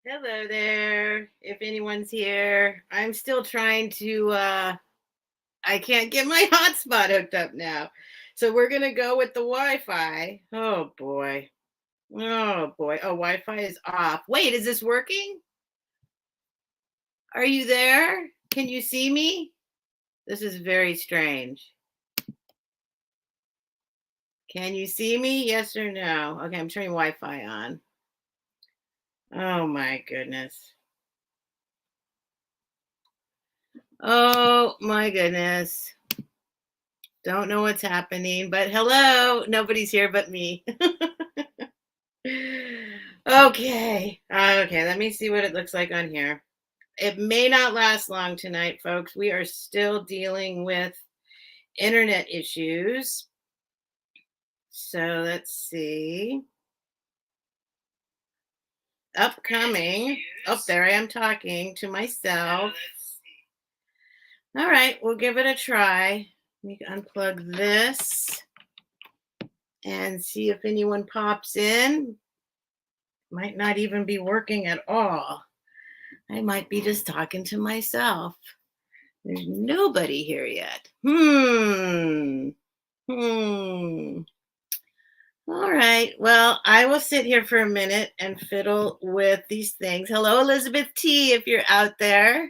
Hello there. If anyone's here, I'm still trying to I can't get my hotspot hooked up now. So we're going to go with the Wi-Fi. Oh boy. Oh boy. Oh, Wi-Fi is off. Wait, is this working? Are you there? Can you see me? This is very strange. Can you see me? Yes or no? Okay, I'm turning Wi-Fi on. Oh my goodness. Oh my goodness. Don't know what's happening, but hello. Nobody's here but me. Okay. Okay. Let me see what it looks like on here. It may not last long tonight, folks. We are still dealing with internet issues. So let's see. Upcoming. Oh, there I am talking to myself. All right. We'll give it a try. Let me unplug this and see if anyone pops in. Might not even be working at all. I might be just talking to myself. There's nobody here yet. All right. Well, I will sit here for a minute and fiddle with these things. Hello, Elizabeth T, if you're out there.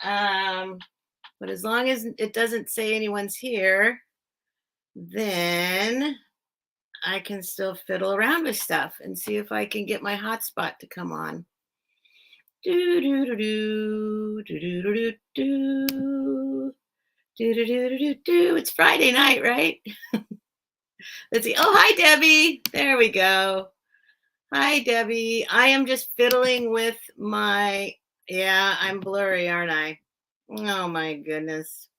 But as long as it doesn't say anyone's here, then I can still fiddle around with stuff and see if I can get my hotspot to come on. Do do do do do do do do do do do do do. It's Friday night, right? Let's see. Oh, hi, Debbie. There we go. Hi, Debbie. I am just fiddling with my. Yeah, I'm blurry, aren't I? Oh my goodness.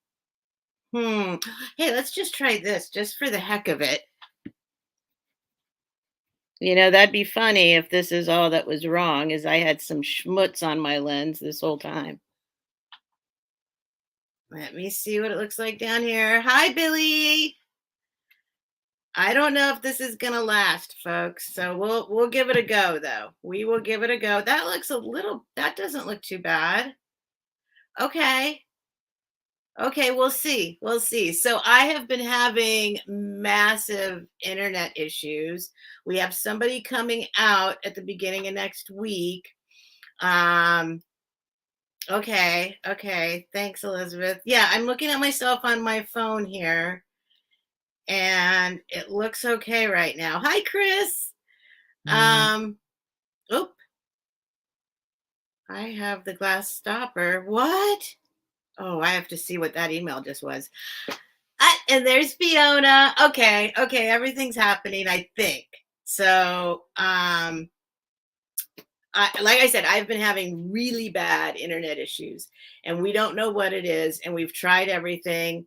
Hey, let's just try this, just for the heck of it. That'd be funny if this is all that was wrong, is I had some schmutz on my lens this whole time. Let me see what it looks like down here. Hi, Billy. I don't know if this is gonna last, folks. So we'll give it a go, though. We will give it a go. That doesn't look too bad. Okay. Okay, we'll see. We'll see. So I have been having massive internet issues. We have somebody coming out at the beginning of next week. Okay. Thanks, Elizabeth. Yeah, I'm looking at myself on my phone here, and it looks okay right now. Hi, Chris. Oop. I have the glass stopper. What? Oh, I have to see what that email just was. And there's Fiona. Okay, everything's happening, I think. So, like I said, I've been having really bad internet issues, and we don't know what it is, and we've tried everything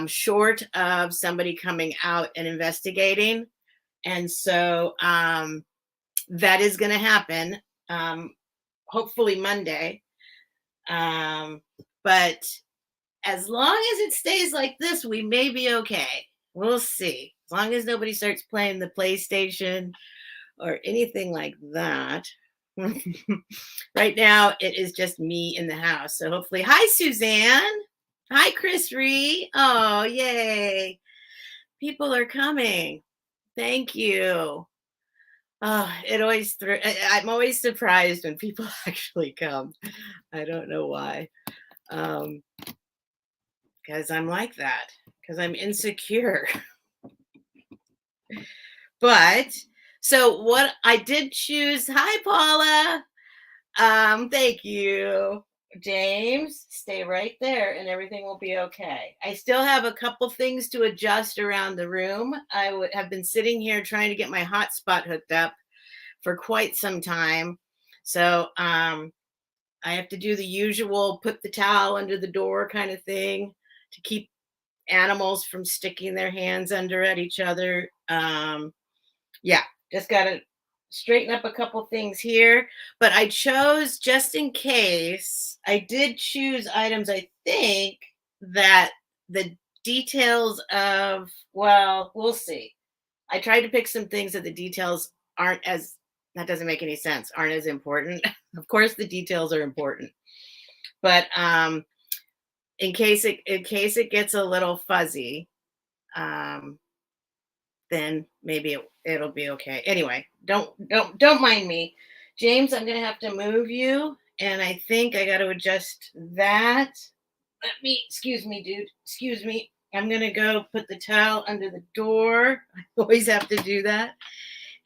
short of somebody coming out and investigating. And so that is going to happen, hopefully Monday. But as long as it stays like this, we may be okay. We'll see. As long as nobody starts playing the PlayStation or anything like that. Right now, it is just me in the house. So hopefully, hi, Suzanne. Hi, Chris Ree. Oh, yay. People are coming. Thank you. Oh, I'm always surprised when people actually come. I don't know why. Because I'm like that. Because I'm insecure. But so what I did choose. Hi, Paula. Thank you. James, stay right there and everything will be okay. I still have a couple things to adjust around the room. I would have been sitting here trying to get my hotspot hooked up for quite some time. So I have to do the usual put the towel under the door kind of thing to keep animals from sticking their hands under at each other. Yeah, just got to straighten up a couple things here. But I chose, just in case, I did choose items, I think, that the details of, well, we'll see. I tried to pick some things that the details aren't as that doesn't make any sense. Aren't as important. Of course, the details are important, but in case it gets a little fuzzy, um, then maybe it'll be okay. Anyway, don't mind me, James. I'm gonna have to move you, and I think I got to adjust that. Excuse me, dude. Excuse me. I'm gonna go put the towel under the door. I always have to do that.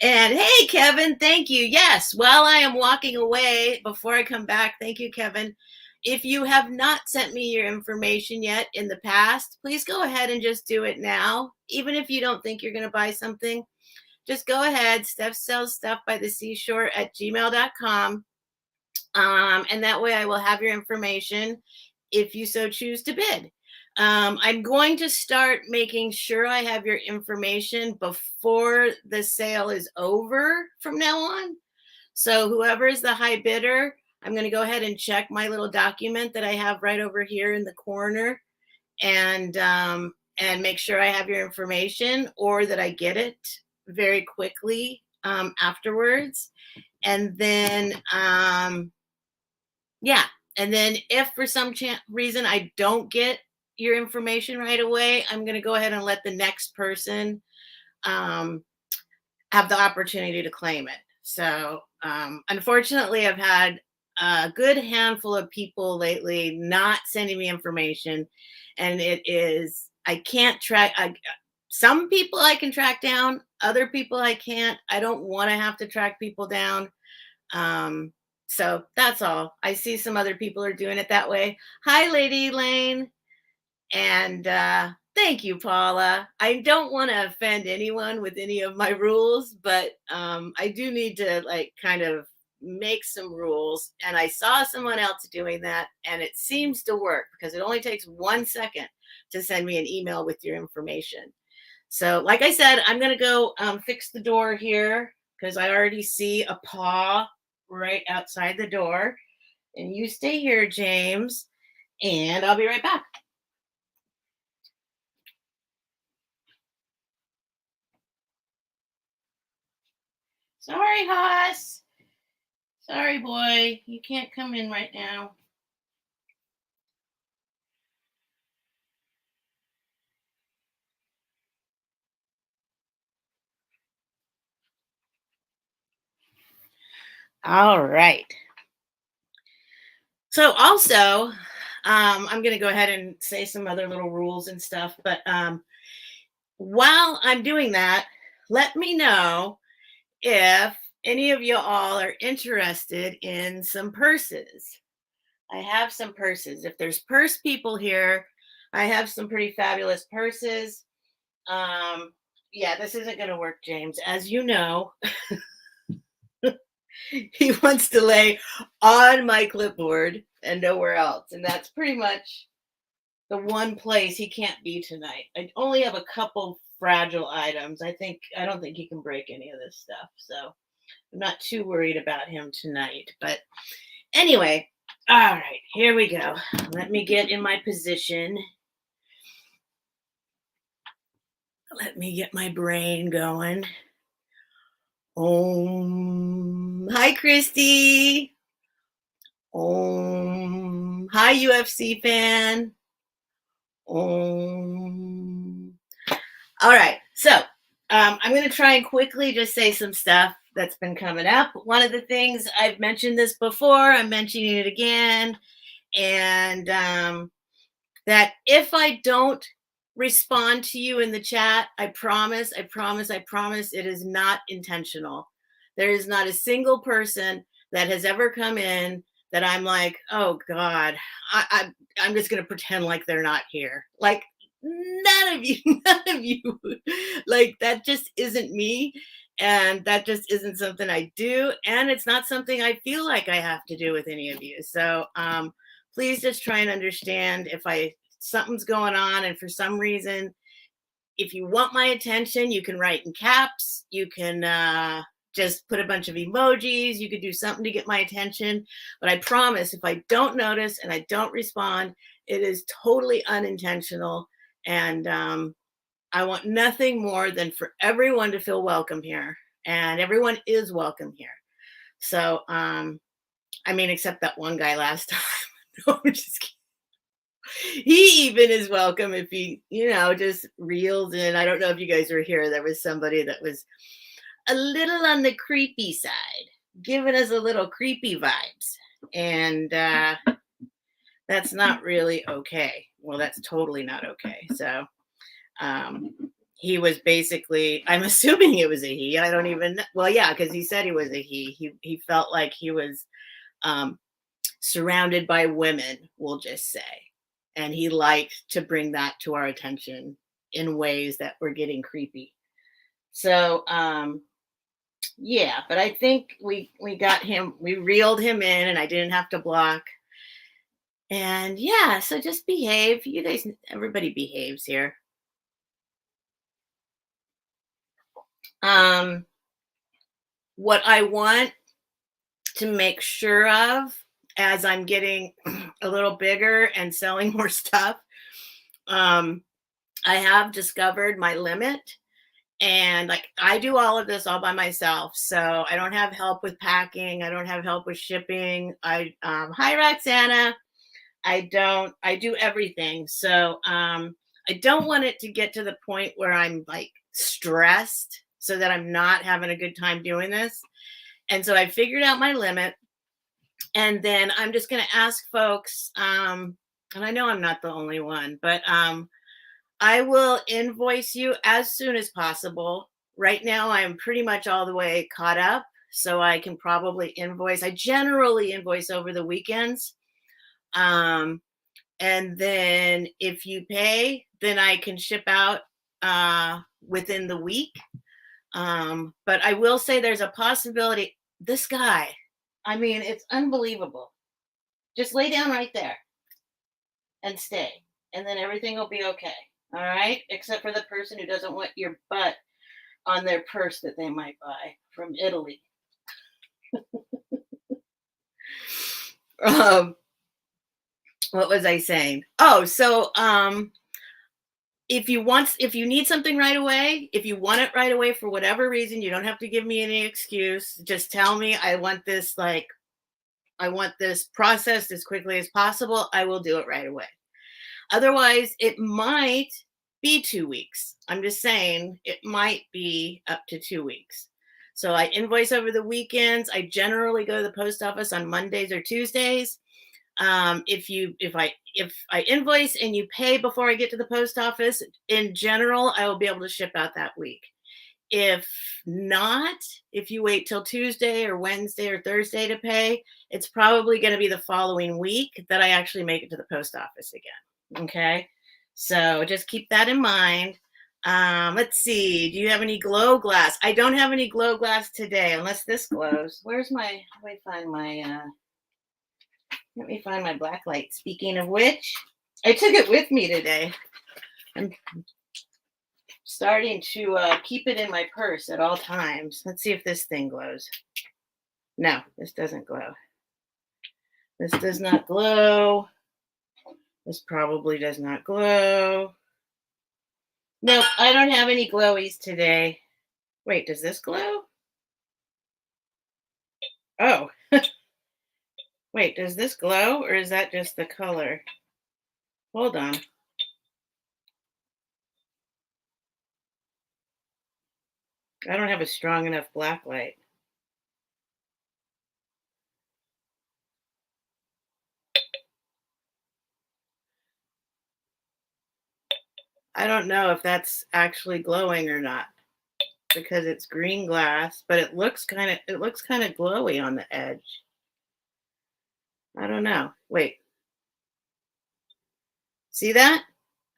And hey, Kevin, thank you. Yes, while I am walking away, before I come back, thank you, Kevin. If you have not sent me your information yet in the past, please go ahead and just do it now. Even if you don't think you're going to buy something, just go ahead, StephSellsStuffByTheSeashore@gmail.com. And that way I will have your information if you so choose to bid. I'm going to start making sure I have your information before the sale is over from now on. So whoever is the high bidder, I'm going to go ahead and check my little document that I have right over here in the corner, and make sure I have your information, or that I get it very quickly afterwards. And then yeah, and then if for some reason I don't get your information right away, I'm going to go ahead and let the next person um, have the opportunity to claim it. So unfortunately, I've had a good handful of people lately not sending me information, and I can't track. Some people I can track down, other people I can't. I don't want to have to track people down. Um, so that's all. I see some other people are doing it that way. Hi, Lady Elaine. And thank you, Paula. I don't want to offend anyone with any of my rules, but I do need to like kind of make some rules. And I saw someone else doing that, and it seems to work because it only takes 1 second to send me an email with your information. So, like I said, I'm going to go fix the door here because I already see a paw right outside the door. And you stay here, James, and I'll be right back. Sorry, Haas. Sorry, boy. You can't come in right now. All right. So, also, I'm going to go ahead and say some other little rules and stuff. But while I'm doing that, let me know if any of you all are interested in some purses. I have some purses. If there's purse people here, I have some pretty fabulous purses. Um, yeah, this isn't going to work, James. As you know, he wants to lay on my clipboard and nowhere else. And that's pretty much the one place he can't be tonight. I only have a couple fragile items. I don't think he can break any of this stuff. So I'm not too worried about him tonight. But anyway, all right, here we go. Let me get in my position. Let me get my brain going. Hi, Christy. Hi, UFC fan. All right, so I'm going to try and quickly just say some stuff that's been coming up. One of the things, I've mentioned this before, I'm mentioning it again, and that if I don't respond to you in the chat, I promise, it is not intentional. There is not a single person that has ever come in that I'm like, oh God, I'm just going to pretend like they're not here. Like, none of you, none of you. Like, that just isn't me. And that just isn't something I do. And it's not something I feel like I have to do with any of you. So please just try and understand if something's going on, and for some reason, if you want my attention, you can write in caps, you can just put a bunch of emojis, you could do something to get my attention. But I promise, if I don't notice and I don't respond, it is totally unintentional. And I want nothing more than for everyone to feel welcome here, and everyone is welcome here. So, I mean, except that one guy last time. No, I'm just kidding. He even is welcome if he, just reels in. I don't know if you guys were here. There was somebody that was a little on the creepy side, giving us a little creepy vibes. And that's not really okay. Well, that's totally not okay. So um, he was basically, I'm assuming it was a he. I don't even know. Well, yeah, because he said he was a he. He felt like he was um, surrounded by women, we'll just say. And he liked to bring that to our attention in ways that were getting creepy. So yeah, but I think we got him, we reeled him in and I didn't have to block. And yeah, so just behave. You guys, everybody behaves here. Um, what I want to make sure of as I'm getting a little bigger and selling more stuff, um, I have discovered my limit. And like I do all of this all by myself. So I don't have help with packing. I don't have help with shipping. Hi Roxana. I do everything. So I don't want it to get to the point where I'm like stressed so that I'm not having a good time doing this. And so I figured out my limit. And then I'm just going to ask folks, and I know I'm not the only one, but I will invoice you as soon as possible. Right now, I'm pretty much all the way caught up. So I can probably invoice. I generally invoice over the weekends. And then if you pay, then I can ship out within the week. But I will say there's a possibility. This guy, I mean, it's unbelievable. Just lay down right there and stay, and then everything will be okay. All right, except for the person who doesn't want your butt on their purse that they might buy from Italy. um, what was I saying? Oh, so if you need something right away, if you want it right away for whatever reason, you don't have to give me any excuse. Just tell me I want this processed as quickly as possible. I will do it right away. Otherwise, it might be 2 weeks. I'm just saying it might be up to 2 weeks. So I invoice over the weekends. I generally go to the post office on Mondays or Tuesdays. If I invoice and you pay before I get to the post office, in general, I will be able to ship out that week. If not, if you wait till Tuesday or Wednesday or Thursday to pay, it's probably going to be the following week that I actually make it to the post office again. Okay. So just keep that in mind. Let's see. Do you have any glow glass? I don't have any glow glass today, unless this glows. Let me find my black light. Speaking of which, I took it with me today. I'm starting to keep it in my purse at all times. Let's see if this thing glows. No, this doesn't glow. This does not glow. This probably does not glow. Nope, I don't have any glowies today. Wait, does this glow? Oh. Wait, does this glow or is that just the color? Hold on. I don't have a strong enough black light. I don't know if that's actually glowing or not because it's green glass, but it looks kind of glowy on the edge. I don't know. Wait. See that?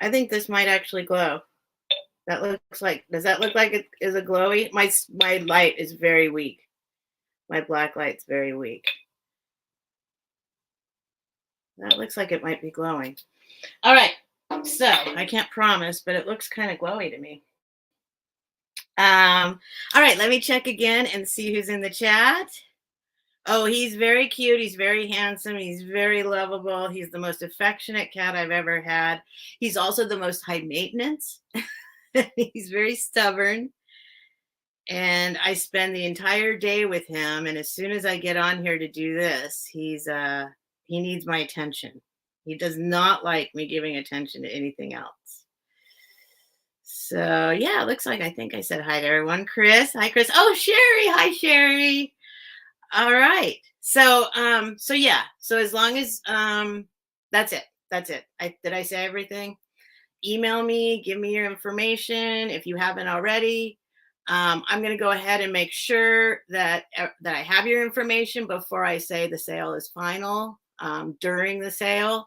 I think this might actually glow. That looks like, does that look like it is a glowy? My light is very weak. My black light's very weak. That looks like it might be glowing. All right. So I can't promise, but it looks kind of glowy to me. All right, let me check again and see who's in the chat. Oh, he's very cute. He's very handsome. He's very lovable. He's the most affectionate cat I've ever had. He's also the most high maintenance. He's very stubborn. and I spend the entire day with him. And as soon as I get on here to do this, he needs my attention. He does not like me giving attention to anything else. So yeah, it looks like I think I said hi to everyone. Chris, hi Chris. Oh, Sherry, hi Sherry. All right. So yeah. So as long as that's it. That's it. Did I say everything? Email me, give me your information if you haven't already. I'm going to go ahead and make sure that I have your information before I say the sale is final. During the sale,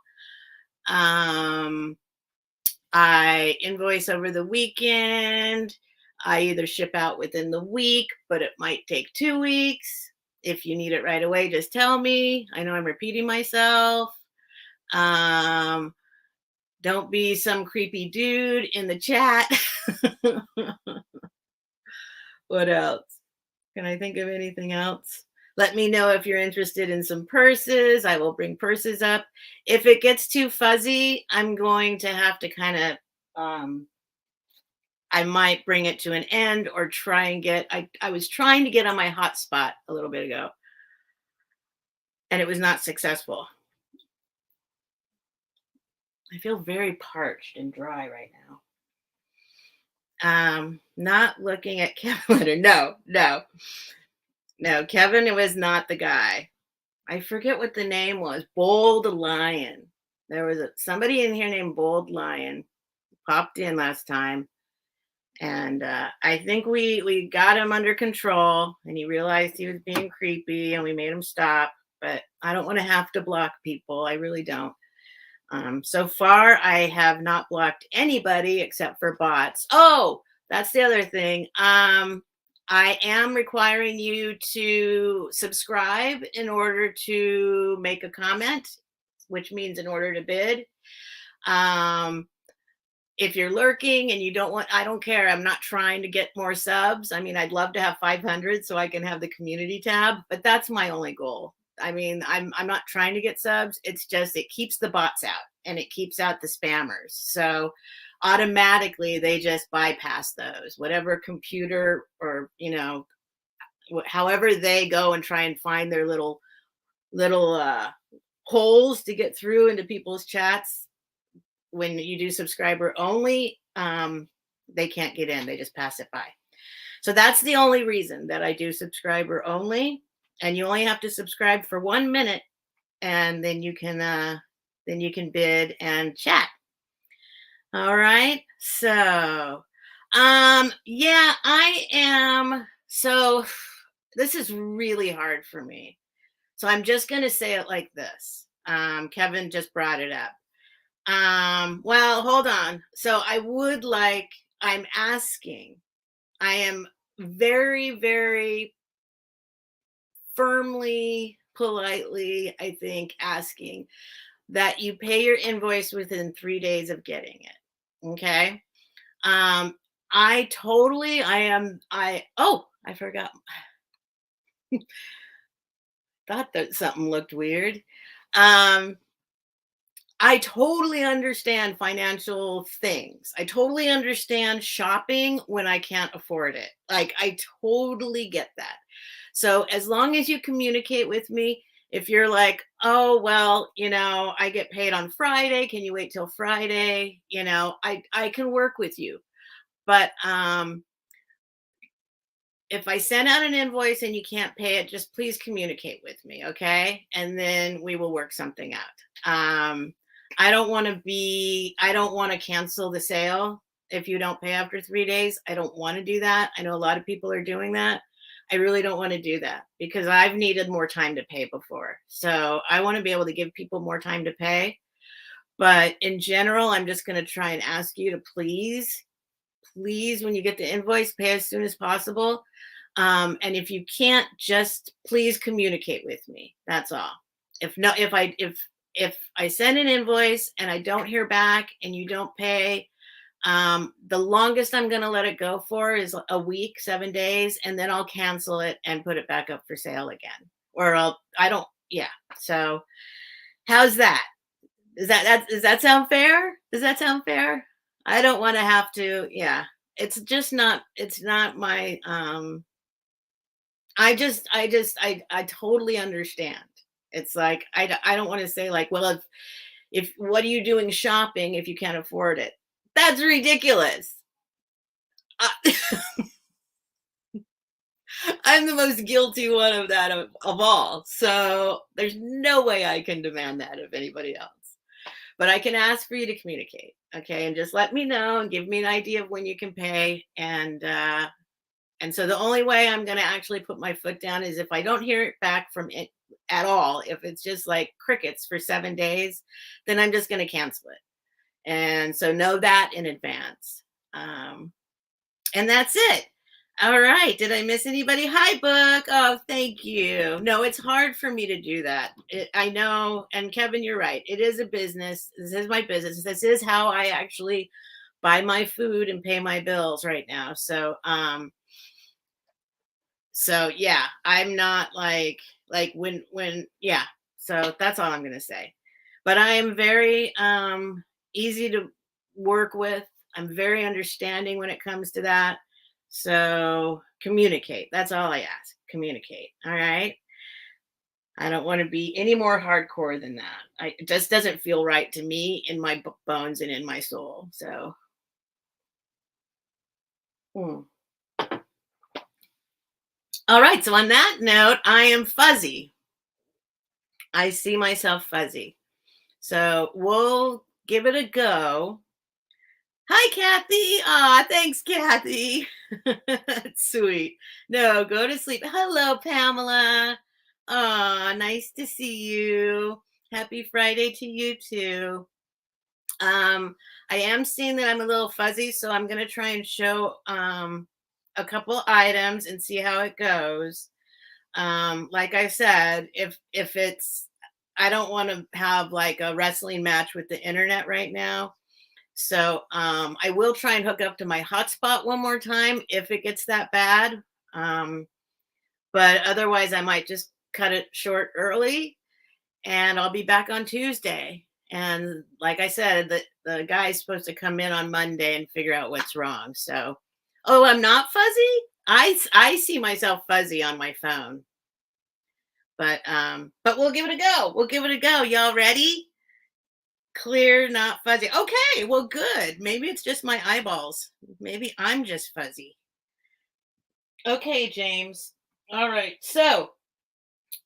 I invoice over the weekend. I either ship out within the week, but it might take 2 weeks. If you need it right away, just tell me. I know I'm repeating myself. Um, don't be some creepy dude in the chat. What else? Can I think of anything else? Let me know if you're interested in some purses. I will bring purses up. If it gets too fuzzy, I'm going to have to kind of, I might bring it to an end or try and I was trying to get on my hotspot a little bit ago and it was not successful. I feel very parched and dry right now. Not looking at Kevin letter. No, Kevin was not the guy. I forget what the name was. Bold Lion. There was somebody in here named Bold Lion popped in last time. And I think we got him under control and he realized he was being creepy and we made him stop. But I don't want to have to block people. I really don't. So far, I have not blocked anybody except for bots. Oh, that's the other thing. I am requiring you to subscribe in order to make a comment, which means in order to bid. If you're lurking and you don't want, I don't care. I'm not trying to get more subs. I mean, I'd love to have 500 so I can have the community tab, but that's my only goal. I mean, I'm not trying to get subs. It's just, it keeps the bots out and it keeps out the spammers. So automatically they just bypass those, whatever computer or, however they go and try and find their little holes to get through into people's chats. When you do subscriber only, they can't get in. They just pass it by. So that's the only reason that I do subscriber only. And you only have to subscribe for 1 minute, and then you can bid and chat. All right. So, yeah, I am. So this is really hard for me. So I'm just going to say it like this. Kevin just brought it up. Well, hold on. So I'm asking, I am very, very firmly, politely, I think, asking that you pay your invoice within 3 days of getting it. Okay. I forgot. Thought that something looked weird. I totally understand financial things. I totally understand shopping when I can't afford it. Like, I totally get that. So as long as you communicate with me, if you're like, oh, well, I get paid on Friday. Can you wait till Friday? I can work with you. But if I send out an invoice and you can't pay it, just please communicate with me. Okay. And then we will work something out. I don't want to cancel the sale if you don't pay after 3 days. I don't want to do that. I know a lot of people are doing that. I really don't want to do that because I've needed more time to pay before. So I want to be able to give people more time to pay. But in general, I'm just going to try and ask you to please, when you get the invoice, pay as soon as possible. And if you can't, just please communicate with me. That's all. If I send an invoice and I don't hear back and you don't pay, the longest I'm going to let it go for is a week, 7 days, and then I'll cancel it and put it back up for sale again. Yeah. So how's that? Does that sound fair? Does that sound fair? I don't want to have to, yeah. it's just not, it's not my, I totally understand. It's like, I don't want to say like, well, if what are you doing shopping if you can't afford it? That's ridiculous. I, I'm the most guilty one of that of all. So there's no way I can demand that of anybody else. But I can ask for you to communicate, okay? And just let me know and give me an idea of when you can pay. And so the only way I'm going to actually put my foot down is if I don't hear it back from it at all. If it's just like crickets for 7 days, then I'm just going to cancel it. And so know that in advance. Um, and that's it. All right. Did I miss anybody? Hi, Book. Oh, thank you. No, it's hard for me to do that. I know. And Kevin, you're right. It is a business. This is my business. This is how I actually buy my food and pay my bills right now. So yeah, I'm not like when yeah. So that's all I'm gonna say. But I am very easy to work with. I'm very understanding when it comes to that. So communicate. That's all I ask. Communicate. All right. I don't want to be any more hardcore than that. It just doesn't feel right to me in my bones and in my soul. So hmm. All right. So on that note, I am fuzzy. I see myself fuzzy. So we'll give it a go. Hi, Kathy. Aw, thanks, Kathy. That's sweet. No, go to sleep. Hello, Pamela. Aw, nice to see you. Happy Friday to you too. I am seeing that I'm a little fuzzy, so I'm gonna try and show a couple items and see how it goes. Like I said, if it's, I don't want to have like a wrestling match with the internet right now. So I will try and hook up to my hotspot one more time if it gets that bad. Um, but otherwise, I might just cut it short early, and I'll be back on Tuesday. And like I said, the guy's supposed to come in on Monday and figure out what's wrong. So, oh, I'm not fuzzy. I see myself fuzzy on my phone. But we'll give it a go. We'll give it a go. Y'all ready? Clear, not fuzzy. Okay, well, good. Maybe it's just my eyeballs. Maybe I'm just fuzzy. Okay, James. All right. So,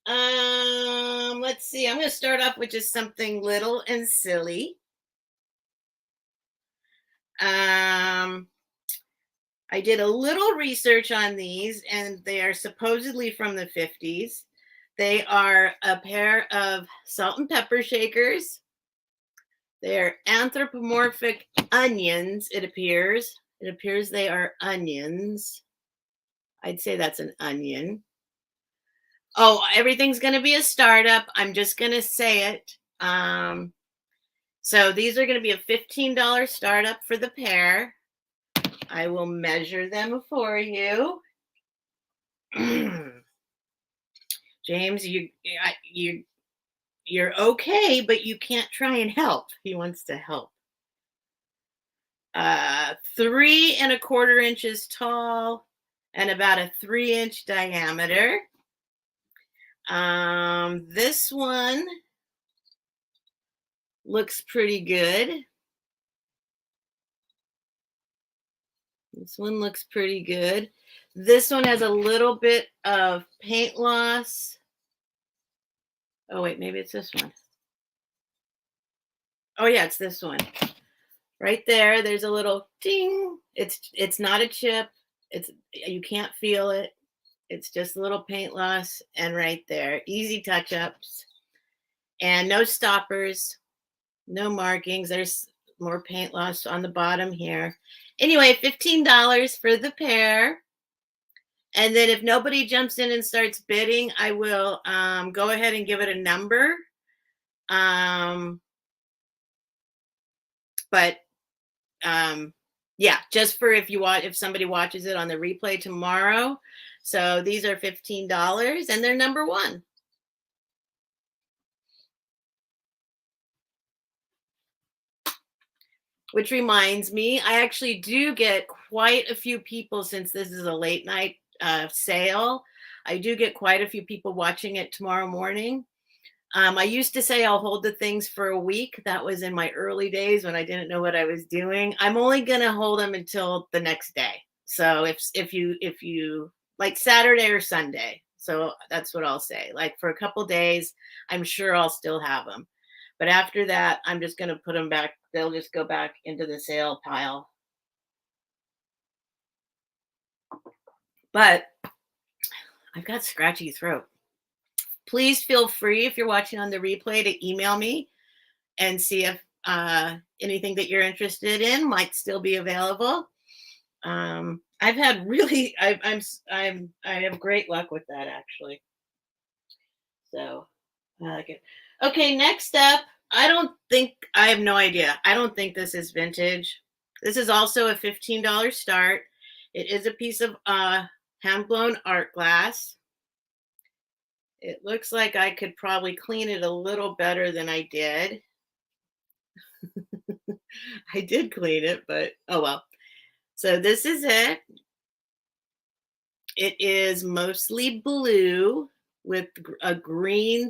let's see. I'm going to start off with just something little and silly. Um, I did a little research on these, and they are supposedly from the 50s. They are a pair of salt and pepper shakers. They're anthropomorphic onions, it appears. It appears they are onions. I'd say that's an onion. Oh, everything's going to be a startup. I'm just going to say it. So these are going to be a $15 startup for the pair. I will measure them for you. James, you're okay, but you can't try and help. He wants to help. 3¼ inches tall and about a 3-inch diameter. This one looks pretty good. This one looks pretty good. This one has a little bit of paint loss. Oh, wait, maybe it's this one. Oh, yeah, it's this one. Right there, there's a little ding. It's not a chip. You can't feel it. It's just a little paint loss. And right there, easy touch-ups. And no stoppers, no markings. There's more paint loss on the bottom here. Anyway, $15 for the pair. And then if nobody jumps in and starts bidding, I will go ahead and give it a number. Yeah, just for if somebody watches it on the replay tomorrow. So these are $15 and they're number one. Which reminds me, I actually do get quite a few people, since this is a late night sale. I do get quite a few people watching it tomorrow morning. I used to say I'll hold the things for a week. That was in my early days when I didn't know what I was doing. I'm only gonna hold them until the next day. So if you like Saturday or Sunday, so that's what I'll say. Like for a couple days, I'm sure I'll still have them. But after that, I'm just gonna put them back. They'll just go back into the sale pile. But I've got scratchy throat. Please feel free, if you're watching on the replay, to email me and see if anything that you're interested in might still be available. I've had really, I have great luck with that actually. So I like it. Okay, next up, I have no idea. I don't think this is vintage. This is also a $15 start. It is a piece of hand blown art glass. It looks like I could probably clean it a little better than I did. I did clean it, but oh well. So this is it. It is mostly blue with a green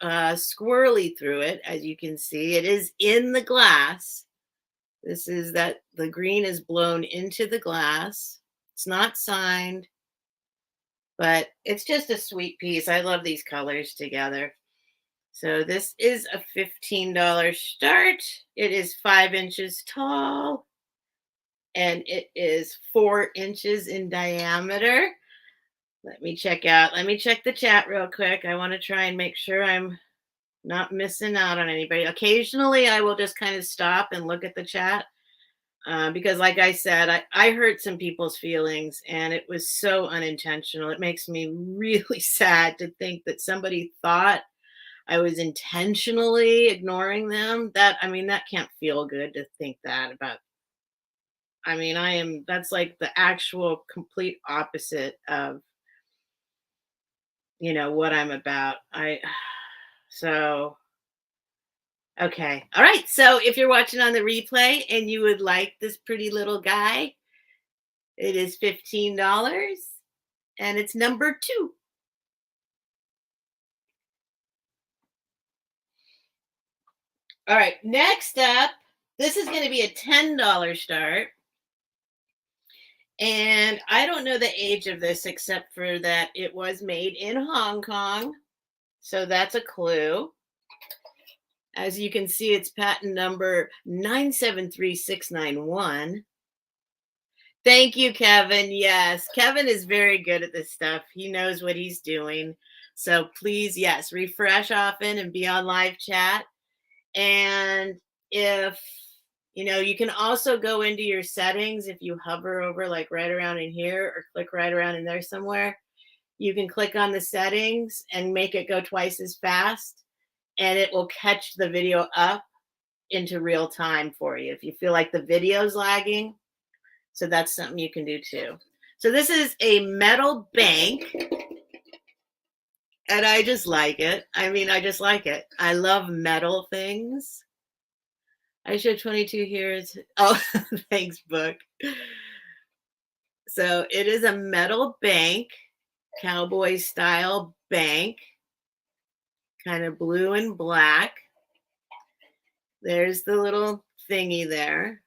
squirrely through it, as you can see. It is in the glass. This is that the green is blown into the glass. It's not signed, but it's just a sweet piece. I love these colors together. So this is a $15 start. It is 5 inches tall and it is 4 inches in diameter. Let me check the chat real quick. I want to try and make sure I'm not missing out on anybody. Occasionally, I will just kind of stop and look at the chat because, like I said, I hurt some people's feelings and it was so unintentional. It makes me really sad to think that somebody thought I was intentionally ignoring them. That can't feel good to think that about. That's like the actual complete opposite of what I'm about. So okay. All right. So if you're watching on the replay and you would like this pretty little guy, it is $15 and it's number 2. All right. Next up, this is going to be a $10 start. And I don't know the age of this except for that it was made in Hong Kong. So that's a clue. As you can see, it's patent number 973691. Thank you, Kevin. Yes, Kevin is very good at this stuff. He knows what he's doing. So please, yes, refresh often and be on live chat. And if you can also go into your settings if you hover over like right around in here or click right around in there somewhere. You can click on the settings and make it go twice as fast, and it will catch the video up into real time for you if you feel like the video's lagging. So that's something you can do too. So this is a metal bank, and I just like it. I just like it. I love metal things. I show 22 here. Oh, thanks, book. So it is a metal bank, cowboy style bank, kind of blue and black. There's the little thingy there.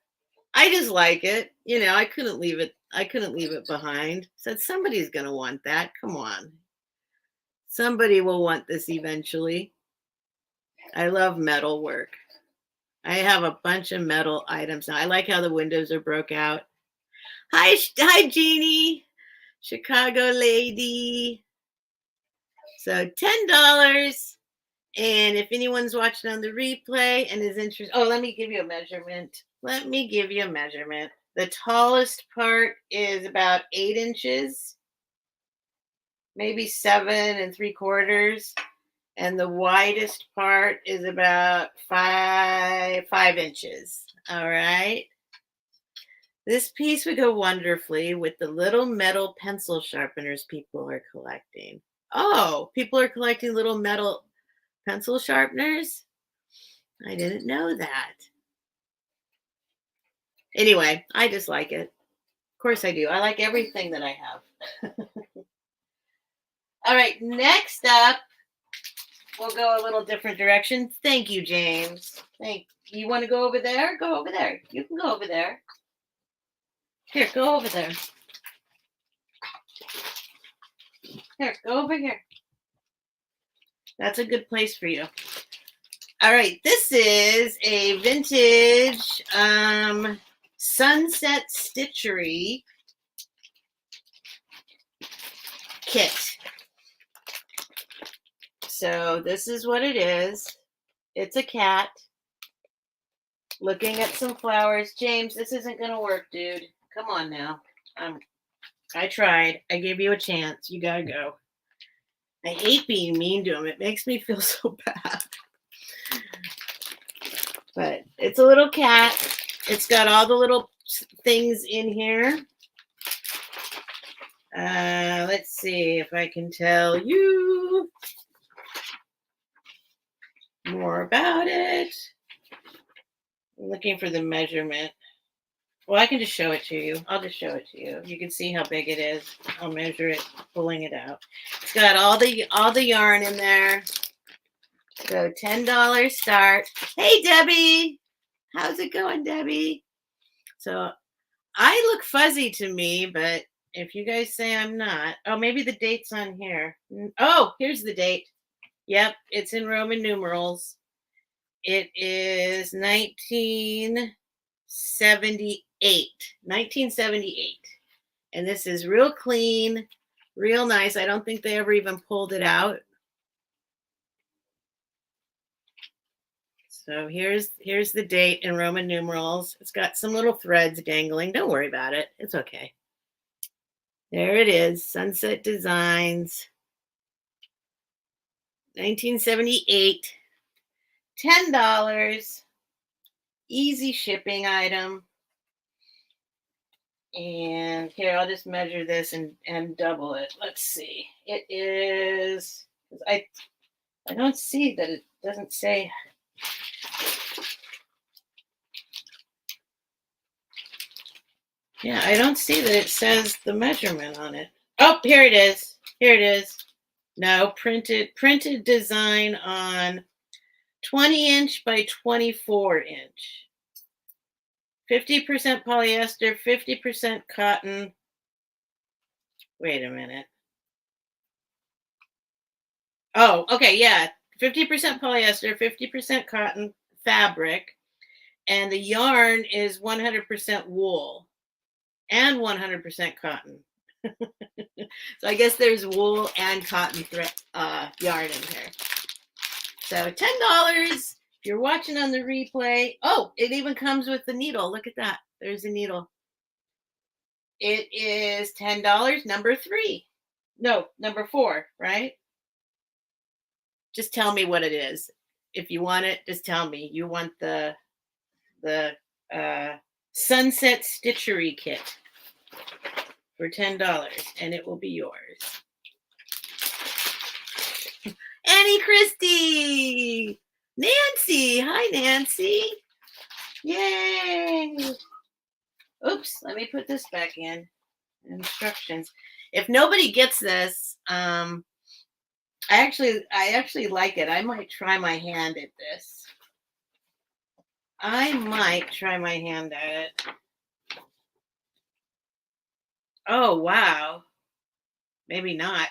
I just like it. I couldn't leave it. I couldn't leave it behind. Said somebody's going to want that. Come on. Somebody will want this eventually. I love metal work. I have a bunch of metal items now. I like how the windows are broke out. Hi, Jeannie, Chicago lady. So $10. And if anyone's watching on the replay and is interested, let me give you a measurement. The tallest part is about 8 inches, maybe 7 3/4. And the widest part is about 5 inches. All right. This piece would go wonderfully with the little metal pencil sharpeners people are collecting. Oh, people are collecting little metal pencil sharpeners? I didn't know that. Anyway, I just like it. Of course I do. I like everything that I have. All right, next up, we'll go a little different direction. Thank you, James. You want to go over there? Go over there. You can go over there. Here, go over there. Here, go over here. That's a good place for you. All right, this is a vintage sunset stitchery kit. So this is what it is. It's a cat looking at some flowers. James, this isn't going to work, dude. Come on now. I tried. I gave you a chance. You got to go. I hate being mean to him. It makes me feel so bad. But it's a little cat. It's got all the little things in here. Let's see if I can tell you more about it. I'm looking for the measurement. Well, I can just show it to you. I'll just show it to you. You can see how big it is. I'll measure it, pulling it out. It's got all the yarn in there. So $10 start. Hey, Debbie. How's it going, Debbie? So I look fuzzy to me, but if you guys say I'm not. Oh, maybe the date's on here. Oh, here's the date. Yep, it's in Roman numerals. It is 1978. 1978. And this is real clean, real nice. I don't think they ever even pulled it out. So here's the date in Roman numerals. It's got some little threads dangling. Don't worry about it. It's okay. There it is. Sunset Designs. 1978. $10. Easy shipping item. And here, I'll just measure this and double it. Let's see. It is, I don't see that it doesn't say. Yeah, I don't see that it says the measurement on it. Oh, here it is. Here it is. No, printed design on 20-inch by 24-inch. 50% polyester, 50% cotton. Wait a minute. Oh, okay, yeah. 50% polyester, 50% cotton fabric, and the yarn is 100% wool and 100% cotton. So I guess there's wool and cotton yarn in here. So $10. If you're watching on the replay, oh, it even comes with the needle. Look at that. There's a needle. It is $10, number 3. No, number 4, right? Just tell me what it is. If you want it, just tell me. You want the sunset stitchery kit for $10, and it will be yours. Annie Christie, Nancy. Hi, Nancy. Yay. Oops, let me put this back in. Instructions. If nobody gets this, I actually like it. I might try my hand at this. Oh, wow. Maybe not.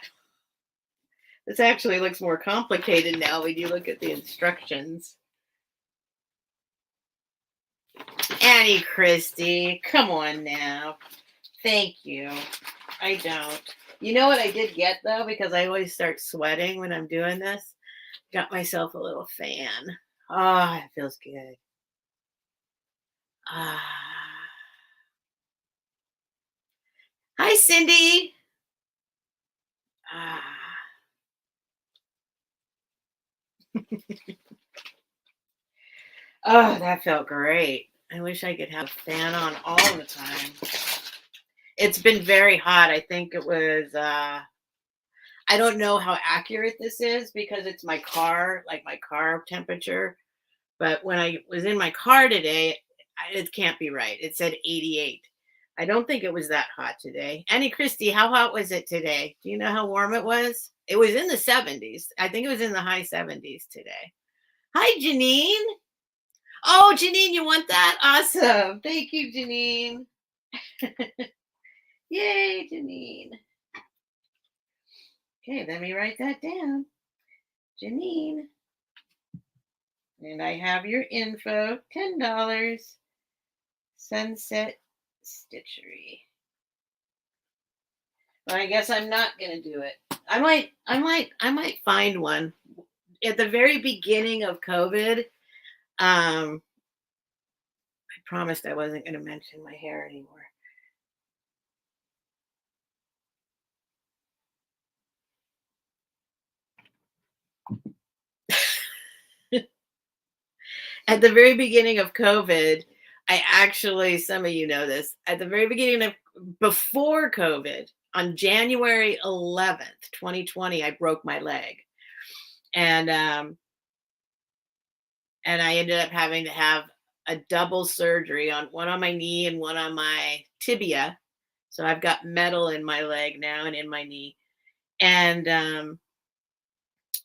This actually looks more complicated now when you look at the instructions. Annie Christie, come on now. Thank you. I don't. You know what I did get, though, because I always start sweating when I'm doing this? Got myself a little fan. Oh, it feels good. Hi, Cindy. Oh, that felt great. I wish I could have a fan on all the time. It's been very hot. I think it was, I don't know how accurate this is because it's my car, like my car temperature. But when I was in my car today, It can't be right. It said 88. I don't think it was that hot today. Annie Christie, how hot was it today? Do you know how warm it was? It was in the 70s. I think it was in the high 70s today. Hi, Janine. Oh, Janine, you want that? Awesome. Thank you, Janine. Yay, Janine. Okay, let me write that down. Janine. And I have your info, $10. Sunset Stitchery. Well, I guess I'm not gonna do it. I might find one. At the very beginning of COVID, I promised I wasn't gonna mention my hair anymore. At the very beginning of COVID, I actually, some of you know this, at the very beginning of before COVID, on January 11th, 2020, I broke my leg. And and I ended up having to have a double surgery on one on my knee and one on my tibia. So I've got metal in my leg now and in my knee. And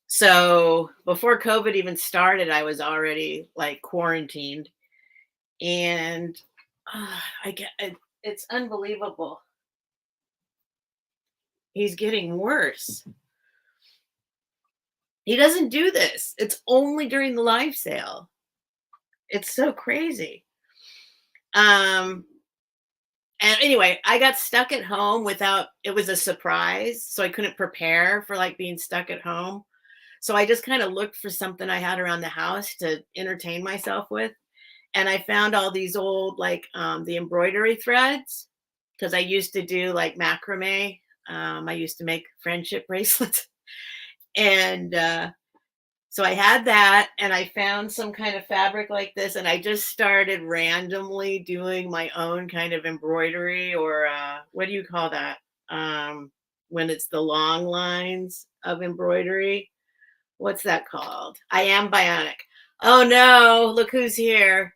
so before COVID even started, I was already like quarantined, and I get it's unbelievable. He's getting worse. He doesn't do this. It's only during the live sale. It's so crazy. Um, and anyway, I got stuck at home without, it was a surprise. So I couldn't prepare for like being stuck at home. So I just kind of looked for something I had around the house to entertain myself with. And I found all these old, like the embroidery threads, because I used to do like macrame. I used to make friendship bracelets. And so I had that, and I found some kind of fabric like this, and I just started randomly doing my own kind of embroidery, or what do you call that? When it's the long lines of embroidery. What's that called? I am bionic. Oh no, look who's here.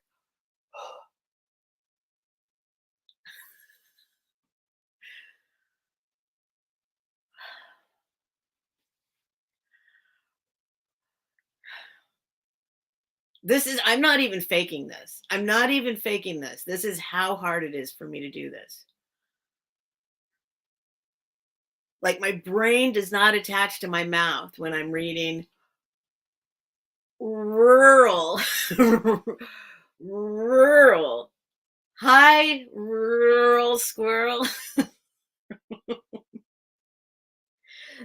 This is, I'm not even faking this. I'm not even faking this. This is how hard it is for me to do this. Like my brain does not attach to my mouth when I'm reading rural. Rural. Hi, rural squirrel.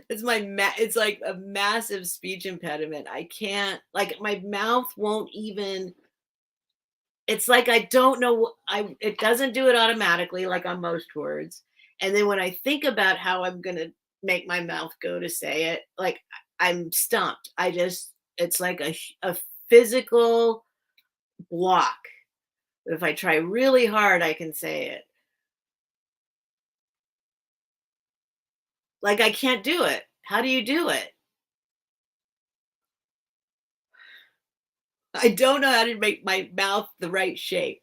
It's like a massive speech impediment. I can't, like, my mouth won't even, it's like I don't know, I it doesn't do it automatically like on most words. And then when I think about how I'm going to make my mouth go to say it, like I'm stumped. I just, it's like a physical block. If I try really hard, I can say it. Like I can't do it. How do you do it? I don't know how to make my mouth the right shape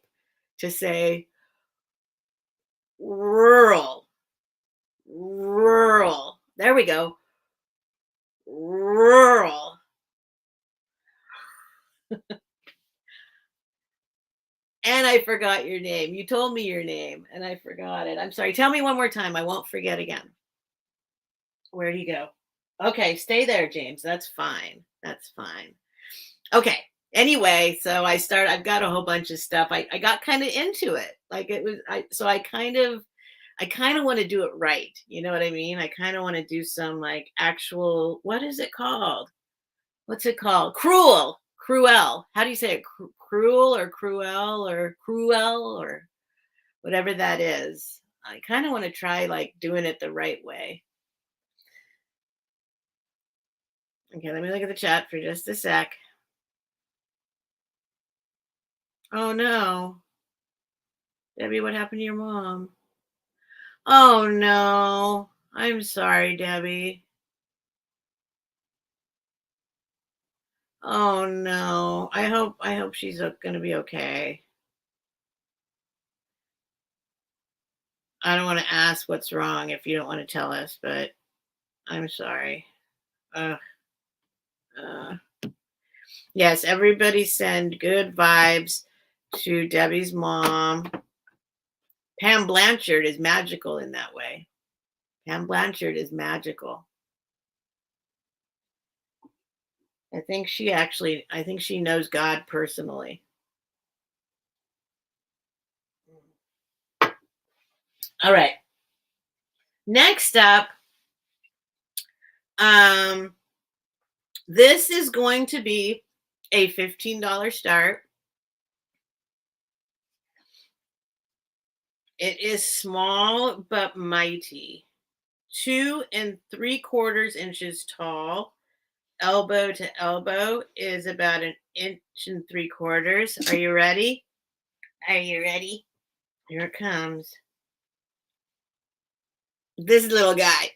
to say rural, rural. There we go. Rural. And I forgot your name. You told me your name and I forgot it. I'm sorry. Tell me one more time. I won't forget again. Where do you go? Okay, stay there, James. That's fine. That's fine. Okay. Anyway, so I've got a whole bunch of stuff. I got kind of into it. Like it was, so I kind of want to do it right. You know what I mean? I kind of want to do some like actual, what is it called? What's it called? Cruel. How do you say it? Cruel or cruel or whatever that is. I kind of want to try like doing it the right way. Okay, let me look at the chat for just a sec. Oh no. Debbie, what happened to your mom? Oh no. I'm sorry, Debbie. Oh no. I hope she's going to be okay. I don't want to ask what's wrong if you don't want to tell us, but I'm sorry. Uh, uh, yes, everybody send good vibes to Debbie's mom. Pam Blanchard is magical in that way. Pam Blanchard is magical. I think she knows God personally. All right. Next up, this is going to be a $15 start. It is small but mighty. 2 3/4 inches tall. Elbow to elbow is about 1 3/4 inches. Are you ready? Are you ready? Here it comes. This little guy.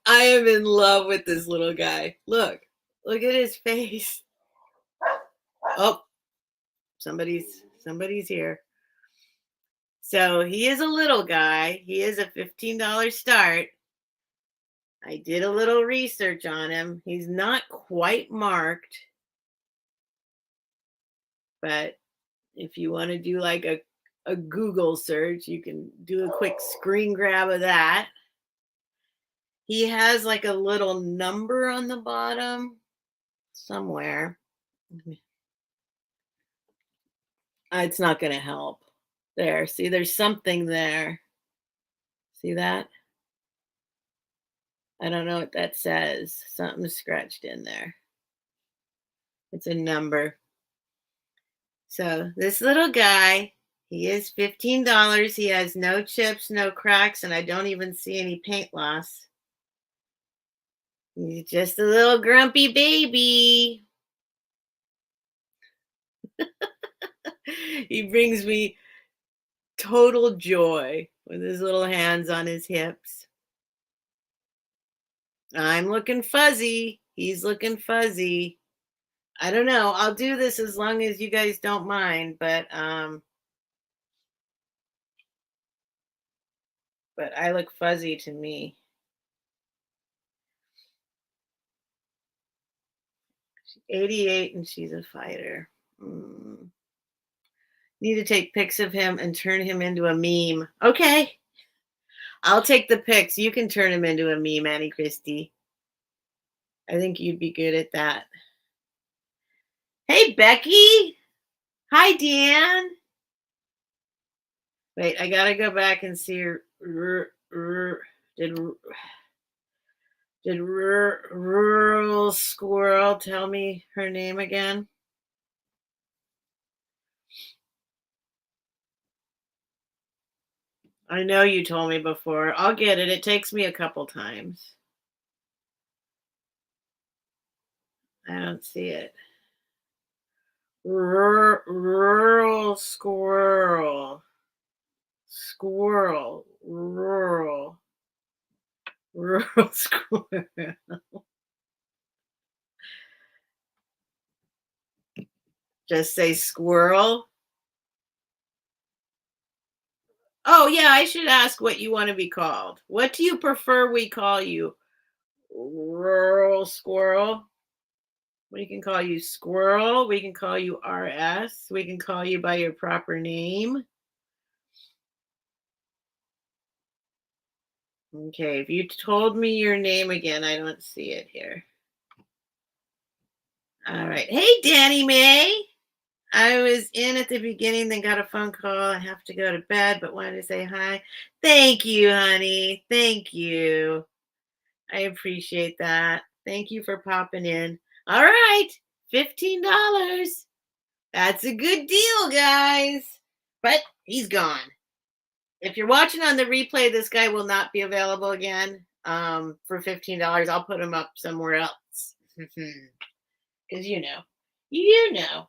I am in love with this little guy. Look at his face. Oh, somebody's here. So he is a little guy. He is a $15 start. I did a little research on him. He's not quite marked, but if you want to do like a Google search, you can do a quick screen grab of that. He has like a little number on the bottom somewhere. It's not going to help. There, see, there's something there. See that? I don't know what that says. Something's scratched in there. It's a number. So this little guy, he is $15. He has no chips, no cracks, and I don't even see any paint loss. He's just a little grumpy baby. He brings me total joy with his little hands on his hips. I'm looking fuzzy. He's looking fuzzy. I don't know. I'll do this as long as you guys don't mind, but I look fuzzy to me. She's 88 and she's a fighter. Need to take pics of him and turn him into a meme. Okay. I'll take the pics. You can turn him into a meme, Annie Christie. I think you'd be good at that. Hey, Becky. Hi, Dan. Wait, I gotta go back and see did Rural Squirrel tell me her name again? I know you told me before. I'll get it. It takes me a couple times. I don't see it. Rural Squirrel. Squirrel. Rural Squirrel. Just say squirrel. Oh, yeah, I should ask what you want to be called. What do you prefer we call you? Rural Squirrel? We can call you Squirrel. We can call you RS. We can call you by your proper name. Okay, if you told me your name again, I don't see it here. All right. Hey, Danny May. I was in at the beginning, then got a phone call. I have to go to bed, but wanted to say hi. Thank you, honey. Thank you. I appreciate that. Thank you for popping in. All right. $15. That's a good deal, guys. But he's gone. If you're watching on the replay, this guy will not be available again for $15. I'll put him up somewhere else. Because you know.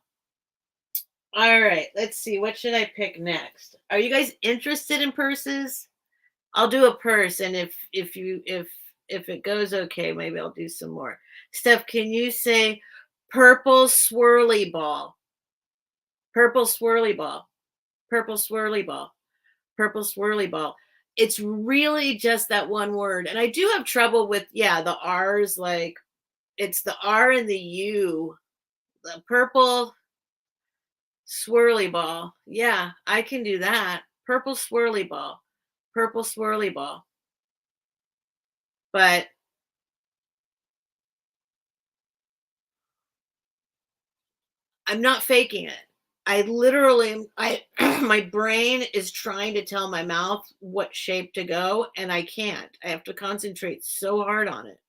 All right, let's see. What should I pick next? Are you guys interested in purses? I'll do a purse, and if it goes okay, maybe I'll do some more. Steph, can you say purple swirly ball? Purple swirly ball. Purple swirly ball. Purple swirly ball. It's really just that one word. And I do have trouble with, yeah, the R's, like it's the R and the U. The purple swirly ball. Yeah, I can do that. Purple swirly ball. Purple swirly ball. But I'm not faking it. I literally I my brain is trying to tell my mouth what shape to go and I can't. I have to concentrate so hard on it.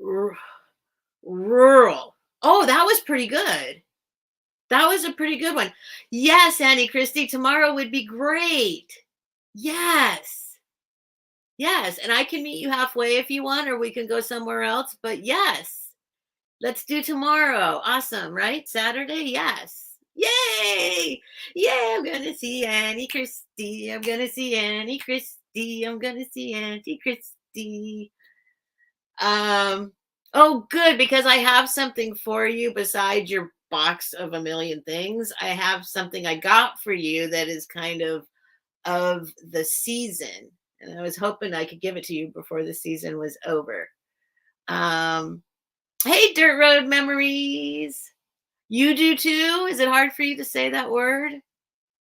R- rural. Oh, that was pretty good. That was a pretty good one. Yes, Annie Christie, tomorrow would be great. Yes. Yes, and I can meet you halfway if you want, or we can go somewhere else. But yes, let's do tomorrow. Awesome, right? Saturday? Yes. Yay! Yeah, I'm gonna see Annie Christie. I'm gonna see Annie Christie. I'm gonna see Auntie Christie. Um, oh, good, because I have something for you besides your box of a million things. I have something I got for you that is kind of the season. And I was hoping I could give it to you before the season was over. Um, hey, Dirt Road Memories. You do too? Is it hard for you to say that word?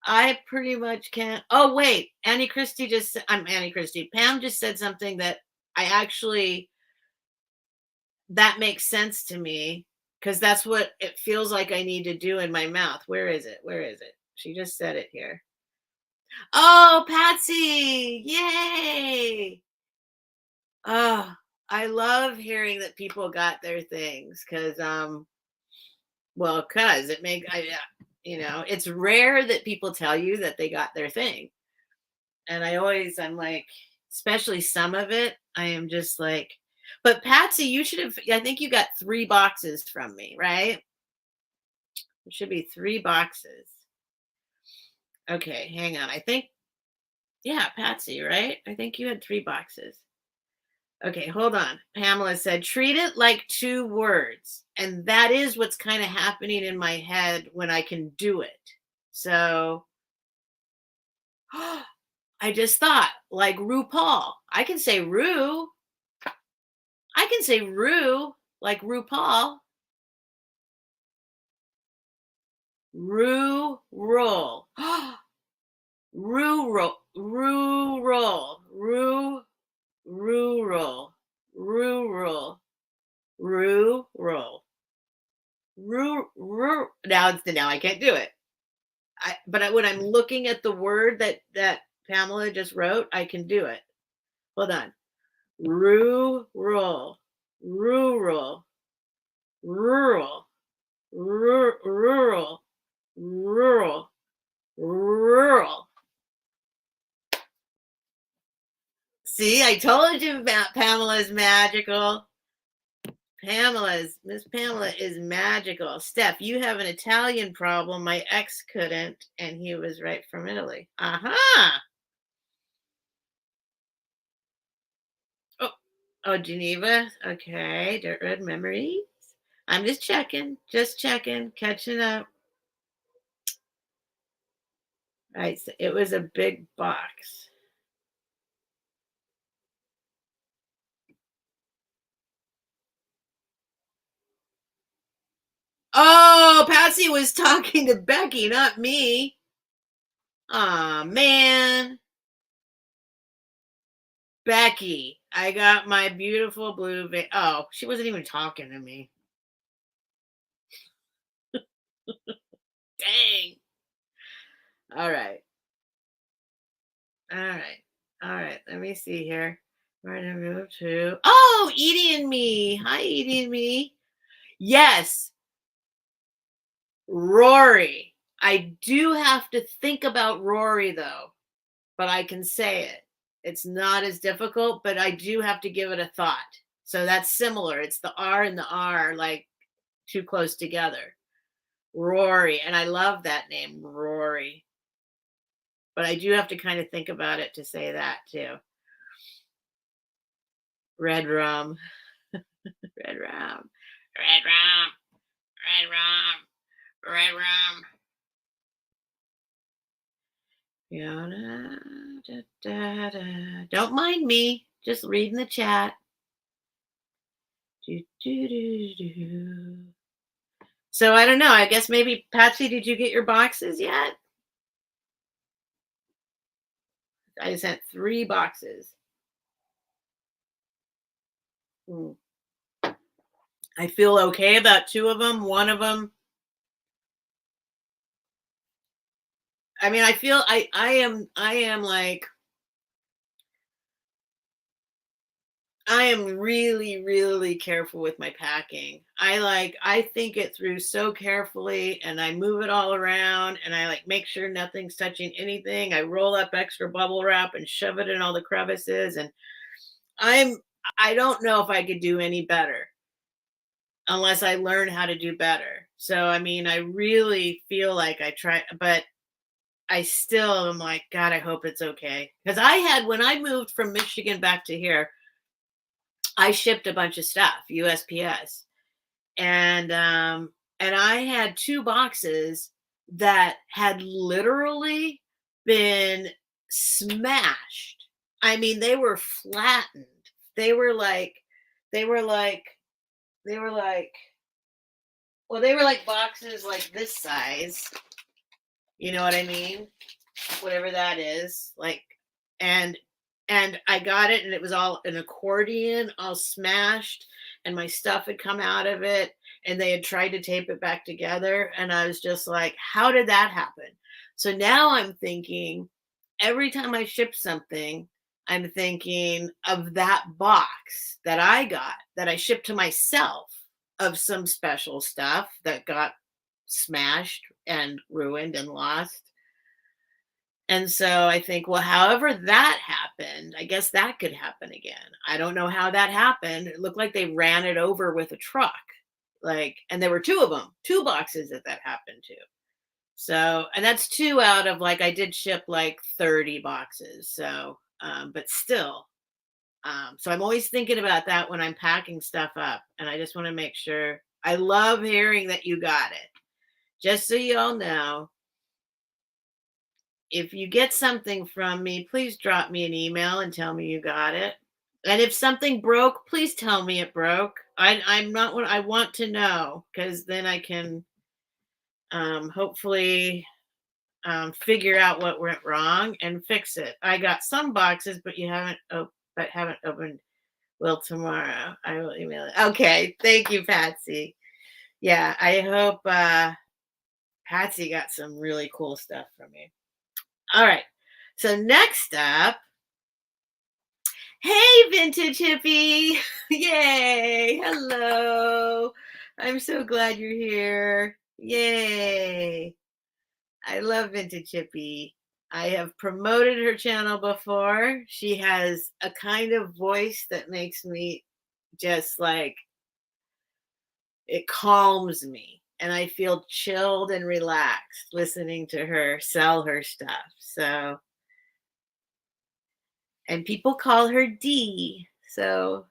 I pretty much can't. Oh, wait. Annie Christie I'm Annie Christie. Pam just said something that I actually, that makes sense to me because that's what it feels like I need to do in my mouth. Where is it? Where is it? She just said it here. Oh, Patsy. Yay. Oh, I love hearing that people got their things because well, cuz it make I it's rare that people tell you that they got their thing. And I'm like, especially some of it, I am just like, but Patsy, you should have, I think you got 3 boxes from me, right? It should be 3 boxes. Okay, hang on. I think, yeah, Patsy, right? I think you had 3 boxes. Okay, hold on. Pamela said, treat it like 2 words. And that is what's kind of happening in my head when I can do it. So I just thought, like RuPaul. I can say Ru. I can say Ru, like RuPaul. Rural. Rural. Rural. Rural. Rural. Rural. Now I can't do it. When I'm looking at the word that Pamela just wrote, I can do it. Hold on. Rural, rural, rural, rural, rural, rural. See, I told you about Pamela's magical. Miss Pamela is magical. Steph, you have an Italian problem. My ex couldn't, and he was right from Italy. Aha. Oh, Geneva. Okay. Dirt Road Memories. I'm just checking, catching up. All right. So it was a big box. Oh, Patsy was talking to Becky, not me. Aw, man. Becky, I got my beautiful blue. Oh, she wasn't even talking to me. Dang. All right. All right. All right. Let me see here. We're going to move to. Oh, Edie and me. Hi, Edie and me. Yes. Rory. I do have to think about Rory, though, but I can say it. It's not as difficult, but I do have to give it a thought. So that's similar. It's the R and the R, like too close together. Rory. And I love that name, Rory. But I do have to kind of think about it to say that too. Red rum. Red rum. Red rum, red rum, red rum. Don't mind me. Just reading the chat. Do, do, do, do. So I don't know. I guess maybe Patsy, did you get your boxes yet? I sent 3 boxes. I feel okay about 2 of them. One of them, I mean, I feel I am like, I am really, really careful with my packing. I think it through so carefully, and I move it all around, and I like make sure nothing's touching anything. I roll up extra bubble wrap and shove it in all the crevices. And I'm, I don't know if I could do any better unless I learn how to do better. So, I mean, I really feel like I try, but I still am like, God, I hope it's okay. Because when I moved from Michigan back to here, I shipped a bunch of stuff, USPS, and I had 2 boxes that had literally been smashed. I mean, they were flattened. They were like, they were like, they were like, well, they were like boxes like this size. You know what I mean? Whatever that is, like, and I got it, and it was all an accordion, all smashed, and my stuff had come out of it, and they had tried to tape it back together, and I was just like, how did that happen? So now I'm thinking, every time I ship something, I'm thinking of that box that I got, that I shipped to myself, of some special stuff that got smashed and ruined and lost. And so I think, well, however that happened, I guess that could happen again. I don't know how that happened. It looked like they ran it over with a truck. Like, and there were 2 of them, 2 boxes that happened to. So, and that's 2 out of, like, I did ship like 30 boxes. So, but still, so I'm always thinking about that when I'm packing stuff up. And I just want to make sure. I love hearing that you got it. Just so you all know, if you get something from me, please drop me an email and tell me you got it. And if something broke, please tell me it broke. I'm not what I want to know, because then I can hopefully figure out what went wrong and fix it. I got some boxes, but haven't opened. Well, tomorrow I will email it. Okay, thank you, Patsy. Yeah, I hope Patsy got some really cool stuff from me. All right. So next up, hey, Vintage Hippie. Yay. Hello. I'm so glad you're here. Yay. I love Vintage Hippie. I have promoted her channel before. She has a kind of voice that makes me just like, it calms me. And I feel chilled and relaxed listening to her sell her stuff. So, and people call her D. So,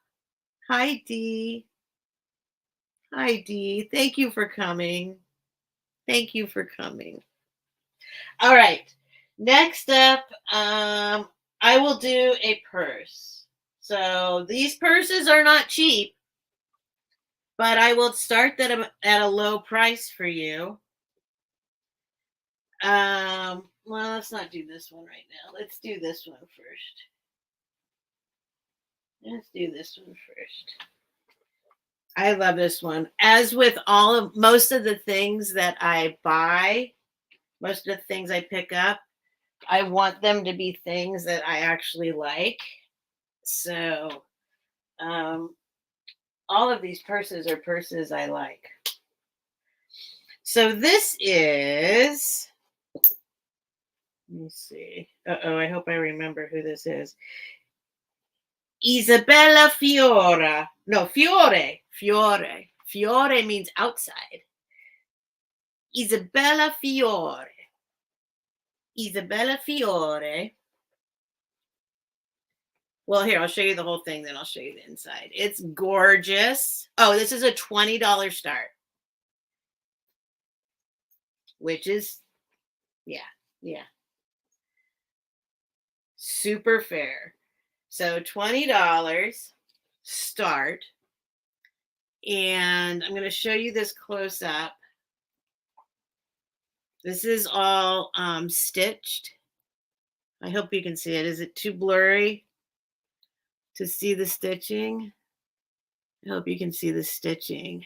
hi, D. Hi, D. Thank you for coming. Thank you for coming. All right. Next up, I will do a purse. So these purses are not cheap, but I will start them at a low price for you. Well, let's not do this one right now. Let's do this one first. Let's do this one first. I love this one. As with most of the things that I buy, most of the things I pick up, I want them to be things that I actually like. So, all of these purses are purses I like. So this is, let me see. I hope I remember who this is. Isabella Fiora. No, Fiore. Fiore. Fiore means outside. Isabella Fiore. Isabella Fiore Well, here, I'll show you the whole thing, then I'll show you the inside. It's gorgeous. Oh, this is a $20 start, which is, yeah, yeah, super fair. So $20 start. And I'm going to show you this close up. This is all stitched. I hope you can see it. Is it too blurry to see the stitching? I hope you can see the stitching.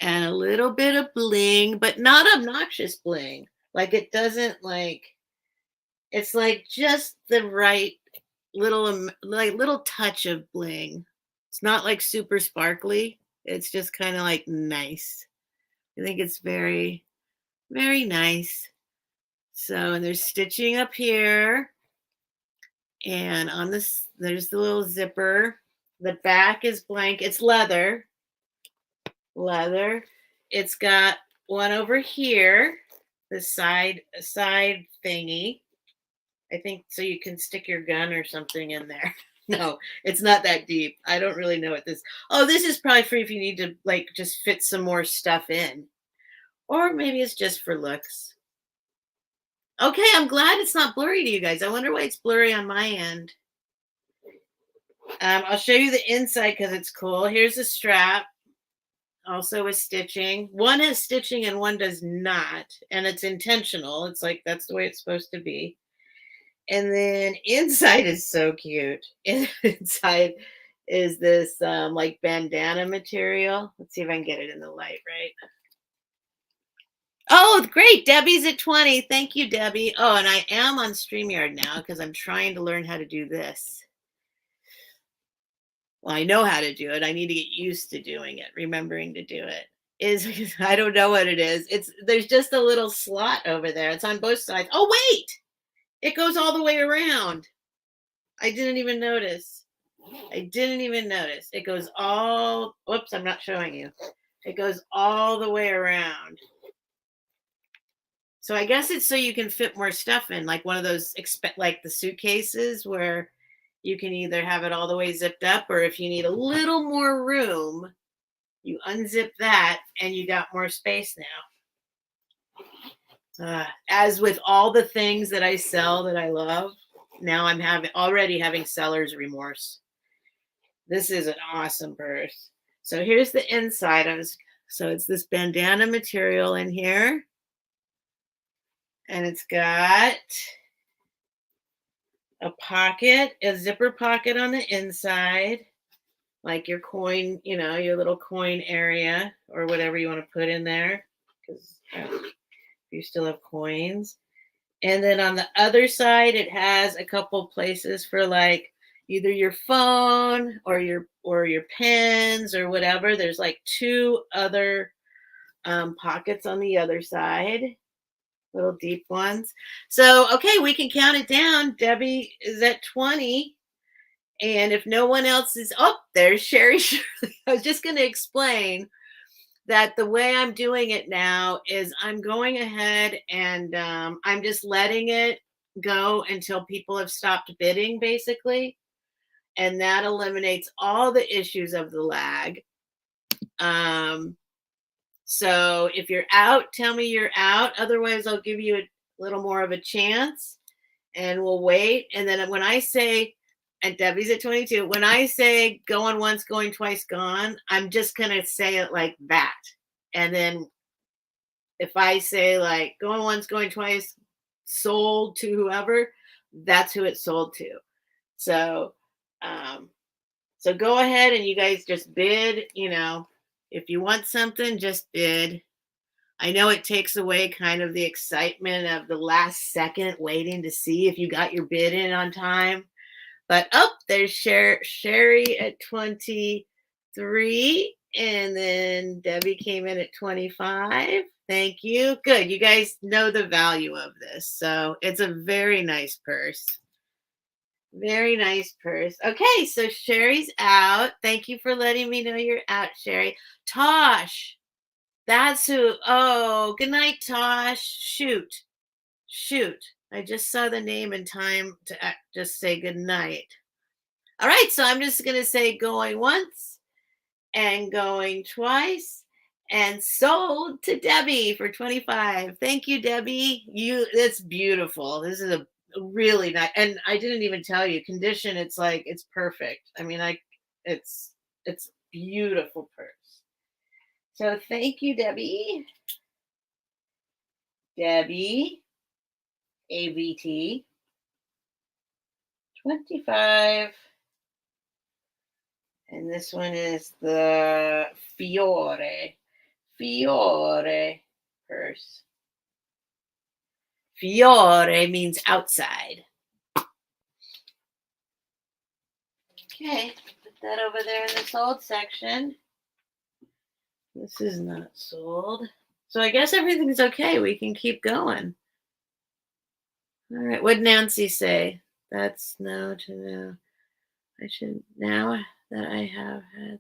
And a little bit of bling, but not obnoxious bling. Like it doesn't like, it's like just the right little touch of bling. It's not like super sparkly. It's just kind of like nice. I think it's very, very nice. So, and there's stitching up here. And on this, there's the little zipper. The back is blank. It's leather. Leather. It's got one over here, the side thingy. I think so you can stick your gun or something in there. No, it's not that deep. I don't really know what this. Oh, this is probably for if you need to like just fit some more stuff in. Or maybe it's just for looks. Okay, I'm glad it's not blurry to you guys. I wonder why it's blurry on my end. I'll show you the inside because it's cool. Here's the strap, also with stitching. One has stitching and one does not, and it's intentional. It's like that's the way it's supposed to be. And then inside is so cute. Inside is this like bandana material. Let's see if I can get it in the light, right? Oh, great. Debbie's at 20. Thank you, Debbie. Oh, and I am on StreamYard now because I'm trying to learn how to do this. Well, I know how to do it. I need to get used to doing it, remembering to do it. Is I don't know what it is. There's just a little slot over there. It's on both sides. Oh, wait. It goes all the way around. I didn't even notice. It goes all, whoops, I'm not showing you. It goes all the way around. So I guess it's so you can fit more stuff in, like one of those like the suitcases where you can either have it all the way zipped up, or if you need a little more room, you unzip that and you got more space now. As with all the things that I sell that I love, now I'm already having seller's remorse. This is an awesome purse. So here's the inside. So it's this bandana material in here. And it's got a pocket, a zipper pocket on the inside, like your coin, your little coin area or whatever you want to put in there, because you still have coins. And then on the other side, it has a couple places for like either your phone or your pens or whatever. There's like two other pockets on the other side. Little deep ones. So, okay, we can count it down. Debbie is at 20. And if no one else is, oh, there's Sherry. I was just going to explain that the way I'm doing it now is I'm going ahead and I'm just letting it go until people have stopped bidding, basically. And that eliminates all the issues of the lag. So if you're out, tell me you're out. Otherwise, I'll give you a little more of a chance and we'll wait. And then when I say, and Debbie's at 22, when I say going once, going twice, gone, I'm just going to say it like that. And then if I say like going once, going twice, sold to whoever, that's who it's sold to. So, so go ahead and you guys just bid, if you want something, just bid. I know it takes away kind of the excitement of the last second waiting to see if you got your bid in on time. But there's Sherry at 23. And then Debbie came in at 25. Thank you. Good. You guys know the value of this. So it's a very nice purse. Very nice purse. Okay, so Sherry's out. Thank you for letting me know you're out, Sherry. Tosh, that's who. Oh, good night, Tosh. Shoot. Shoot, I just saw the name in time to just say good night. All right, so I'm just going to say going once and going twice and sold to Debbie for 25. Thank you, Debbie. It's beautiful. This is a really nice, and I didn't even tell you condition. It's like it's perfect. I mean, it's beautiful purse. So thank you, Debbie. Debbie, AVT 25. And this one is the Fiore purse. Fiore means outside. Okay, put that over there in the sold section. This is not sold. So I guess everything's okay. We can keep going. All right, what'd Nancy say? That's no to no. I should, now that I have had.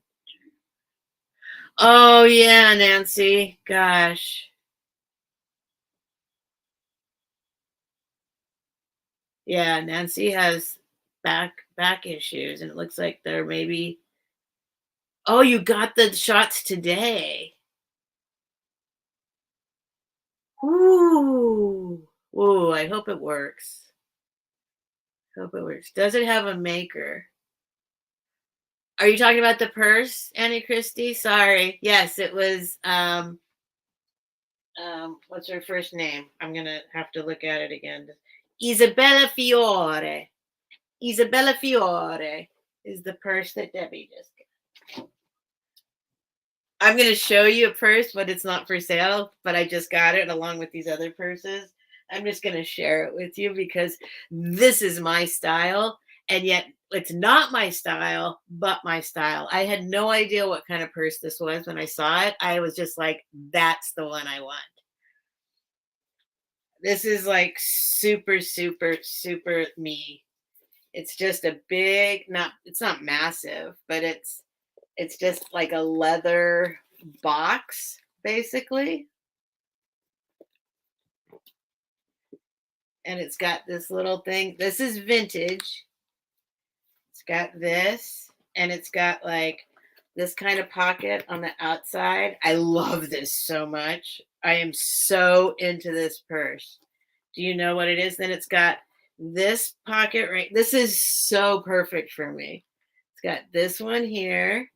Oh, yeah, Nancy. Gosh. Yeah, Nancy has back issues, and it looks like they're maybe. Oh, you got the shots today. Ooh. Ooh, I hope it works. Hope it works. Does it have a maker? Are you talking about the purse, Annie Christie? Sorry. Yes, it was what's her first name? I'm gonna have to look at it again. Isabella Fiore. Isabella Fiore is the purse that Debbie just got. I'm going to show you a purse, but it's not for sale, but I just got it along with these other purses. I'm just going to share it with you because this is my style, and yet it's not my style, but my style. I had no idea what kind of purse this was when I saw it. I was just like, that's the one I want. This is like super, super, super me. It's just a big, it's not massive, but it's just like a leather box, basically. And it's got this little thing. This is vintage. It's got this, and it's got like this kind of pocket on the outside. I love this so much. I am so into this purse. Do you know what it is? Then it's got this pocket right. This is so perfect for me. It's got this one here.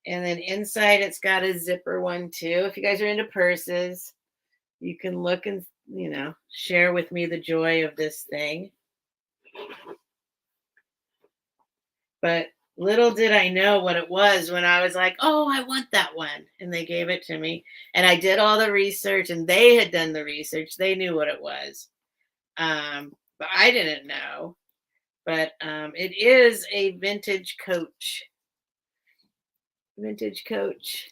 And then inside it's got a zipper one too. If you guys are into purses, you can look and, share with me the joy of this thing. But little did I know what it was when I was like, oh, I want that one. And they gave it to me. And I did all the research, and they had done the research. They knew what it was. But I didn't know. But it is a vintage coach. Vintage coach.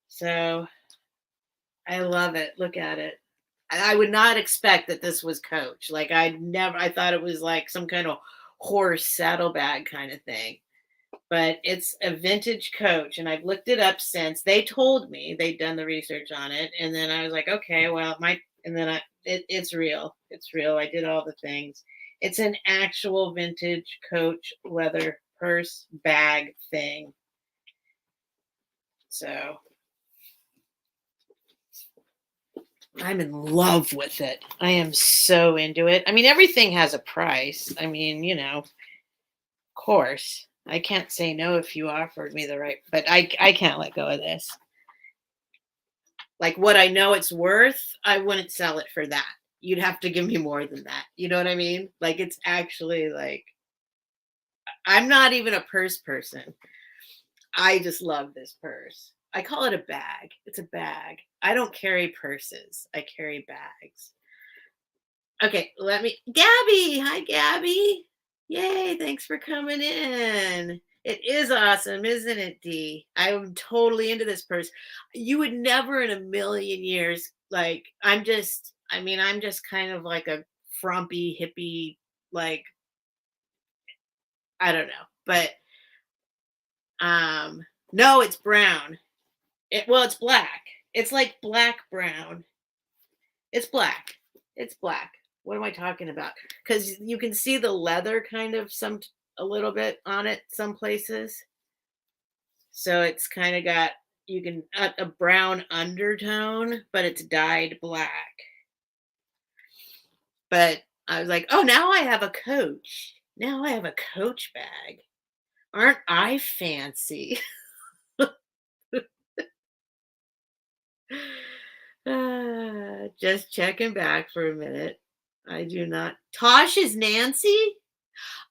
So I love it. Look at it. I would not expect that this was Coach. Like I thought it was like some kind of horse saddlebag kind of thing. But it's a vintage Coach, and I've looked it up since. They told me they'd done the research on it, and then I was like, okay, well, it's real. It's real. I did all the things. It's an actual vintage Coach leather purse bag thing. So I'm in love with it. I am so into it. I mean, everything has a price. I mean, of course. I can't say no if you offered me the right, but I can't let go of this. Like what I know it's worth, I wouldn't sell it for that. You'd have to give me more than that. You know what I mean? Like it's actually like, I'm not even a purse person. I just love this purse. I call it a bag. It's a bag. I don't carry purses. I carry bags. Okay, Gabby. Hi, Gabby. Yay, thanks for coming in. It is awesome, isn't it, Dee? I'm totally into this purse. You would never in a million years, I'm just kind of like a frumpy hippie, like, I don't know. But, no, it's brown. It's black. It's like black brown. It's black. It's black. What am I talking about? Because you can see the leather kind of a little bit on it some places. So it's kind of got a brown undertone, but it's dyed black. But I was like, oh, now I have a Coach. Now I have a Coach bag. Aren't I fancy? Just checking back for a minute. I do not. Tosh is Nancy?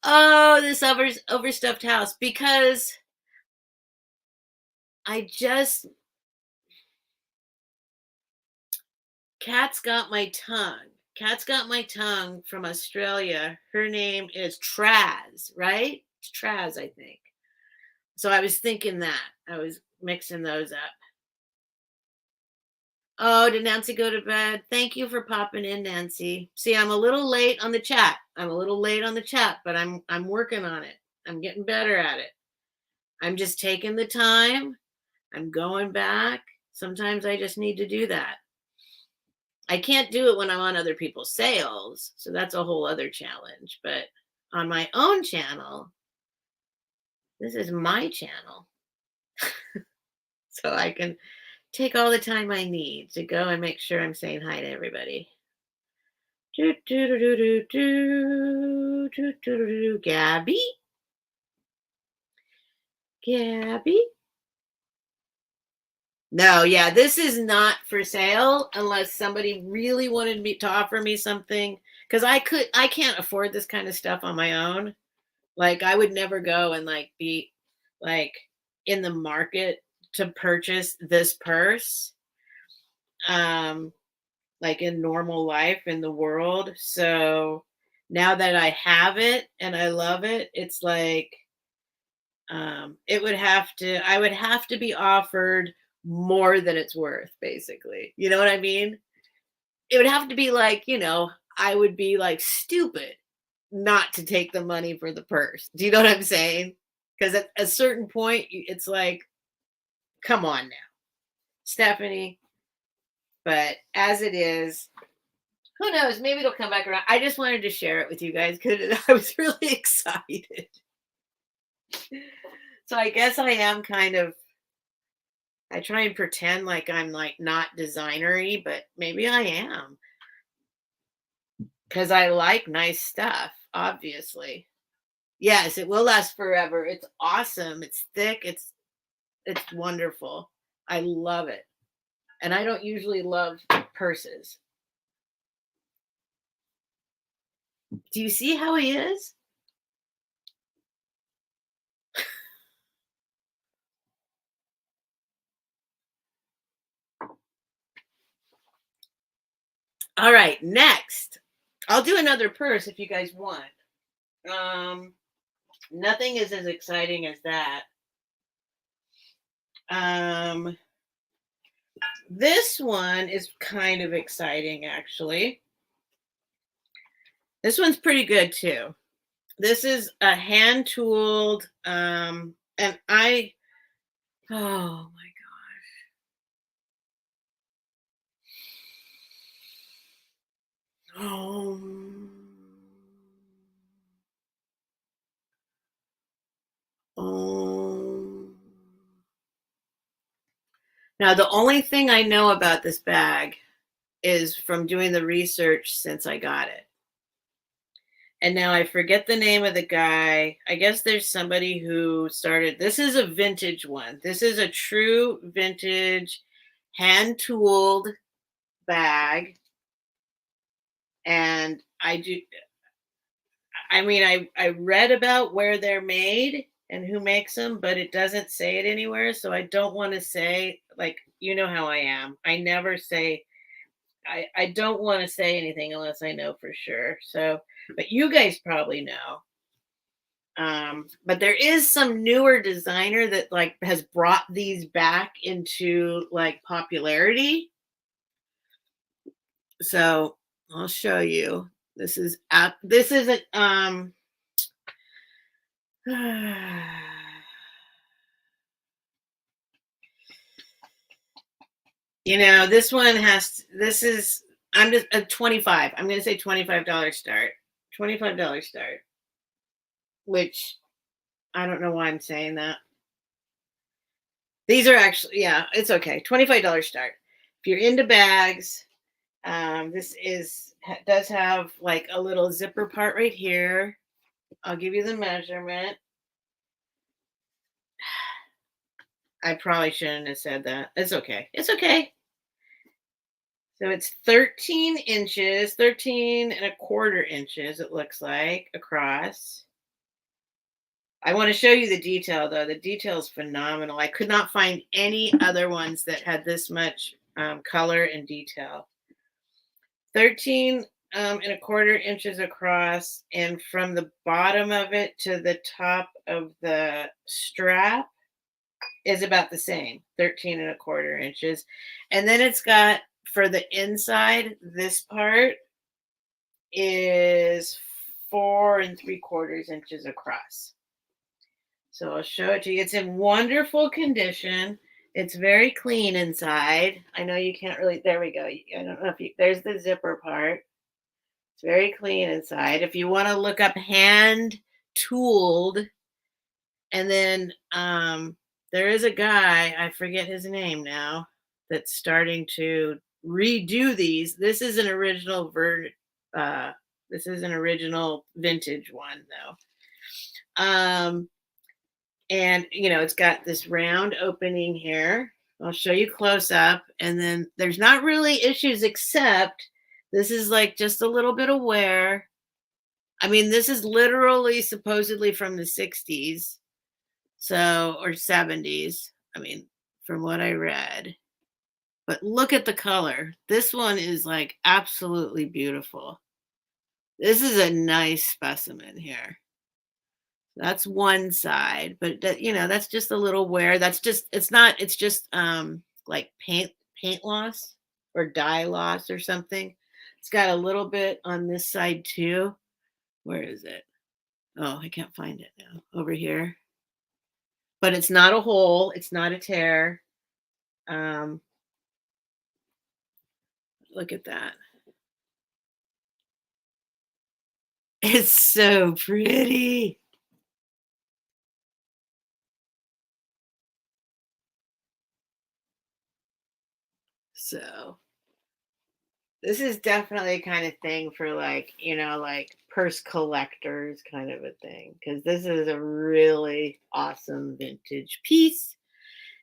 Oh, this overstuffed house. Because I just. Cat's got my tongue. Cat's got my tongue from Australia. Her name is Traz, right? It's Traz, I think. So I was thinking that. I was mixing those up. Oh, did Nancy go to bed? Thank you for popping in, Nancy. See, I'm a little late on the chat. But I'm working on it. I'm getting better at it. I'm just taking the time. I'm going back. Sometimes I just need to do that. I can't do it when I'm on other people's sales, so that's a whole other challenge. But on my own channel, this is my channel. So I can take all the time I need to go and make sure I'm saying hi to everybody. Gabby? Gabby? No, yeah, this is not for sale unless somebody really wanted me to offer me something, because I can't afford this kind of stuff on my own. Like, I would never go and like be like in the market to purchase this purse like in normal life in the world. So now that I have it and I love it, it's like I would have to be offered more than it's worth, basically. You know what I mean? It would have to be like, I would be like stupid not to take the money for the purse. Do you know what I'm saying? Because at a certain point, it's like, come on now, Stephanie. But as it is, who knows? Maybe it'll come back around. I just wanted to share it with you guys because I was really excited. So I guess I am I try and pretend like I'm like not designery, but maybe I am. Because I like nice stuff, obviously. Yes, it will last forever. It's awesome. It's thick. It's wonderful. I love it. And I don't usually love purses. Do you see how he is? All right, next. I'll do another purse if you guys want. Nothing is as exciting as that. This one is kind of exciting, actually. This one's pretty good too. This is a hand tooled, and oh my gosh. Now, the only thing I know about this bag is from doing the research since I got it. And now I forget the name of the guy. I guess there's somebody who started. This is a vintage one. This is a true vintage hand-tooled bag. And I read about where they're made and who makes them, but it doesn't say it anywhere. So I don't want to say, like, you know how I am. I never say, I don't want to say anything unless I know for sure. So, but you guys probably know. But there is some newer designer that like has brought these back into like popularity. So I'll show you. This isn't this one this is I'm just a 25. I'm going to say $25 start. $25 start, which I don't know why I'm saying that. These are actually, yeah, it's okay. $25 start. If you're into bags, this does have like a little zipper part right here. I'll give you the measurement. I probably shouldn't have said that. It's okay. It's okay. So it's 13 inches, 13 and a quarter inches, it looks like, across. I want to show you the detail, though. The detail is phenomenal. I could not find any other ones that had this much color and detail. 13 and a quarter inches across, and from the bottom of it to the top of the strap is about the same, 13 and a quarter inches. And then it's got, for the inside, this part is 4 3/4 inches across. So I'll show it to you. It's in wonderful condition. It's very clean inside. I know you can't really, there we go. I don't know if you, there's the zipper part. It's very clean inside. If you want to look up hand tooled, and then there is a guy, I forget his name now, that's starting to redo these. This is an original this is an original vintage one though. And it's got this round opening here. I'll show you close up, and then there's not really issues, except this is like just a little bit of wear. I mean, this is literally supposedly from the 60s. So, or 70s. I mean, from what I read. But look at the color. This one is like absolutely beautiful. This is a nice specimen here. That's one side, but that's just a little wear. That's just, it's just like paint loss or dye loss or something. It's got a little bit on this side too. Where is it? Oh, I can't find it now. Over here. But it's not a hole, it's not a tear. Look at that. It's so pretty. So this is definitely a kind of thing for like purse collectors kind of a thing, because this is a really awesome vintage piece.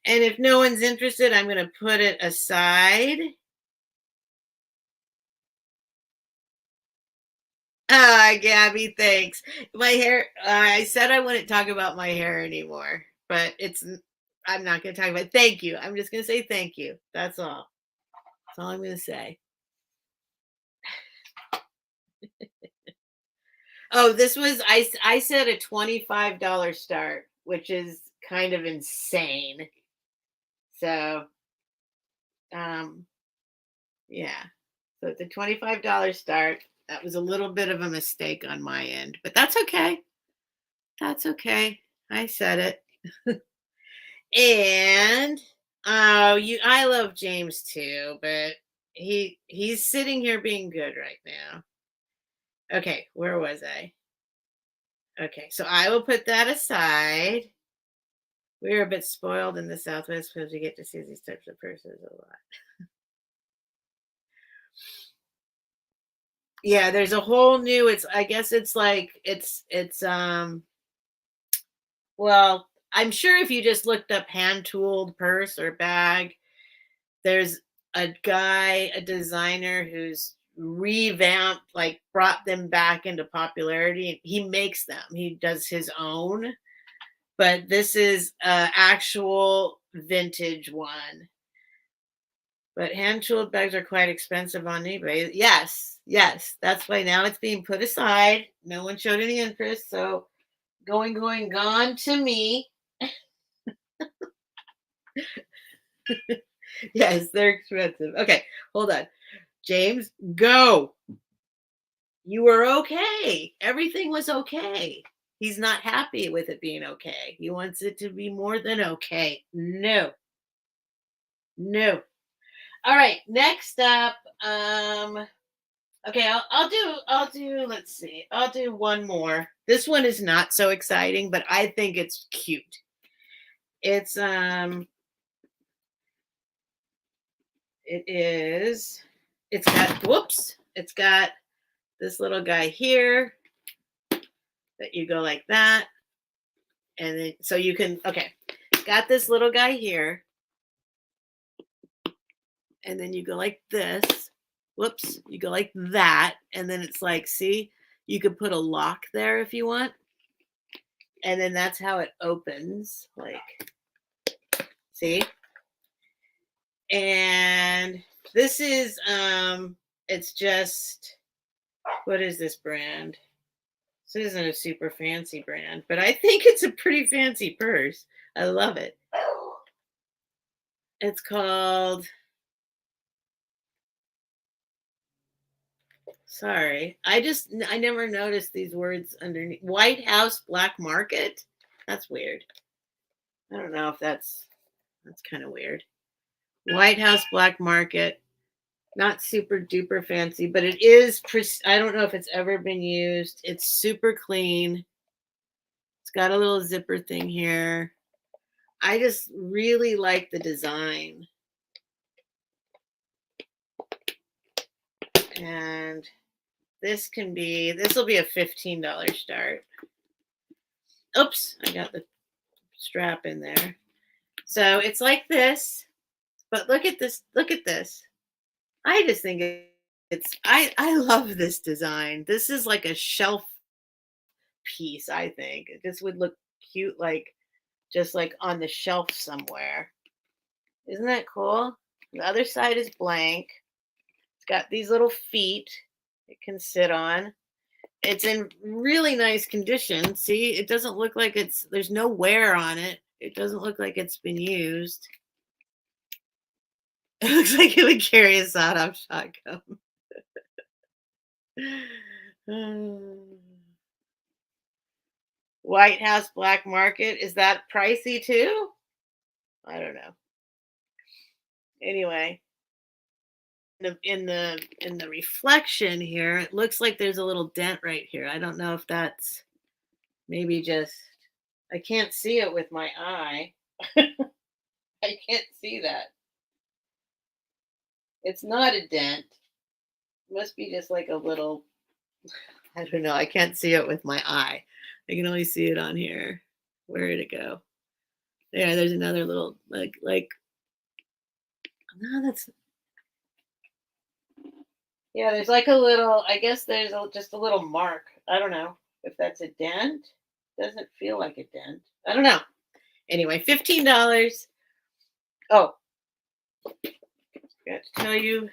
And if no one's interested, I'm going to put it aside. Gabby, thanks. My hair, I said I wouldn't talk about my hair anymore, but I'm not going to talk about it. Thank you. I'm just going to say thank you. That's all. That's all I'm going to say. Oh, this was, I said a $25 start, which is kind of insane. So, yeah. So it's a $25 start. That was a little bit of a mistake on my end, but that's okay. That's okay. I said it. And I love James too, but he's sitting here being good right now. Okay, where was I? Okay, so I will put that aside. We're a bit spoiled in the Southwest because we get to see these types of purses a lot. Yeah, there's a whole new, I guess it's like it's well, I'm sure if you just looked up hand tooled purse or bag, there's a guy, a designer who's revamped, like brought them back into popularity. He makes them. He does his own. But this is an actual vintage one. But hand tooled bags are quite expensive on eBay. Yes, that's why now it's being put aside. No one showed any interest, so gone to me. Yes, they're expensive. Okay, hold on. James, go. You were okay. Everything was okay. He's not happy with it being okay. He wants it to be more than okay. No. All right, next up, okay, I'll do, let's see. I'll do one more. This one is not so exciting, but I think it's cute. It's it is it's got whoops, it's got this little guy here that you go like that. And then so you can okay, got this little guy here, and then you go like this. Whoops, you go like that, and then it's like, see, you could put a lock there if you want. And then that's how it opens. Like, see? And this is it's just, what is this brand? This isn't a super fancy brand, but I think it's a pretty fancy purse. I love it. It's called, sorry, I never noticed these words underneath. White House Black Market. That's weird. I don't know if that's kind of weird. White House Black Market. Not super duper fancy, but it is, I don't know if it's ever been used. It's super clean. It's got a little zipper thing here. I just really like the design. And this will be a $15 start. Oops, I got the strap in there. So it's like this, but look at this. Look at this. I just think I love this design. This is like a shelf piece, I think. This would look cute, like just like on the shelf somewhere. Isn't that cool? The other side is blank. It's got these little feet it can sit on. It's in really nice condition. See, it doesn't look like there's no wear on it. It doesn't look like it's been used. It looks like it would carry a sawed-off shotgun. White House Black Market. Is that pricey too? I don't know. Anyway, in the reflection here, it looks like there's a little dent right here. I don't know if that's maybe just, I can't see it with my eye. I can't see that. It's not a dent. It must be just like a little, I don't know. I can't see it with my eye. I can only see it on here. Where did it go? Yeah, there's another little like no, that's, yeah, there's like a little, I guess there's just a little mark. I don't know if that's a dent. Doesn't feel like a dent. I don't know. Anyway, $15. Oh, I got to tell you,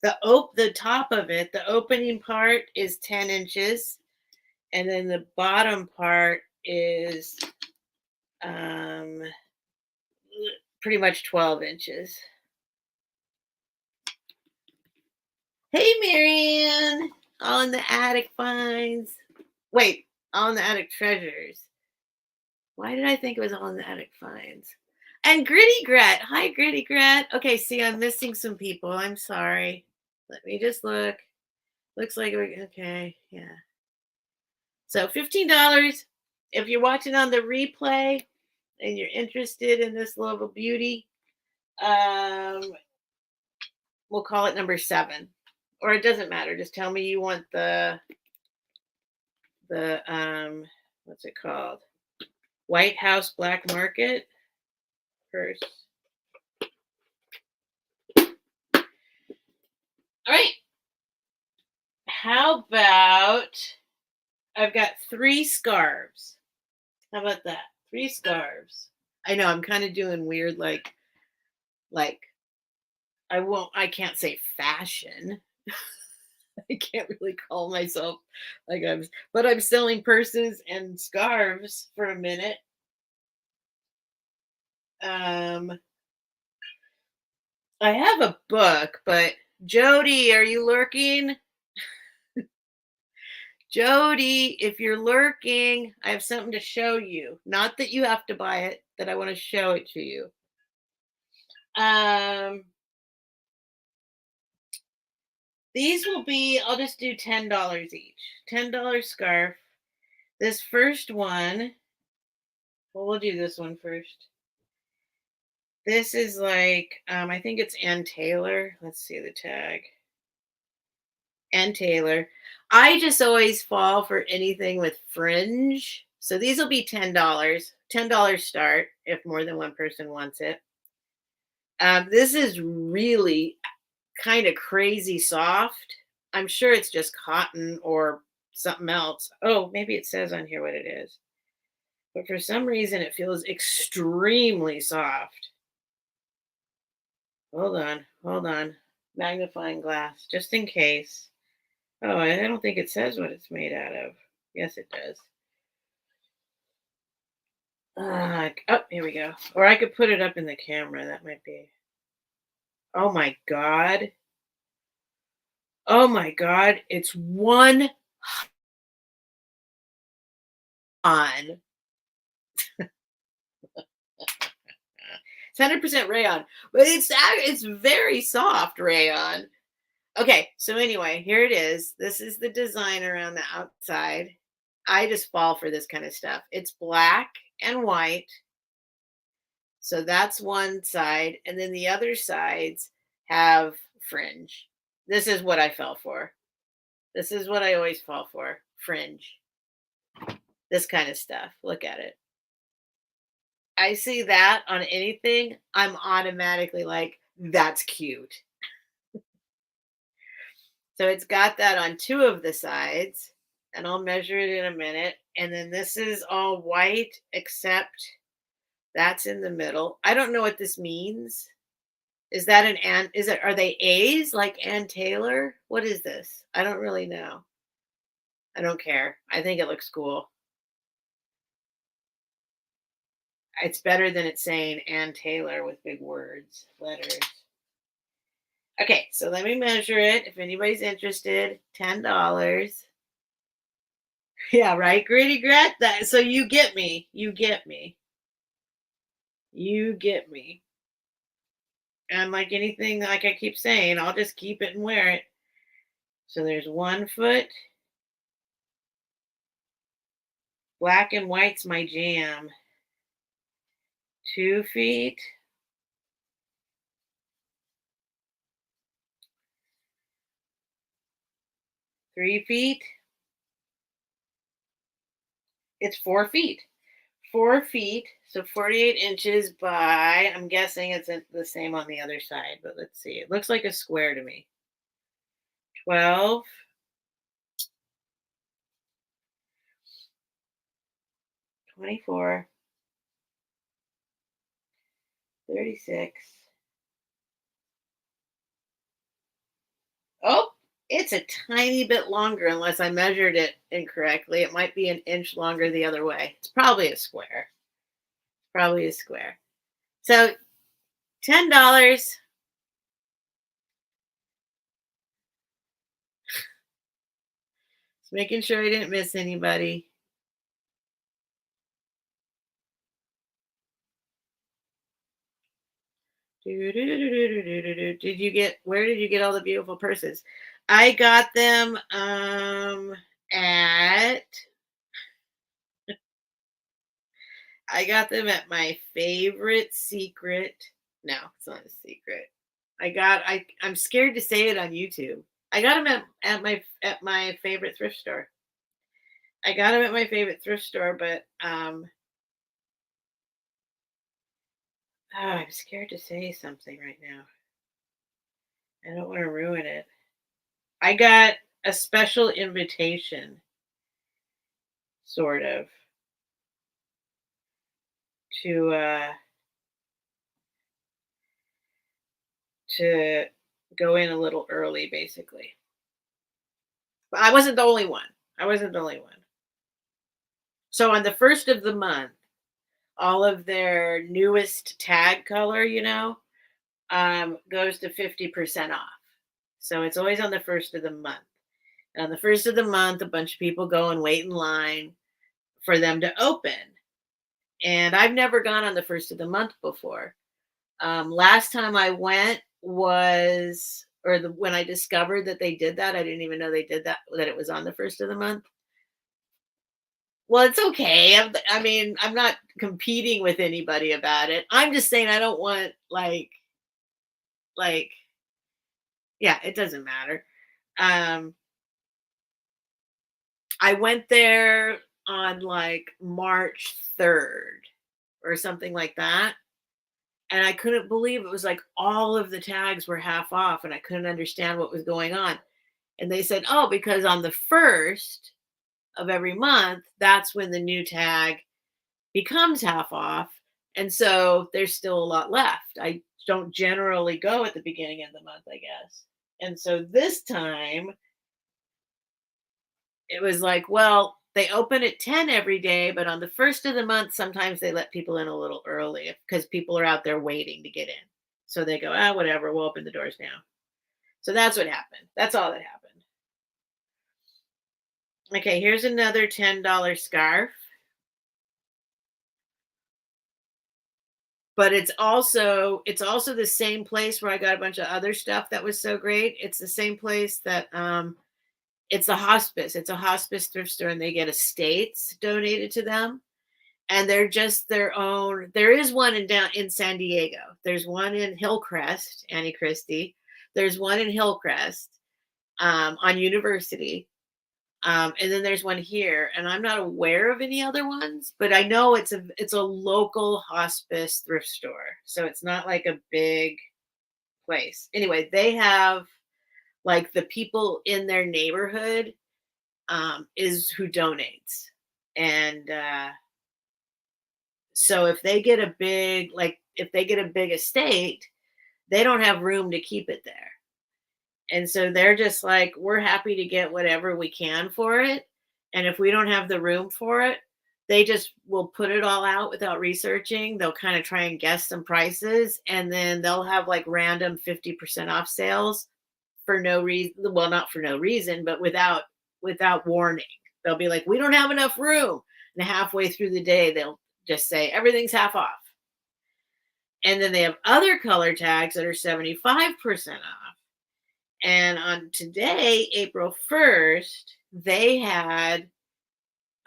the top of it, the opening part is 10 inches, and then the bottom part is pretty much 12 inches. Hey, Marianne, all in the attic finds. Wait, all in the attic treasures. Why did I think it was all in the attic finds? And Gritty Gret. Hi, Gritty Gret. Okay, see, I'm missing some people. I'm sorry. Let me just look. Looks like we're okay. Yeah. So $15. If you're watching on the replay and you're interested in this little beauty, we'll call it number 7. Or it doesn't matter. Just tell me you want the what's it called? White House Black Market purse. All right. How about, I've got 3 scarves. How about that? 3 scarves. I know I'm kind of doing weird, like I can't say fashion. I can't really call myself like but I'm selling purses and scarves for a minute. I have a book, but Jody, are you lurking? Jody, if you're lurking, I have something to show you. Not that you have to buy it, that I want to show it to you. These will be, I'll just do $10 each. $10 scarf. This first one, well, we'll do this one first. This is like, I think it's Ann Taylor. Let's see the tag. Ann Taylor. I just always fall for anything with fringe. So these will be $10. $10 start if more than one person wants it. This is really kind of crazy soft. I'm sure it's just cotton or something else. Oh, maybe it says on here what it is. But for some reason, it feels extremely soft. Hold on, hold on. Magnifying glass, just in case. Oh, I don't think it says what it's made out of. Yes, it does. Oh, here we go. Or I could put it up in the camera. That might be. Oh my God. Oh my God. It's one on. It's 100% rayon, but it's very soft rayon. Okay, so anyway, here it is. This is the design around the outside. I just fall for this kind of stuff. It's black and white. So that's one side. And then the other sides have fringe. This is what I fell for. This is what I always fall for, fringe. This kind of stuff. Look at it. I see that on anything, I'm automatically like, that's cute. So it's got that on two of the sides, and I'll measure it in a minute. And then this is all white, except that's in the middle. I don't know what this means. Is that is it, are they A's like Ann Taylor? What is this? I don't really know. I don't care. I think it looks cool. It's better than it saying Ann Taylor with big words, letters. Okay, so let me measure it. If anybody's interested, $10. Yeah, right, Gritty Gret. That so you get me. You get me. You get me. And like anything, like I keep saying, I'll just keep it and wear it. So there's 1 foot. Black and white's my jam. 2 feet. 3 feet. It's 4 feet. 4 feet. So 48 inches by, I'm guessing it's the same on the other side, but let's see. It looks like a square to me. 12. 24. 36. Oh, it's a tiny bit longer unless I measured it incorrectly. It might be an inch longer the other way. It's probably a square. Probably a square. So $10. Just making sure I didn't miss anybody. Did you get, where did you get all the beautiful purses? I got them at I got them at my favorite secret. No, it's not a secret. I'm scared to say it on YouTube. I got them at my favorite thrift store. I got them at my favorite thrift store, but I'm scared to say something right now. I don't want to ruin it. I got a special invitation, sort of, to to go in a little early, basically. But I wasn't the only one. I wasn't the only one. So on the first of the month, all of their newest tag color, goes to 50% off. So it's always on the first of the month. And on the first of the month, a bunch of people go and wait in line for them to open. And I've never gone on the first of the month before. Last time I went was or when I discovered that they did that, I didn't even know they did that, that it was on the first of the month. Well, it's okay. I mean, I'm not competing with anybody about it. I'm just saying I don't want like yeah, it doesn't matter. Um I went there on like March 3rd or something like that. And I couldn't believe it was like all of the tags were half off and I couldn't understand what was going on. And they said, "Oh, because on the 1st of every month, that's when the new tag becomes half off. And so there's still a lot left. I don't generally go at the beginning of the month, I guess." And so this time it was like, well, they open at 10 every day, but on the 1st of the month, sometimes they let people in a little early because people are out there waiting to get in. So they go, ah, whatever, we'll open the doors now. So that's what happened. That's all that happened. Okay, here's another $10 scarf. But it's also the same place where I got a bunch of other stuff that was so great. It's the same place that it's a hospice. It's a hospice thrift store and they get estates donated to them. And they're just their own. There is one in San Diego. There's one in Hillcrest, Annie Christie. There's one in Hillcrest on University. And then there's one here, and I'm not aware of any other ones, but I know it's a local hospice thrift store, so it's not like a big place. Anyway, they have like the people in their neighborhood is who donates, and so if they get a big estate, they don't have room to keep it there. And so they're just like, we're happy to get whatever we can for it. And if we don't have the room for it, they just will put it all out without researching. They'll kind of try and guess some prices. And then they'll have like random 50% off sales for no reason. Well, not for no reason, but without warning. They'll be like, we don't have enough room. And halfway through the day, they'll just say everything's half off. And then they have other color tags that are 75% off. And on today, April 1st, they had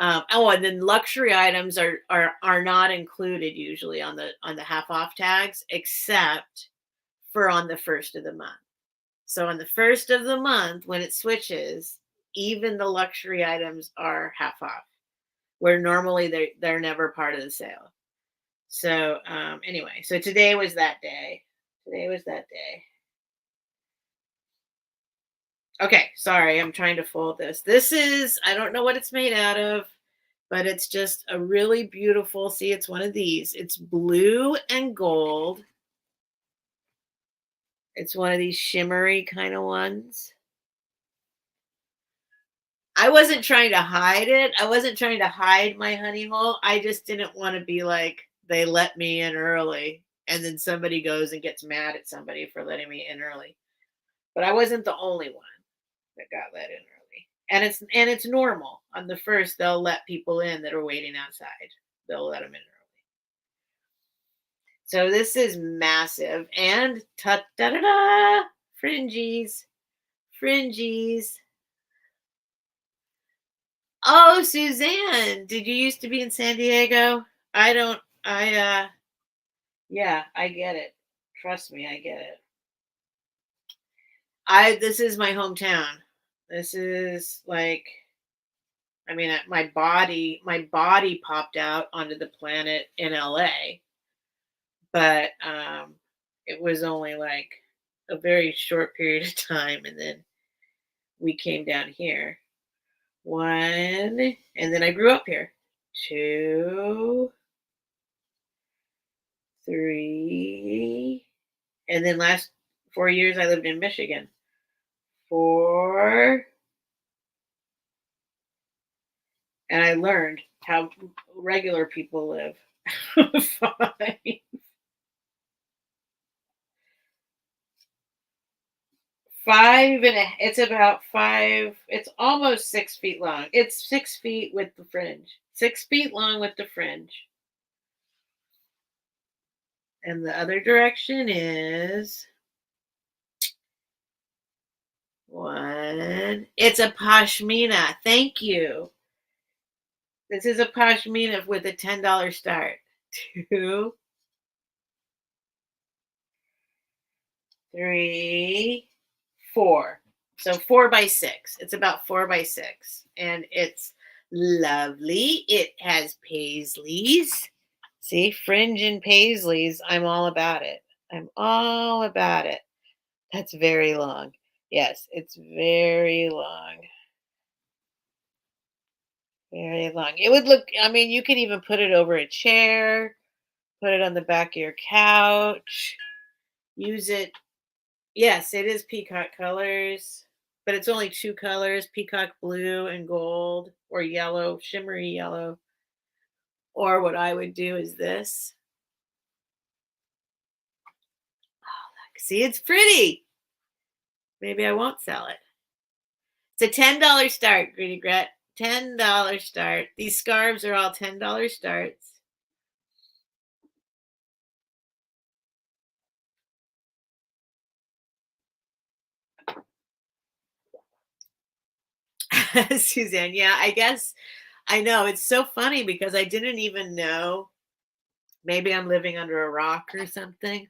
and then luxury items are not included usually on the half off tags, except for on the 1st of the month. So on the 1st of the month, when it switches, even the luxury items are half off, where normally they're never part of the sale. So anyway, so today was that day. Today was that day. Okay, sorry, I'm trying to fold this. This is, I don't know what it's made out of, but it's just a really beautiful, see, it's one of these. It's blue and gold. It's one of these shimmery kind of ones. I wasn't trying to hide it. I wasn't trying to hide my honey hole. I just didn't want to be like, they let me in early. And then somebody goes and gets mad at somebody for letting me in early. But I wasn't the only one that got let in early. And it's normal. On the 1st, they'll let people in that are waiting outside. They'll let them in early. So this is massive. And ta da da da, fringies. Fringies. Oh, Suzanne, did you used to be in San Diego? I don't I yeah, I get it. Trust me, I get it. This is my hometown. This is like, I mean, my body popped out onto the planet in LA, but it was only like a very short period of time, and then we came down here. One, and then I grew up here. Two, three, and then last 4 years I lived in Michigan. Four, and I learned how regular people live. Five. It's about five, it's almost 6 feet long. It's 6 feet with the fringe. 6 feet long with the fringe. And the other direction is One. It's a pashmina. Thank you. This is a pashmina with a $10 start. Two, three, four. So 4 by 6. It's about 4 by 6. And it's lovely. It has paisleys. See, fringe and paisleys. I'm all about it. I'm all about it. That's very long. Yes, it's very long. Very long. It would look, I mean, you could even put it over a chair, put it on the back of your couch, use it. Yes, it is peacock colors, but it's only two colors, peacock blue and gold, or yellow, shimmery yellow. Or what I would do is this. See, it's pretty. Maybe I won't sell it. It's a $10 start, Greedy Gret. $10 start. These scarves are all $10 starts. Suzanne, yeah, I guess I know. It's so funny because I didn't even know. Maybe I'm living under a rock or something.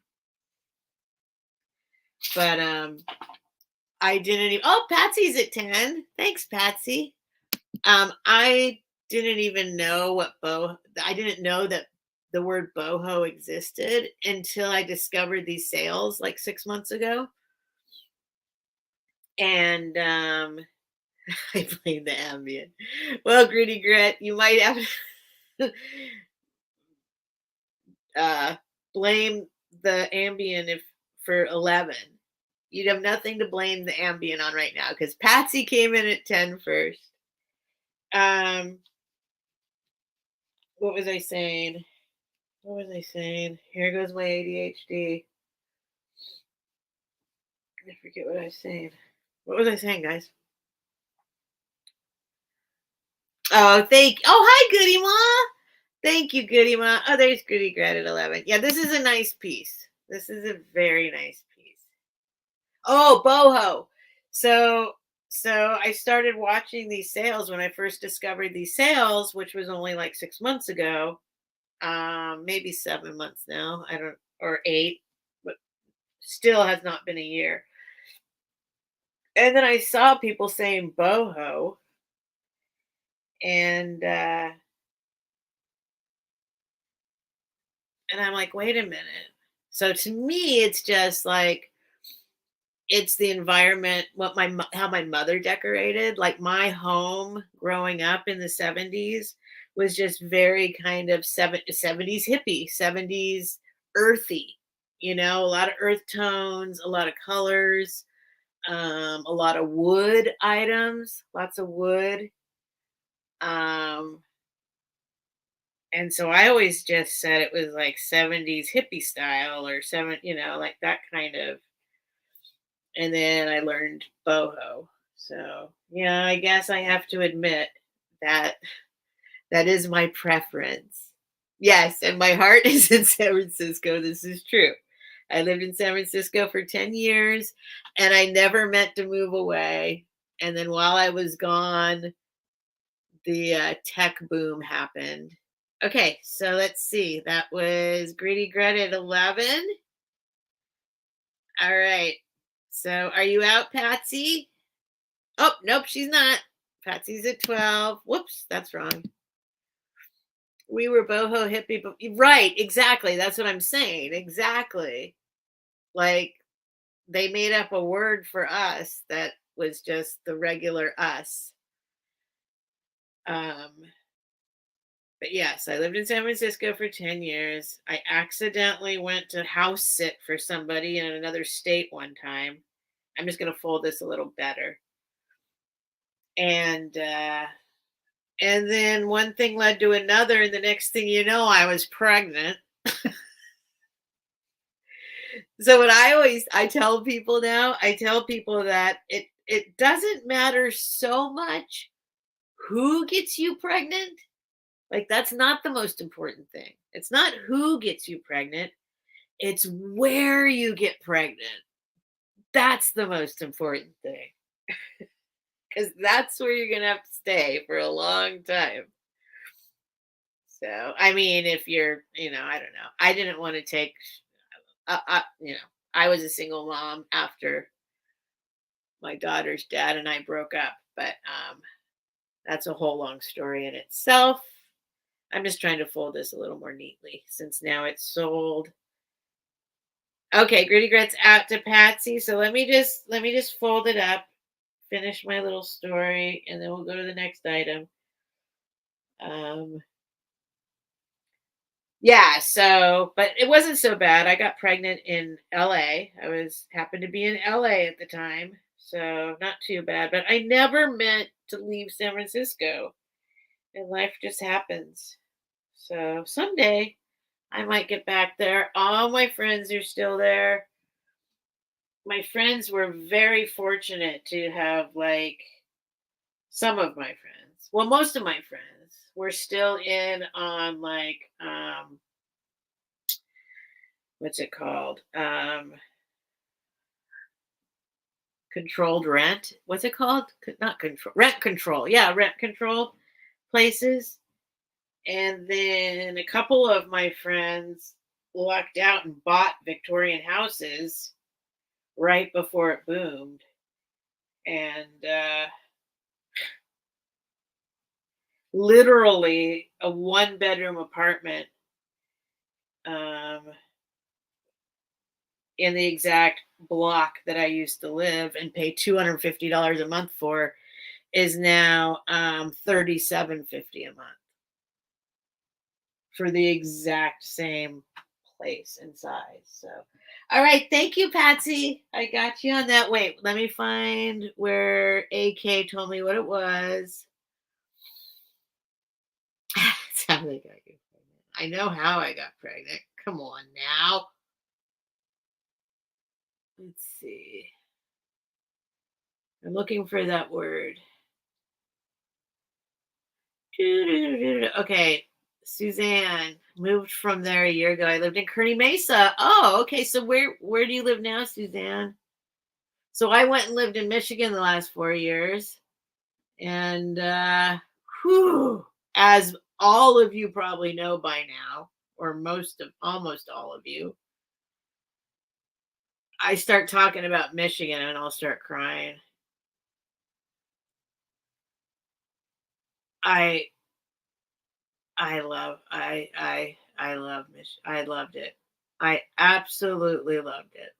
But I didn't even. Oh, Patsy's at 10. Thanks, Patsy. I didn't even know what I didn't know that the word boho existed until I discovered these sales like 6 months ago. And I blame the Ambien. Well, Greedy Grit, you might have to blame the Ambien if for 11. You'd have nothing to blame the Ambien on right now because Patsy came in at 10 first. What was I saying? What was I saying? Here goes my ADHD. I forget what I was saying. What was I saying, guys? Oh, hi, Goody Ma. Thank you, Goody Ma. Oh, there's Goody Gret at 11. Yeah, this is a nice piece. This is a very nice piece. Oh, boho. So I started watching these sales when I first discovered these sales, which was only like 6 months ago. Maybe 7 months now. I don't, or 8, but still has not been a year. And then I saw people saying boho, and I'm like, wait a minute. So to me, it's just like it's the environment, how my mother decorated. Like my home growing up in the 70s was just very kind of 70s hippie, 70s earthy. A lot of earth tones, a lot of colors, a lot of wood items, lots of wood. Um, and so I always just said it was like 70s hippie style or like that kind of. And then I learned boho. So yeah, I guess I have to admit that that is my preference. Yes, and my heart is in San Francisco. This is true. I lived in San Francisco for 10 years and I never meant to move away. And then while I was gone, the tech boom happened. Okay, so let's see. That was Greedy Gret at 11. All right. So are you out, Patsy? Oh, nope, she's not. Patsy's at 12. Whoops, that's wrong. We were boho hippie, but right, exactly. That's what I'm saying. Exactly. Like they made up a word for us that was just the regular us. But yes, I lived in San Francisco for 10 years. I accidentally went to house sit for somebody in another state one time. I'm just going to fold this a little better. And then one thing led to another, and the next thing you know, I was pregnant. So what I tell people now, I tell people that it doesn't matter so much who gets you pregnant. Like that's not the most important thing. It's not who gets you pregnant. It's where you get pregnant. That's the most important thing. because that's where you're gonna have to stay for a long time. So, I mean, if you're, I don't know. I didn't want to take, I was a single mom after my daughter's dad and I broke up, but that's a whole long story in itself. I'm just trying to fold this a little more neatly since now it's sold. Okay, gritty grits out to Patsy. So let me just fold it up, finish my little story, and then we'll go to the next item. Um, yeah, so but it wasn't so bad. I got pregnant in LA. I was happened to be in LA at the time. So not too bad. But I never meant to leave San Francisco. And life just happens. So someday I might get back there. All my friends are still there. My friends were very fortunate to have like some of my friends. Well, most of my friends were still in on like what's it called? Controlled rent. What's it called? Not control. Rent control. Yeah, rent control places. And then a couple of my friends lucked out and bought Victorian houses right before it boomed. And literally a one-bedroom apartment um, in the exact block that I used to live and pay $250 a month for is now $37.50 a month for the exact same place and size. So, all right, thank you, Patsy. I got you on that. Wait, let me find where AK told me what it was. That's how they got you pregnant. I know how I got pregnant. Come on now. Let's see. I'm looking for that word. Okay, Suzanne moved from there a year ago. I lived in Kearny Mesa. Oh, okay. So where do you live now, Suzanne? So I went and lived in Michigan the last 4 years, and whew, as all of you probably know by now, or almost all of you, I start talking about Michigan and I'll start crying. I I love Michigan. I loved it. I absolutely loved it.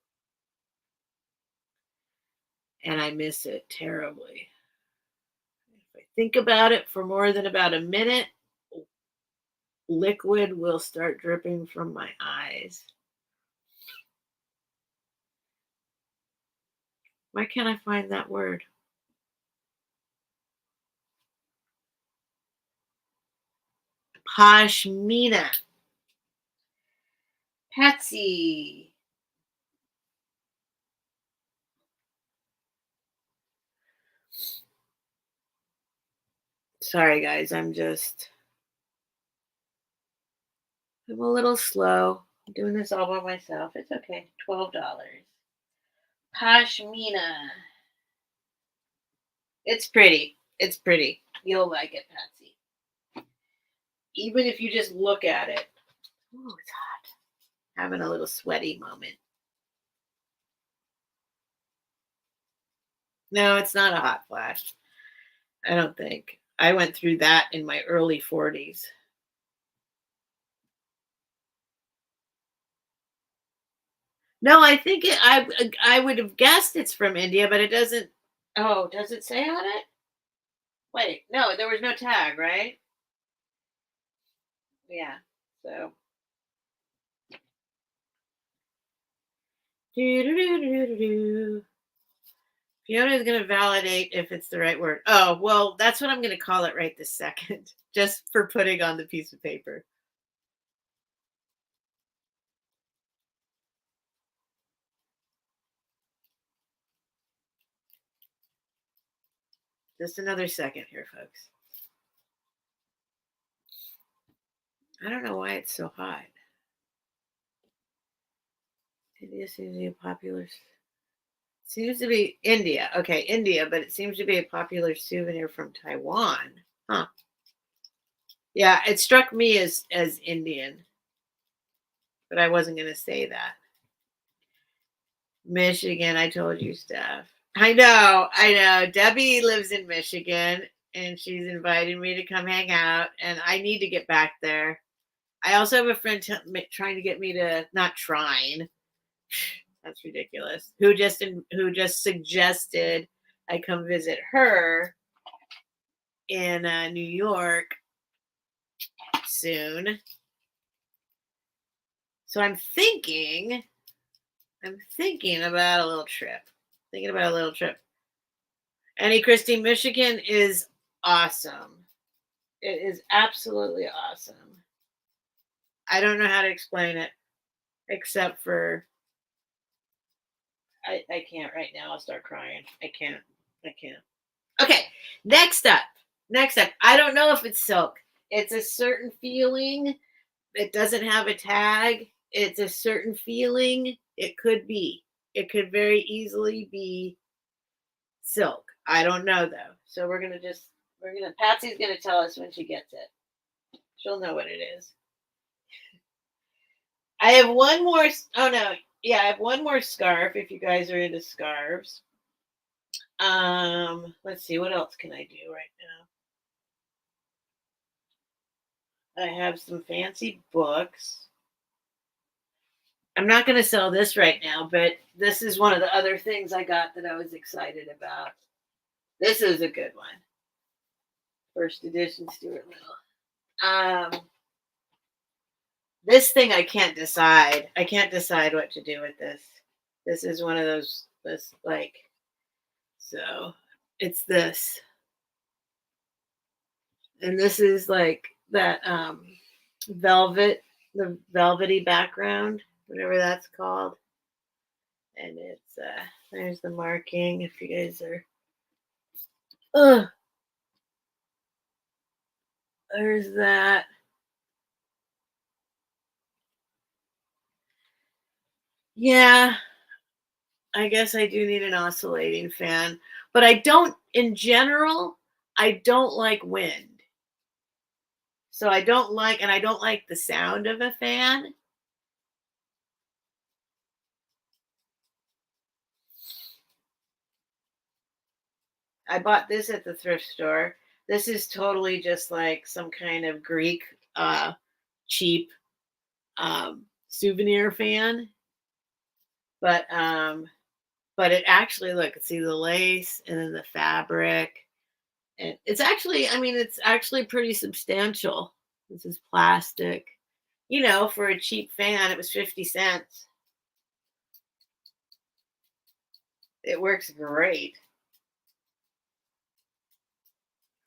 And I miss it terribly. If I think about it for more than about a minute, liquid will start dripping from my eyes. Why can't I find that word? Pashmina. Patsy. Sorry, guys. I'm a little slow. I'm doing this all by myself. It's okay. $12. Pashmina. It's pretty. It's pretty. You'll like it, Patsy. Even if you just look at it. Oh, it's hot. Having a little sweaty moment. No, it's not a hot flash. I don't think. I went through that in my early 40s. No, I think I would have guessed it's from India, but it doesn't. Oh, does it say on it? Wait, no, there was no tag, right? Yeah. So do. Fiona is going to validate if it's the right word. Oh, well, that's what I'm going to call it right this second, just for putting on the piece of paper. Just another second here, folks. I don't know why it's so hot. India seems to be a popular. Seems to be India. Okay, India, but it seems to be a popular souvenir from Taiwan. Huh. Yeah, it struck me as Indian, but I wasn't going to say that. Michigan, I told you, Steph. I know, I know. Debbie lives in Michigan and she's invited me to come hang out, and I need to get back there. I also have a friend trying to get me to, not trying. That's ridiculous. Who just suggested I come visit her in New York soon. So I'm thinking about a little trip. Thinking about a little trip. Annie Christie, Michigan is awesome. It is absolutely awesome. I don't know how to explain it except for I can't right now. I'll start crying. I can't. I can't. Okay, next up. Next up. I don't know if it's silk. It's a certain feeling. It doesn't have a tag. It's a certain feeling. It could be. It could very easily be silk. I don't know though. So Patsy's gonna tell us when she gets it. She'll know what it is. I have one more. Oh no, yeah, I have one more scarf. If you guys are into scarves, let's see, what else can I do right now? I have some fancy books. I'm not going to sell this right now, but this is one of the other things I got that I was excited about. This is a good one. First edition Stuart Little. This thing I can't decide. I can't decide what to do with this. This is one of those. This like. So, it's this, and this is like that the velvety background, whatever that's called, and it's there's the marking. If you guys are, there's that. Yeah, I guess I do need an oscillating fan, but I don't. In general, I don't like wind. So I don't like the sound of a fan. I bought this at the thrift store. This is totally just like some kind of Greek cheap souvenir fan. But it actually, look, see the lace and then the fabric. And it's actually, I mean, it's actually pretty substantial. This is plastic. For a cheap fan, it was 50 cents. It works great.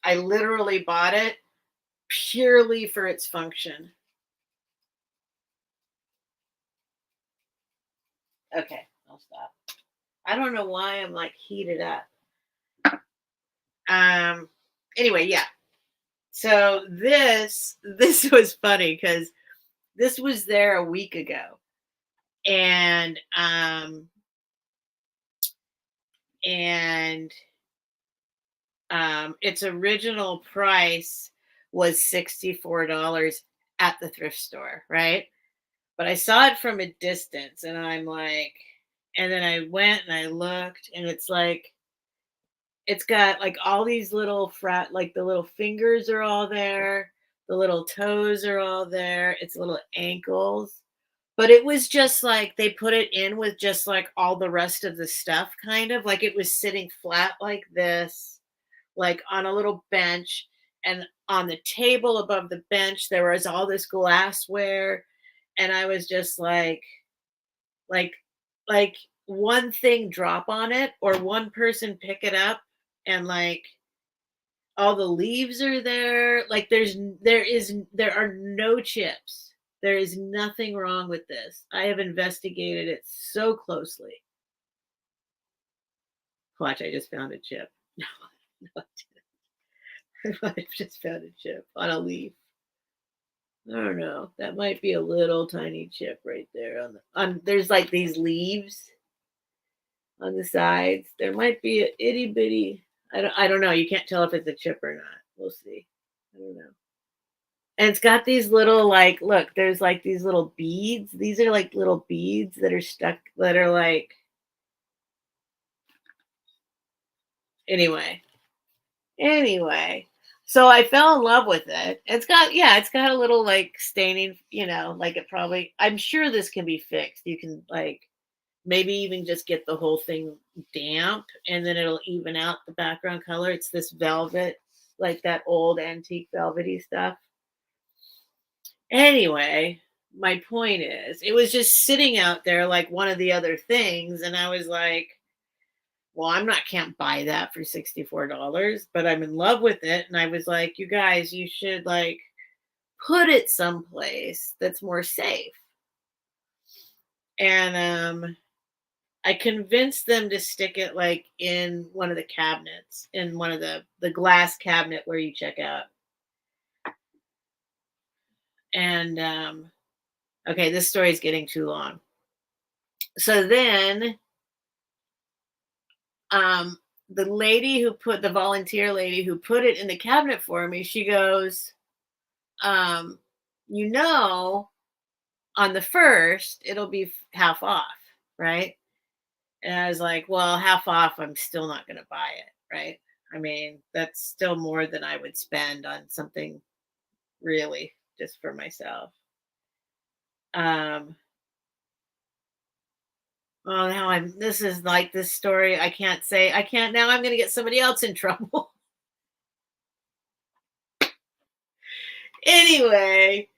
I literally bought it purely for its function. Okay, I'll stop. I don't know why I'm like heated up. Um anyway, yeah. So this was funny because this was there a week ago. And and its original price was $64 at the thrift store, right? But I saw it from a distance and I'm like, and then I went and I looked, and it's got like all these little like the little fingers are all there, the little toes are all there, its little ankles. But it was just like they put it in with just like all the rest of the stuff, kind of like it was sitting flat like this, like on a little bench. And on the table above the bench, there was all this glassware. And I was just like, like one thing drop on it or one person pick it up, and like all the leaves are there. Like there are no chips. There is nothing wrong with this. I have investigated it so closely. Watch, I just found a chip. No, no, I just found a chip on a leaf. I don't know. That might be a little tiny chip right there on there's like these leaves. on the sides. There might be a itty bitty. I don't know. You can't tell if it's a chip or not. We'll see. I don't know. And it's got these little like look, there's like these little beads. These are like little beads that are stuck that are like anyway. Anyway. So I fell in love with it. It's got a little like staining, like it probably I'm sure this can be fixed. You can like maybe even just get the whole thing damp and then it'll even out the background color. It's this velvet, like that old antique velvety stuff. Anyway, my point is, it was just sitting out there like one of the other things. And I was like, well, can't buy that for $64, but I'm in love with it. And I was like, you guys, you should like put it someplace that's more safe. And I convinced them to stick it like in one of the cabinets, in one of the glass cabinet where you check out. And okay, this story is getting too long. So then the volunteer lady who put it in the cabinet for me, she goes, um, you know, on the first, it'll be half off, right? And I was like, well, half off, I'm still not going to buy it, right? I mean, that's still more than I would spend on something really just for myself. Well, this is like this story. I can't, now I'm going to get somebody else in trouble. Anyway,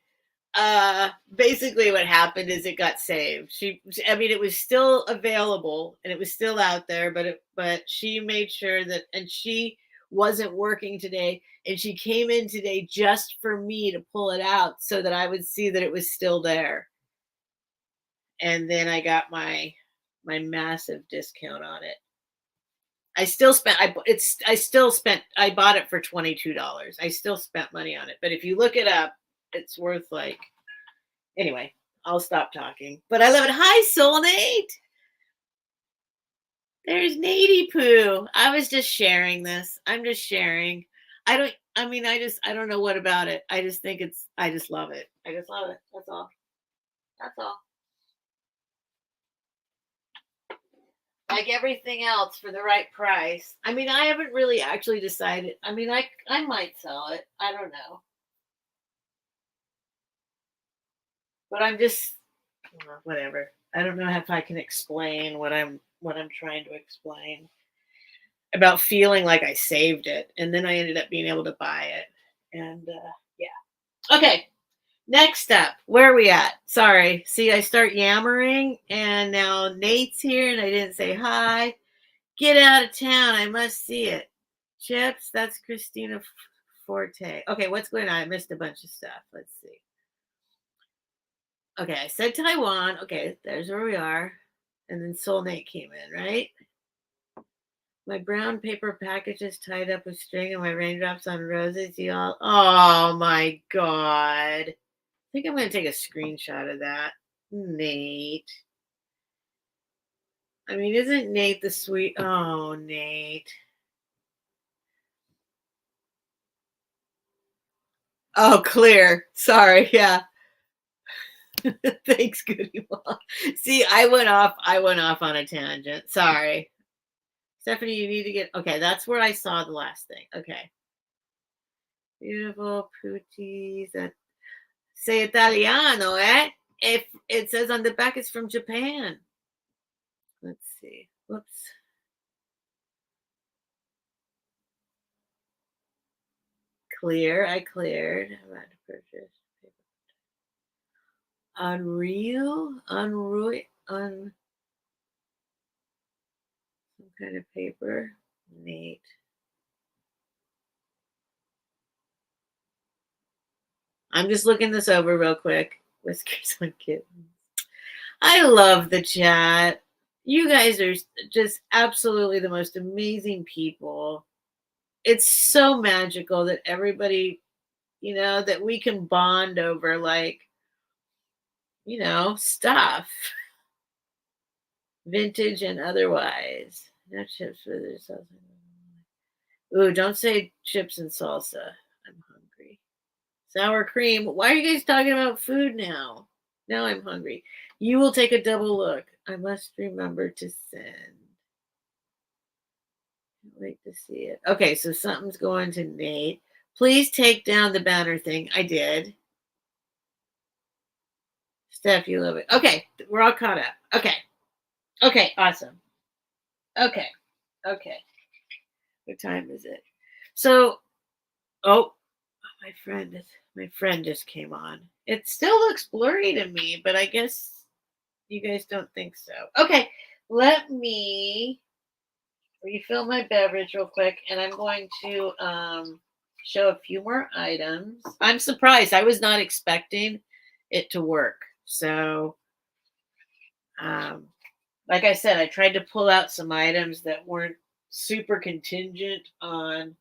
basically what happened is it got saved. I mean, it was still available and it was still out there, but she made sure that, and she wasn't working today, and she came in today just for me to pull it out so that I would see that it was still there. And then I got my massive discount on it. I bought it for $22. I still spent money on it, but if you look it up, it's worth like anyway. I'll stop talking. But I love it. Hi, Soul Nate. There's Natey Poo. I was just sharing this. I'm just sharing. I don't know what about it. I just love it. I just love it. That's all. That's all. Like everything else for the right price. I mean, I haven't really actually decided. I mean, I might sell it. I don't know. But I'm just whatever. I don't know if I can explain what I'm trying to explain about feeling like I saved it, and then I ended up being able to buy it. And yeah. Okay. Next up, where are we at? Sorry. See, I start yammering, and now Nate's here, and I didn't say hi. Get out of town. I must see it. Chips, that's Christina Forte. Okay, what's going on? I missed a bunch of stuff. Let's see. Okay, I said Taiwan. Okay, there's where we are. And then Soul Nate came in, right? My brown paper package is tied up with string and my raindrops on roses, y'all. Oh my God. I think I'm going to take a screenshot of that. Nate. I mean, isn't Nate the sweet? Oh, Nate. Oh, clear. Sorry. Yeah. Thanks, Goody Mom. See, I went off on a tangent. Sorry. Stephanie, you need to get okay. That's where I saw the last thing. Okay. Beautiful pooties. Say Italiano, eh? If it says on the back it's from Japan. Let's see. Whoops. Clear. I cleared. I'm about to purchase. Unreal. Some kind of paper. Neat. I'm just looking this over real quick. Whiskers on kittens. I love the chat. You guys are just absolutely the most amazing people. It's so magical that everybody, that we can bond over like, stuff. Vintage and otherwise. No chips with their salsa. Ooh, don't say chips and salsa. I'm hungry. Sour cream. Why are you guys talking about food now? Now I'm hungry. You will take a double look. I must remember to send. Can't wait to see it. Okay, so something's going to Nate. Please take down the banner thing. I did. Steph, you love it. Okay, we're all caught up. Okay. Okay, awesome. Okay. Okay. What time is it? So, oh, my friend just came on. It still looks blurry to me, but I guess you guys don't think so. Okay, let me refill my beverage real quick, and I'm going to show a few more items. I'm surprised. I was not expecting it to work. So, um, like I said, I tried to pull out some items that weren't super contingent on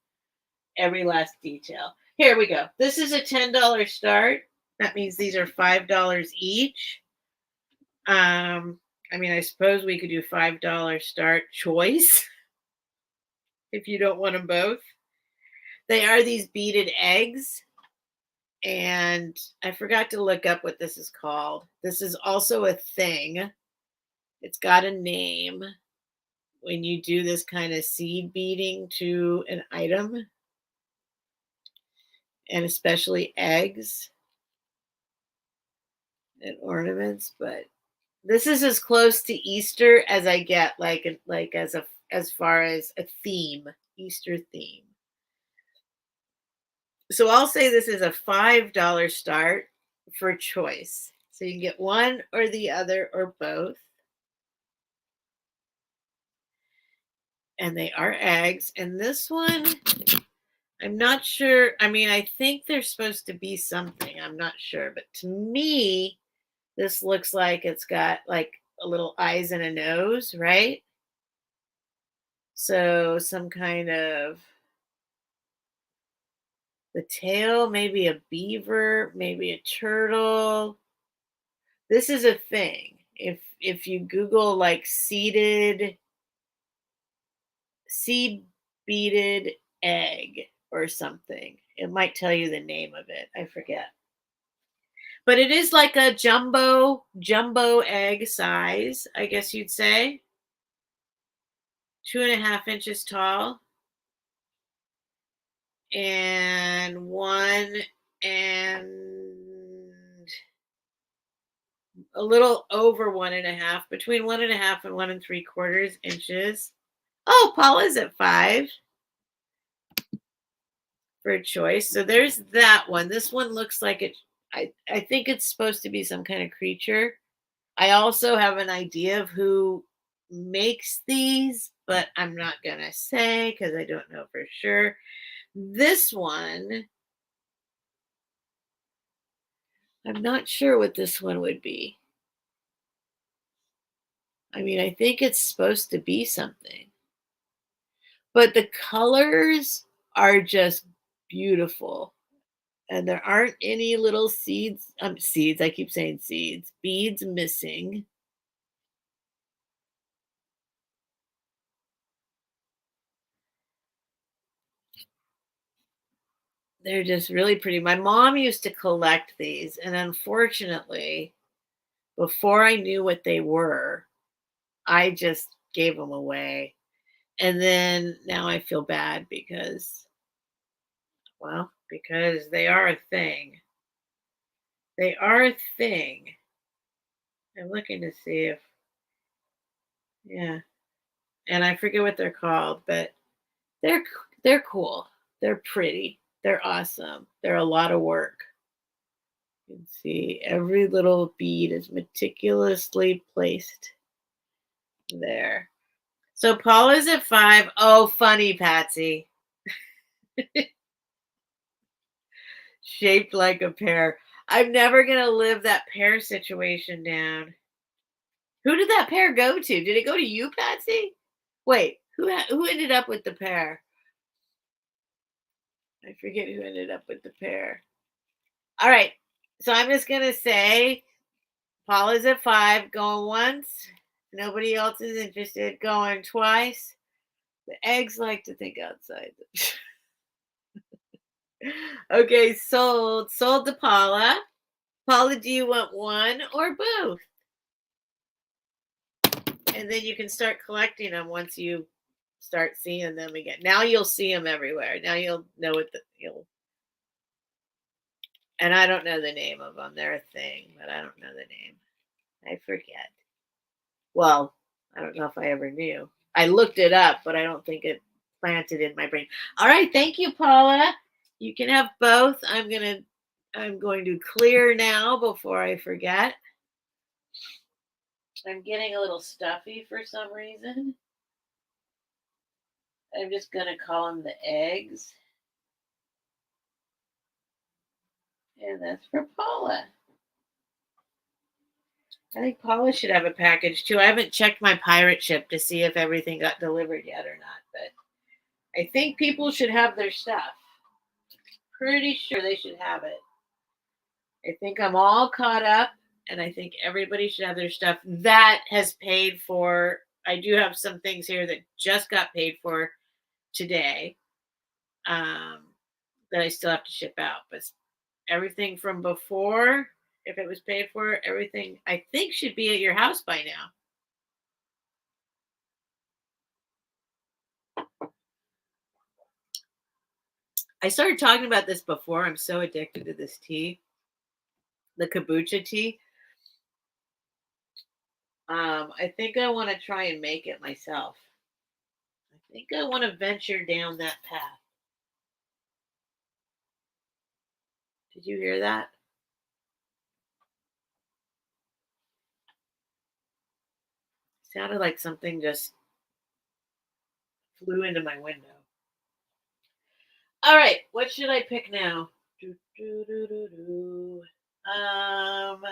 every last detail. Here we go. This is a $10 start. That means these are $5 each. I mean, I suppose we could do $5 start choice if you don't want them both. They are these beaded eggs. And I forgot to look up what this is called. This is also a thing. It's got a name when you do this kind of seed beading to an item, and especially eggs and ornaments. But this is as close to Easter as I get, like as far as a theme, Easter theme. So I'll say this is a $5 start for choice. So you can get one or the other or both. And they are eggs. And this one, I'm not sure. I mean, I think they're supposed to be something. I'm not sure. But to me, this looks like it's got like a little eyes and a nose, right? So some kind of the tail, maybe a beaver, maybe a turtle. This is a thing. If you Google like seed beaded egg or something, it might tell you the name of it. I forget. But it is like a jumbo egg size, I guess you'd say. 2.5 inches tall. And 1.5, between 1.5 and 1.75 inches. Oh, Paula's at 5 for a choice. So there's that one. This one looks like it. I think it's supposed to be some kind of creature. I also have an idea of who makes these, but I'm not going to say because I don't know for sure. This one, I'm not sure what this one would be. I mean, I think it's supposed to be something. But the colors are just beautiful. And there aren't any little seeds, I keep saying seeds, beads missing. They're just really pretty. My mom used to collect these, and unfortunately, before I knew what they were, I just gave them away. And then now I feel bad because they are a thing. They are a thing. I'm looking to see if, yeah, and I forget what they're called, but they're they're cool. They're pretty. They're awesome. They're a lot of work. You can see every little bead is meticulously placed there. So Paul is at 5. Oh, funny, Patsy. Shaped like a pear. I'm never going to live that pear situation down. Who did that pear go to? Did it go to you, Patsy? Wait, who ended up with the pear? I forget who ended up with the pear. All right. So I'm just going to say Paul is at 5, going once, Nobody else is interested. Going twice. The eggs like to think outside. Okay, sold. Sold to Paula. Paula, do you want one or both? And then you can start collecting them once you start seeing them again. Now you'll see them everywhere. Now you'll know what you'll. And I don't know the name of them. They're a thing, but I don't know the name. I forget. Well, I don't know if I ever knew. I looked it up, but I don't think it planted in my brain. All right, thank you, Paula. You can have both. I'm going to clear now before I forget. I'm getting a little stuffy for some reason. I'm just going to call them the eggs. And that's for Paula. I think Paula should have a package too. I haven't checked my pirate ship to see if everything got delivered yet or not, but I think people should have their stuff. Pretty sure they should have it. I think I'm all caught up, and I think everybody should have their stuff that has paid for. I do have some things here that just got paid for today, that I still have to ship out. But everything from before, if it was paid for, everything I think should be at your house by now. I started talking about this before. I'm so addicted to this tea, the kombucha tea. I think I want to try and make it myself. I think I want to venture down that path. Did you hear that? Sounded like something just flew into my window. All right, what should I pick now? Do, do, do, do, do. Um,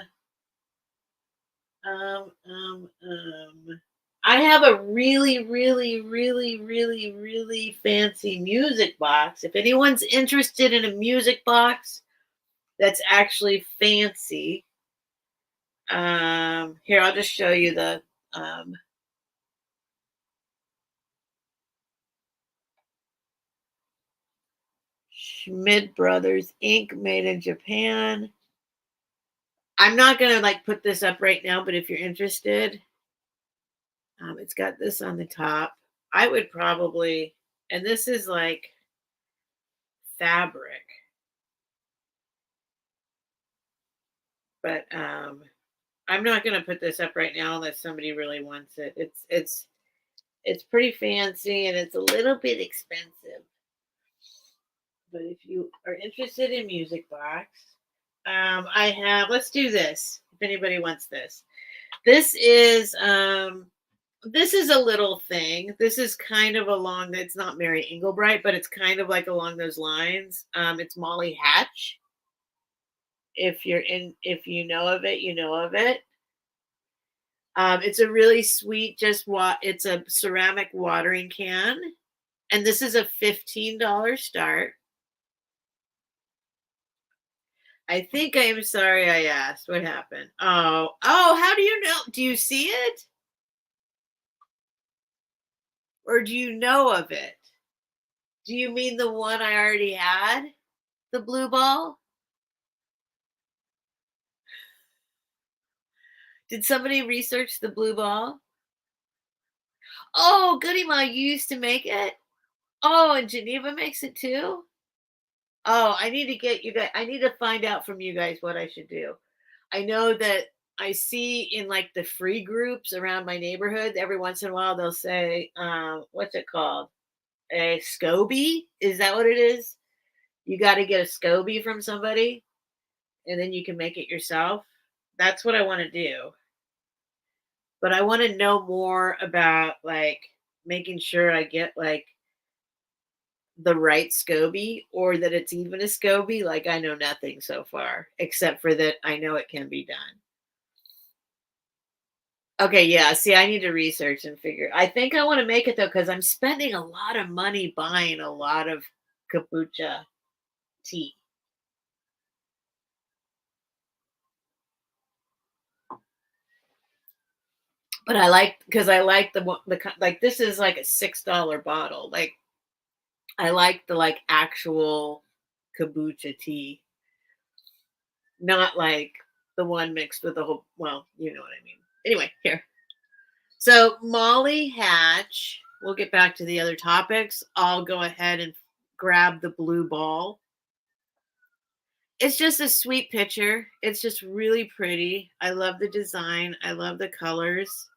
um, um. I have a really, really, really, really, really fancy music box. If anyone's interested in a music box that's actually fancy, here I'll just show you the Schmid Brothers Inc. made in Japan. I'm not gonna like put this up right now, but if you're interested, it's got this on the top. I would probably, and this is like fabric, but I'm not gonna put this up right now unless somebody really wants it. It's pretty fancy and it's a little bit expensive. But if you are interested in music box, I have. Let's do this. If anybody wants this, this is this is a little thing. This is kind of along. It's not Mary Englebright, but it's kind of like along those lines. It's Molly Hatch. If you know of it, you know of it. It's a really sweet. It's a ceramic watering can, and this is a $15 start. I think I am sorry I asked. What happened? Oh, how do you know? Do you see it? Or do you know of it? Do you mean the one I already had? The blue ball? Did somebody research the blue ball? Oh, goody ma, you used to make it? Oh, and Geneva makes it too? Oh, I need to get you guys. I need to find out from you guys what I should do. I know that I see in like the free groups around my neighborhood, every once in a while they'll say, what's it called? A SCOBY? Is that what it is? You got to get a SCOBY from somebody and then you can make it yourself. That's what I want to do. But I want to know more about like making sure I get like the right SCOBY or that it's even a SCOBY. Like I know nothing so far, except for that I know it can be done. Okay, yeah. See, I need to research and figure. I think I want to make it though because I'm spending a lot of money buying a lot of kombucha tea. But I like because I like like this is like a $6 bottle. Like I like the like actual kombucha tea, not like the one mixed with the whole. Well, you know what I mean. Anyway, here. So Molly Hatch. We'll get back to the other topics. I'll go ahead and grab the blue ball. It's just a sweet picture. It's just really pretty. I love the design. I love the colors.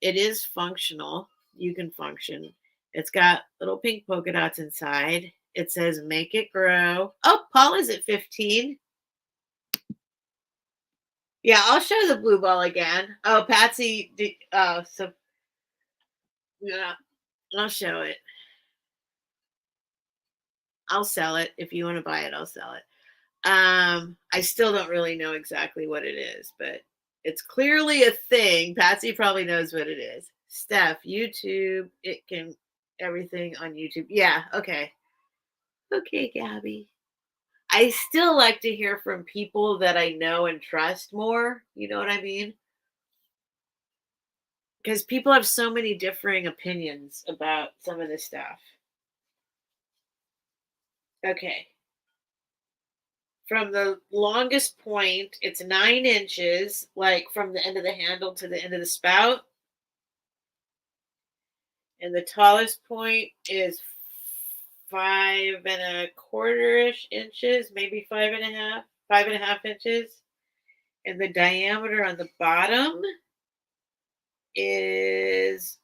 It is functional. You can function. It's got little pink polka dots inside. It says make it grow. Oh, Paula's at 15. Yeah, I'll show the blue ball again. Oh, Patsy. So yeah, I'll show it. I'll sell it. If you want to buy it, I'll sell it. I still don't really know exactly what it is, but it's clearly a thing. Patsy probably knows what it is. Steph, YouTube, it can everything on YouTube. Yeah, okay. Okay, Gabby. I still like to hear from people that I know and trust more. You know what I mean? Because people have so many differing opinions about some of this stuff. Okay. From the longest point, it's 9 inches, like from the end of the handle to the end of the spout. And the tallest point is 5.25-ish inches, maybe 5.5, 5.5 inches. And the diameter on the bottom is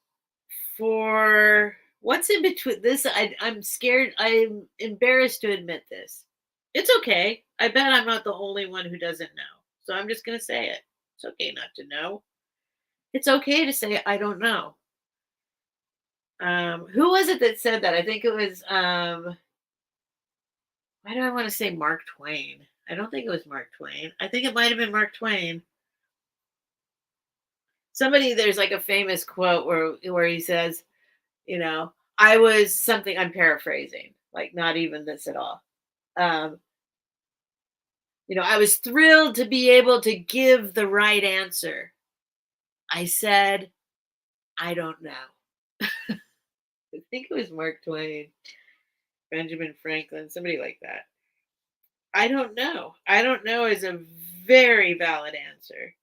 for what's in between this. I'm scared. I'm embarrassed to admit this. It's okay. I bet I'm not the only one who doesn't know. So I'm just going to say it. It's okay not to know. It's okay to say I don't know. Who was it that said that? I think it was why do I want to say Mark Twain? I don't think it was Mark Twain. I think it might have been Mark Twain. Somebody, there's like a famous quote where he says, I was something, I'm paraphrasing, like not even this at all. Um, I was thrilled to be able to give the right answer. I said, I don't know. I think it was Mark Twain, Benjamin Franklin, somebody like that. I don't know. I don't know is a very valid answer.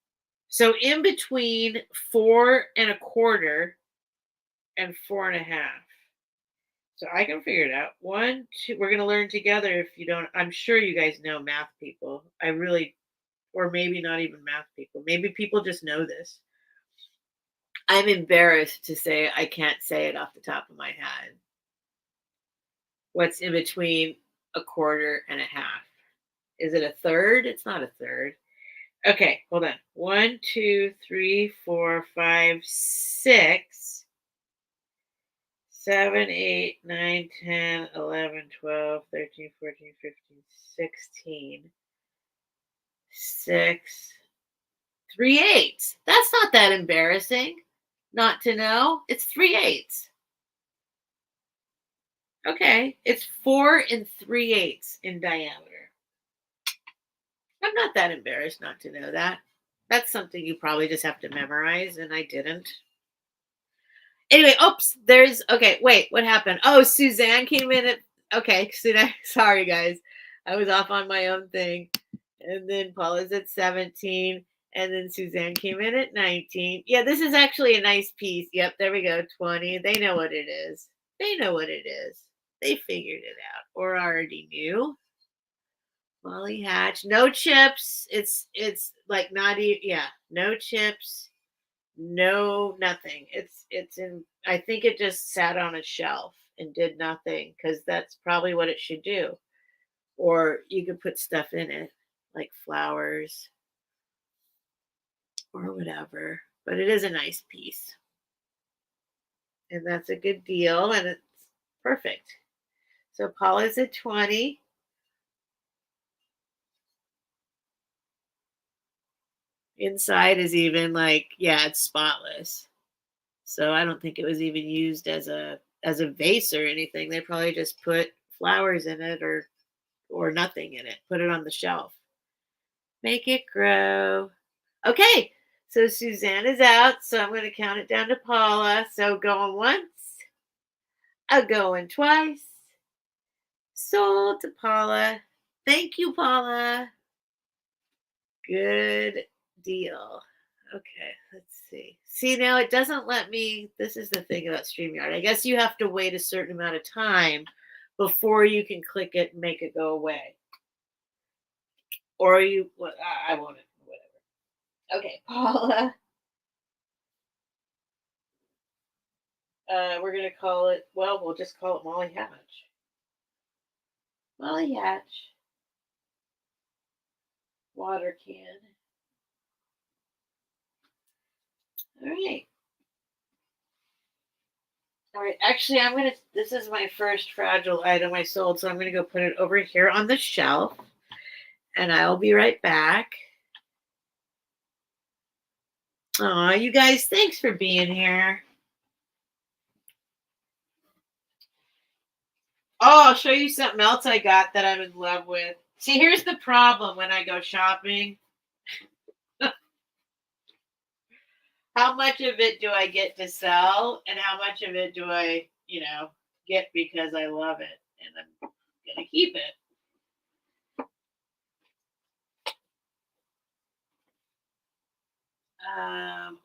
So in between 4.25 and 4.5. So I can figure it out. 1, 2. We're gonna learn together. If you don't, I'm sure you guys know math people. I really, or maybe not even math people. Maybe people just know this. I'm embarrassed to say I can't say it off the top of my head. What's in between 1/4 and 1/2? Is it a third? It's not a third. Okay, hold on. 1, 2, 3, 4, 5, 6, 7, 8, 9, 10, 11, 12, 13, 14, 15, 16. 6, 3/8. That's not that embarrassing not to know. It's 3/8. Okay, it's 4 3/8 in diameter. I'm not that embarrassed not to know that. That's something you probably just have to memorize, and I didn't. Anyway, oops, okay, wait, what happened? Oh, Suzanne came in at, okay, sorry guys. I was off on my own thing. And then Paula's at 17. And then Suzanne came in at 19. Yeah, this is actually a nice piece. Yep, there we go. 20. They know what it is. They know what it is. They figured it out or already knew. Molly Hatch. No chips. It's like not even, yeah, no chips. No nothing. It's in, I think it just sat on a shelf and did nothing because that's probably what it should do. Or you could put stuff in it like flowers or whatever. But it is a nice piece. And that's a good deal. And it's perfect. So Paula's at 20. Inside is even like, yeah, it's spotless. So I don't think it was even used as a vase or anything. They probably just put flowers in it or nothing in it. Put it on the shelf. Make it grow. Okay. So Suzanne is out, so I'm going to count it down to Paula. So going once, a going twice. Sold to Paula. Thank you, Paula. Good deal. Okay, let's see. See, now it doesn't let me. This is the thing about StreamYard. I guess you have to wait a certain amount of time before you can click it and make it go away. Or you, well, I won't, whatever. Okay, Paula. We're going to call it, well, we'll just call it Molly Hatch. Molly Hatch. Water can. All right. All right. Actually, this is my first fragile item I sold, so I'm going to go put it over here on the shelf, and I'll be right back. Aw, you guys, thanks for being here. Oh, I'll show you something else I got that I'm in love with. See, here's the problem when I go shopping. How much of it do I get to sell, and how much of it do I, get because I love it and I'm going to keep it?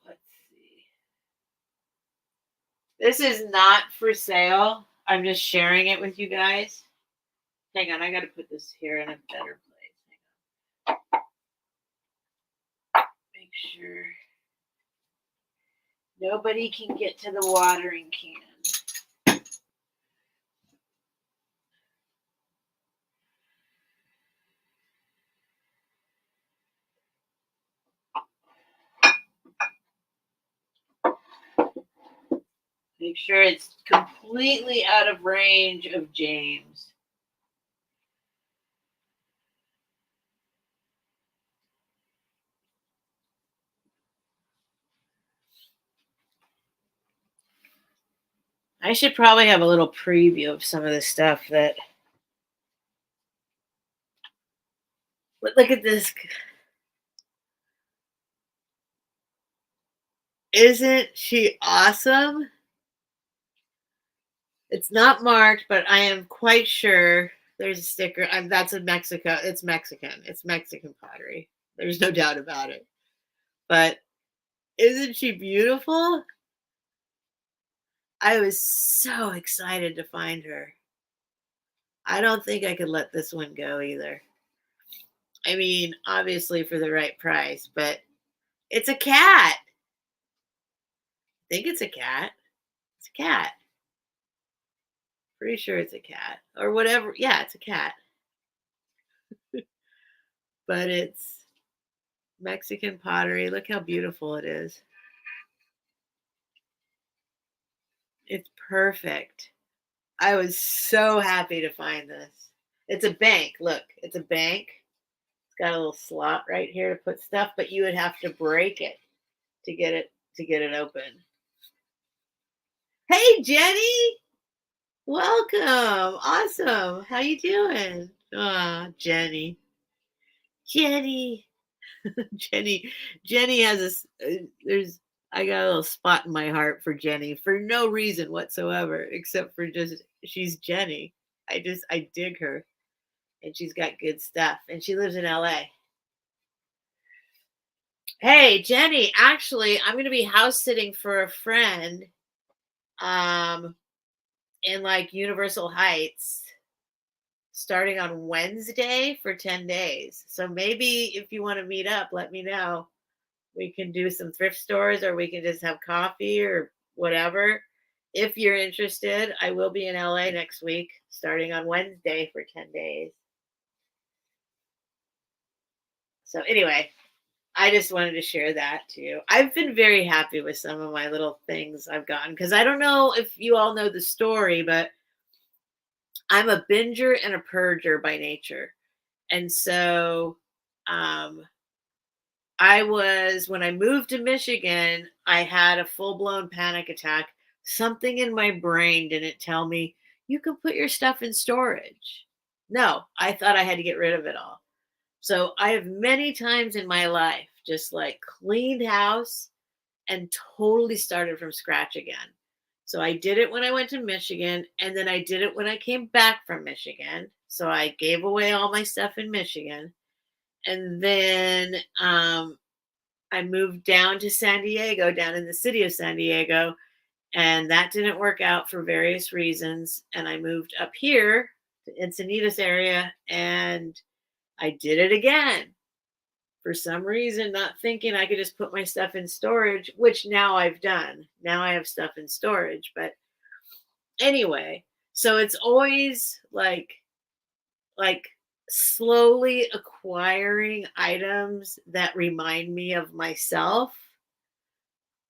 Let's see. This is not for sale. I'm just sharing it with you guys. Hang on, I got to put this here in a better place. Hang on. Make sure nobody can get to the watering can. Make sure it's completely out of range of James. I should probably have a little preview of some of the stuff that. Look at this. Isn't she awesome? It's not marked, but I am quite sure there's a sticker. That's in Mexico. It's Mexican. It's Mexican pottery. There's no doubt about it. But isn't she beautiful? I was so excited to find her. I don't think I could let this one go either. I mean, obviously for the right price, but it's a cat. I think it's a cat. It's a cat. Pretty sure it's a cat or whatever. Yeah, it's a cat. But it's Mexican pottery. Look how beautiful it is. It's perfect. I was so happy to find this. It's a bank. Look, it's a bank. It's got a little slot right here to put stuff, but you would have to break it to get it open. Hey, Jenny. Welcome. Awesome. How you doing? Ah, Jenny. Jenny. Jenny has I got a little spot in my heart for Jenny for no reason whatsoever, except for just she's Jenny. I dig her, and she's got good stuff, and she lives in LA. Hey, Jenny, actually, I'm going to be house sitting for a friend in like Universal Heights starting on Wednesday for 10 days. So maybe if you want to meet up, let me know. We can do some thrift stores or we can just have coffee or whatever. If you're interested, I will be in LA next week starting on Wednesday for 10 days. So anyway, I just wanted to share that too. I've been very happy with some of my little things I've gotten because I don't know if you all know the story, but I'm a binger and a purger by nature. And so when I moved to Michigan, I had a full-blown panic attack. Something in my brain didn't tell me, you can put your stuff in storage. No, I thought I had to get rid of it all. So I have many times in my life just like cleaned house and totally started from scratch again. So I did it when I went to Michigan, and then I did it when I came back from Michigan. So I gave away all my stuff in Michigan. And then I moved down to San Diego, down in the city of San Diego, and that didn't work out for various reasons. And I moved up here to Encinitas area, and I did it again for some reason, not thinking I could just put my stuff in storage, which now I've done. Now I have stuff in storage. But anyway, so it's always like slowly acquiring items that remind me of myself.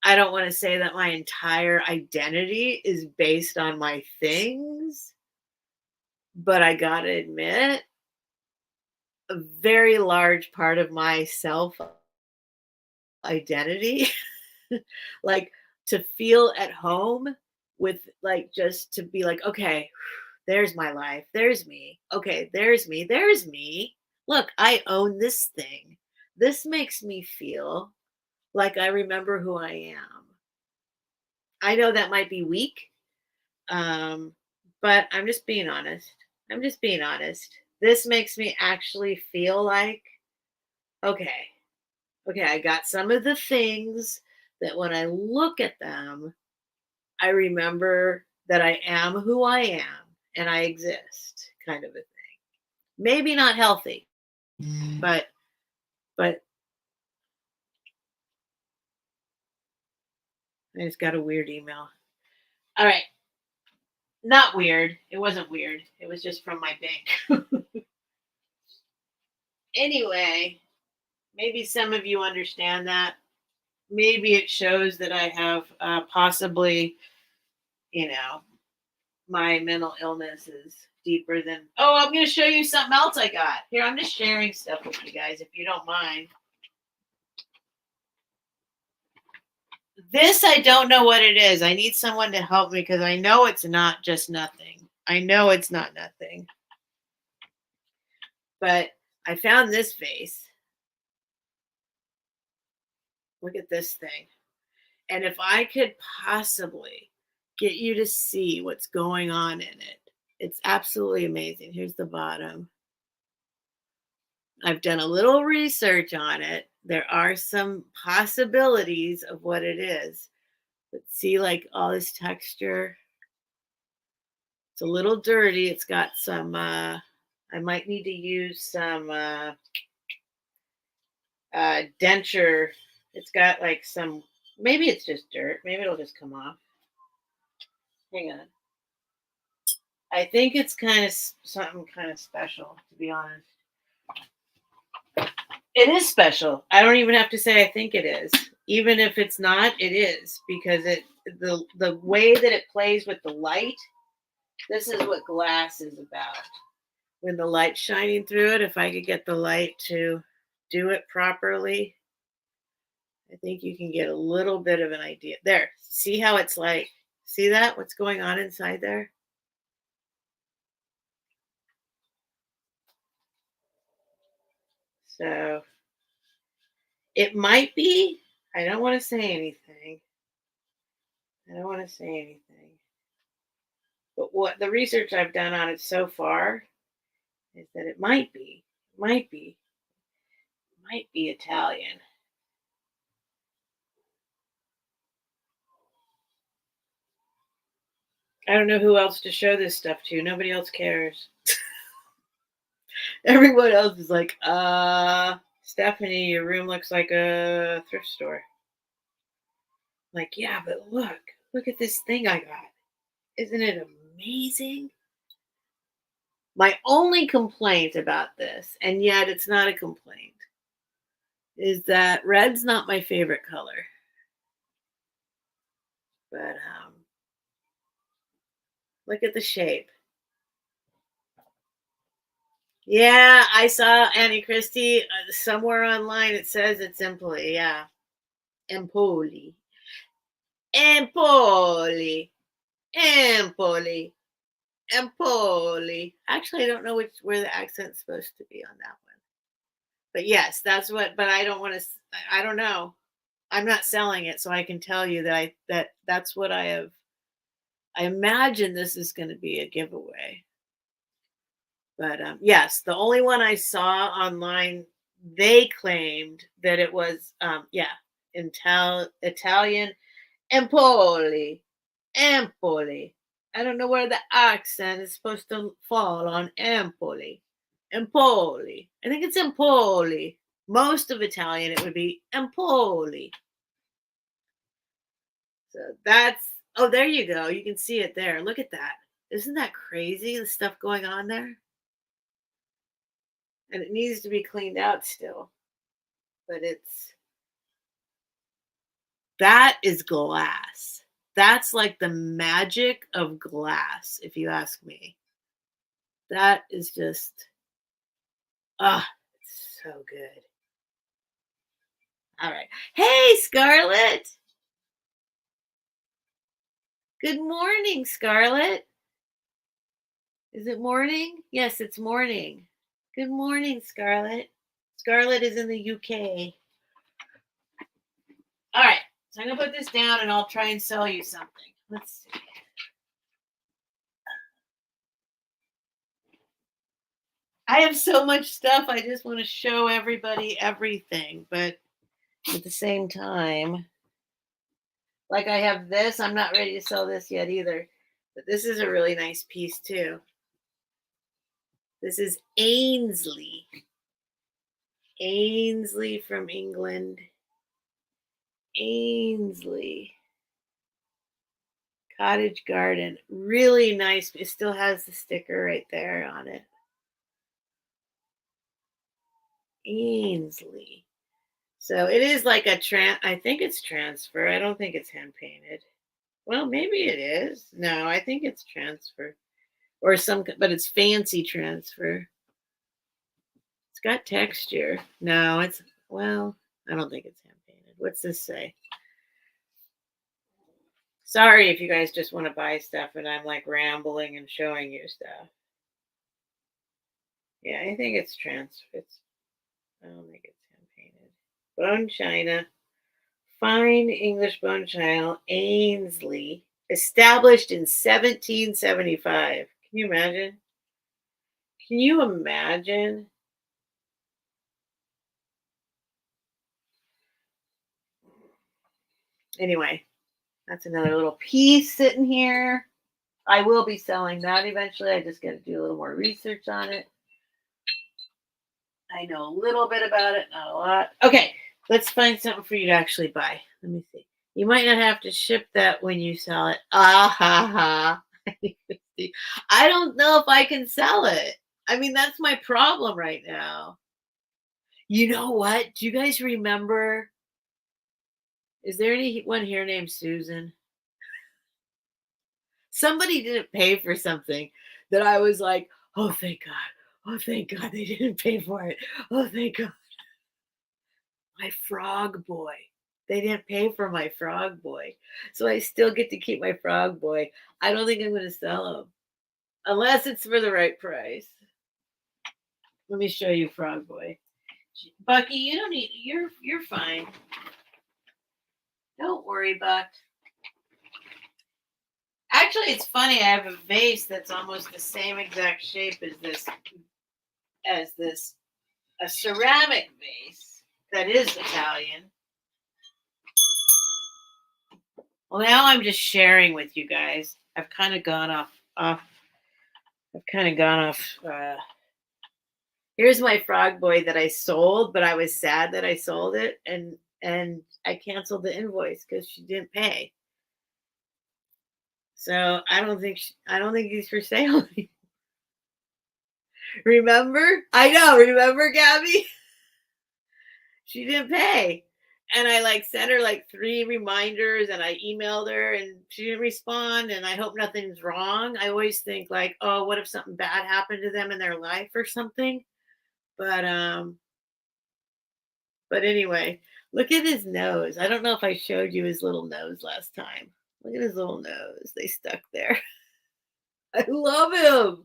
I don't want to say that my entire identity is based on my things, but I got to admit, a very large part of my self identity, like to feel at home with, like, just to be like, okay, there's my life, there's me. Okay, there's me. Look, I own this thing. This makes me feel like I remember who I am. I know that might be weak, um, but I'm just being honest. I'm just being honest. This makes me actually feel like, okay, okay, I got some of the things that when I look at them, I remember that I am who I am and I exist, kind of a thing. Maybe not healthy, but but I just got a weird email. All right, not weird. It wasn't weird. It was just from my bank. Anyway, maybe some of you understand that. Maybe it shows that I have possibly, you know, my mental illness is deeper than. Oh, I'm going to show you something else I got. Here, I'm just sharing stuff with you guys, if you don't mind. This, I don't know what it is. I need someone to help me because I know it's not just nothing. I know it's not nothing. But I found this vase. Look at this thing. And if I could possibly get you to see what's going on in it, it's absolutely amazing. Here's the bottom. I've done a little research on it. There are some possibilities of what it is. But see, like all this texture. It's a little dirty. It's got some, I might need to use some denture. It's got like some, maybe it's just dirt. Maybe it'll just come off. Hang on. I think it's kind of something kind of special, to be honest. It is special. I don't even have to say I think it is. Even if it's not, it is, because the way that it plays with the light. This is what glass is about. When the light's shining through it, if I could get the light to do it properly, I think you can get a little bit of an idea. There, see how it's like, see that? What's going on inside there? So it might be, I don't want to say anything. I don't want to say anything. But what the research I've done on it so far is that it might be Italian. I don't know who else to show this stuff to. Nobody else cares. Everyone else is like, Stephanie, your room looks like a thrift store. Like, yeah, but look at this thing I got. Isn't it amazing? My only complaint about this, and yet it's not a complaint, is that red's not my favorite color. But look at the shape. Yeah, I saw Annie Christie somewhere online. It says it's Empoli. Yeah, Empoli, Empoli, Empoli, Empoli. Actually, I don't know where the accent's supposed to be on that one. But yes, that's what. But I don't want to. I don't know. I'm not selling it, so I can tell you that that's what I have. I imagine this is going to be a giveaway. But yes, the only one I saw online, they claimed that it was yeah, Italian Empoli. Empoli. I don't know where the accent is supposed to fall on Empoli. Empoli. I think it's Empoli. Most of Italian, it would be Empoli. So that's, oh, there you go. You can see it there. Look at that. Isn't that crazy? The stuff going on there? And it needs to be cleaned out still. But that is glass. That's like the magic of glass, if you ask me. That is just, it's so good. All right. Hey, Scarlett. Good morning, Scarlett. Is it morning? Yes, it's morning. Good morning, Scarlett. Scarlett is in the UK. All right. So I'm going to put this down and I'll try and sell you something. Let's see. I have so much stuff. I just want to show everybody everything. But at the same time, like I have this, I'm not ready to sell this yet either. But this is a really nice piece too. This is Ainsley. Ainsley from England. Ainsley. Cottage garden. Really nice. It still has the sticker right there on it. Ainsley. So it is like I think it's transfer. I don't think it's hand painted. Well, maybe it is. No, I think it's transfer. Or but it's fancy transfer. It's got texture. No, well, I don't think it's hand painted. What's this say? Sorry if you guys just want to buy stuff and I'm like rambling and showing you stuff. Yeah, I think it's transfer. I don't think it's hand painted. Bone china. Fine English bone china. Ainsley. Established in 1775. Can you imagine? Can you imagine? Anyway, that's another little piece sitting here. I will be selling that eventually. I just got to do a little more research on it. I know a little bit about it, not a lot. Okay, let's find something for you to actually buy. Let me see. You might not have to ship that when you sell it. Ah ha ha. I don't know if I can sell it. I mean, that's my problem right now. You know what? Do you guys remember? Is there anyone here named Susan? Somebody didn't pay for something that I was like, oh, thank God. Oh, thank God they didn't pay for it. Oh, thank God. My frog boy. They didn't pay for my frog boy. So I still get to keep my frog boy. I don't think I'm going to sell him unless it's for the right price. Let me show you frog boy. Bucky, you don't need, you're fine. Don't worry, Buck. Actually, it's funny. I have a vase that's almost the same exact shape as this, a ceramic vase that is Italian. Well, now I'm just sharing with you guys. I've kind of gone off. I've kind of gone off. Here's my frog boy that I sold, but I was sad that I sold it, and I canceled the invoice because she didn't pay. So I don't think he's for sale anymore. Remember? I know. Remember, Gabby? She didn't pay. And I like sent her like 3 reminders and I emailed her and she didn't respond. And I hope nothing's wrong. I always think like, oh, what if something bad happened to them in their life or something? But anyway, look at his nose. I don't know if I showed you his little nose last time. Look at his little nose. They stuck there. I love him.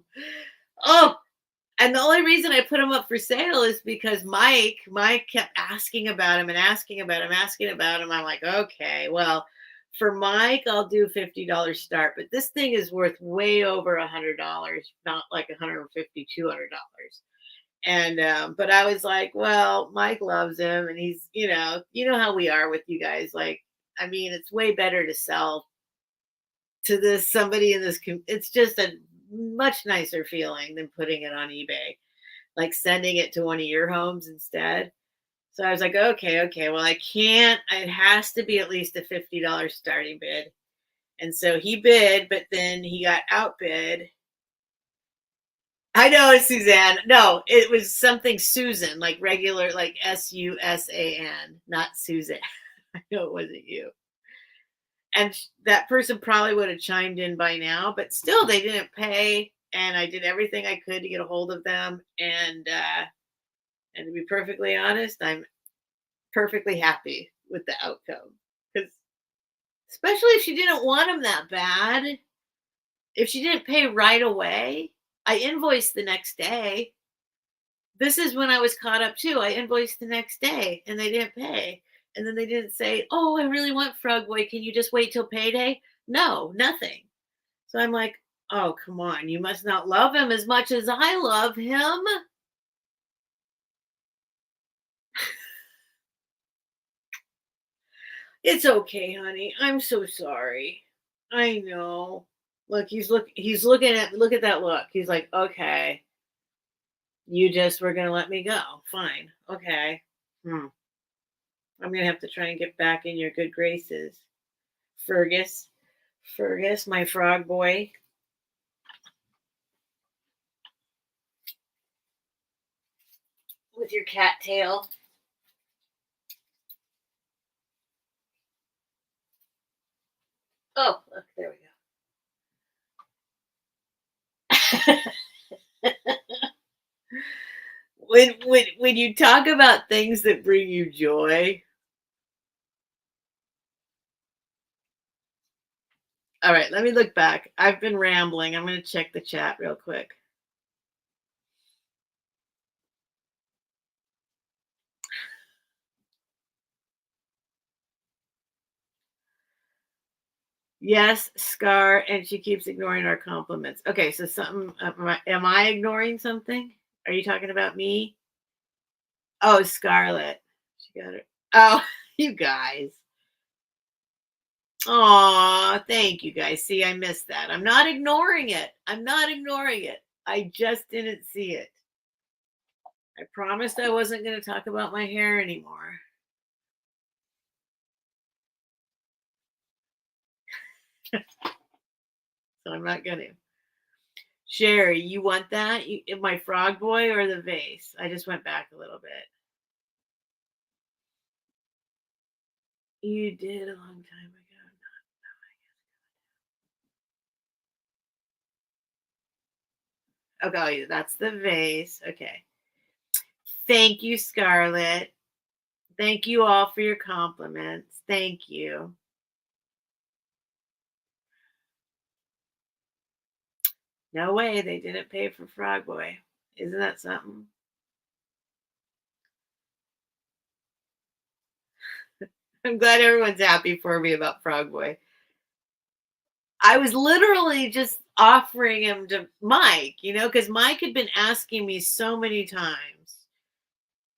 Oh, And the only reason I put him up for sale is because Mike kept asking about him and asking about him, asking about him. I'm like, okay, well, for Mike, I'll do $50 start, but this thing is worth way over $100, not like 150, $200. And but I was like, well, Mike loves him, and he's, you know how we are with you guys. Like, I mean, it's way better to sell to this somebody in this. It's just a much nicer feeling than putting it on eBay, like sending it to one of your homes instead. So I was like, okay, okay, well, I can't. It has to be at least a $50 starting bid. And so he bid, but then he got outbid. I know it's Suzanne. No, it was something Susan, like regular, like Susan, not Susan. I know it wasn't you. And that person probably would have chimed in by now, but still, they didn't pay. And I did everything I could to get a hold of them. And to be perfectly honest, I'm perfectly happy with the outcome. Because especially if she didn't want him that bad, if she didn't pay right away, I invoiced the next day. This is when I was caught up too. I invoiced the next day and they didn't pay. And then they didn't say, oh, I really want Frog Boy. Can you just wait till payday? No, nothing. So I'm like, oh, come on. You must not love him as much as I love him. It's okay, honey. I'm so sorry. I know. Look, he's looking at look at that look. He's like, okay, you just were gonna let me go. Fine. Okay. Hmm. I'm gonna have to try and get back in your good graces. Fergus. Fergus, my frog boy. With your cat tail. Oh, look, there we go. When you talk about things that bring you joy. All right, let me look back. I've been rambling. I'm gonna check the chat real quick. Yes, Scar, and she keeps ignoring our compliments. Okay, so something. Am I ignoring something? Are you talking about me? Oh, Scarlett. She got it. Oh, you guys. Aw, thank you guys. See, I missed that. I'm not ignoring it. I'm not ignoring it. I just didn't see it. I promised I wasn't going to talk about my hair anymore. So I'm not going to. Sherry, you want that? My frog boy or the vase? I just went back a little bit. You did a long time ago. Okay, that's the vase. Okay. Thank you, Scarlett. Thank you all for your compliments. Thank you. No way they didn't pay for Frog Boy. Isn't that something? I'm glad everyone's happy for me about Frog Boy. I was literally just offering him to Mike, because Mike had been asking me so many times.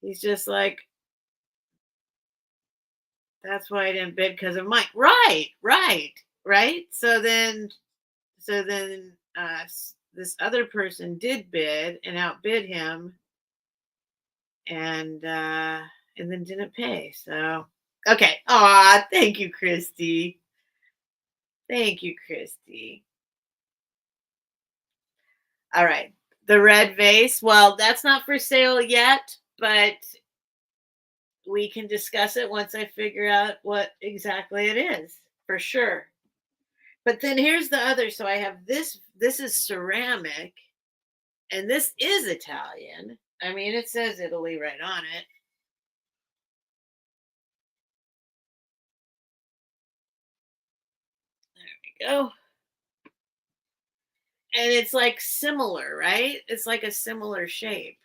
He's just like, that's why I didn't bid because of Mike. Right, right, right. So then, this other person did bid and outbid him, and then didn't pay. So okay. Aw, thank you, Christy. Thank you, Christy. All right. The red vase. Well, that's not for sale yet, but we can discuss it once I figure out what exactly it is for sure. But then here's the other. So I have this. This is ceramic, and this is Italian. I mean, it says Italy right on it. There we go. And it's like similar, right? It's like a similar shape.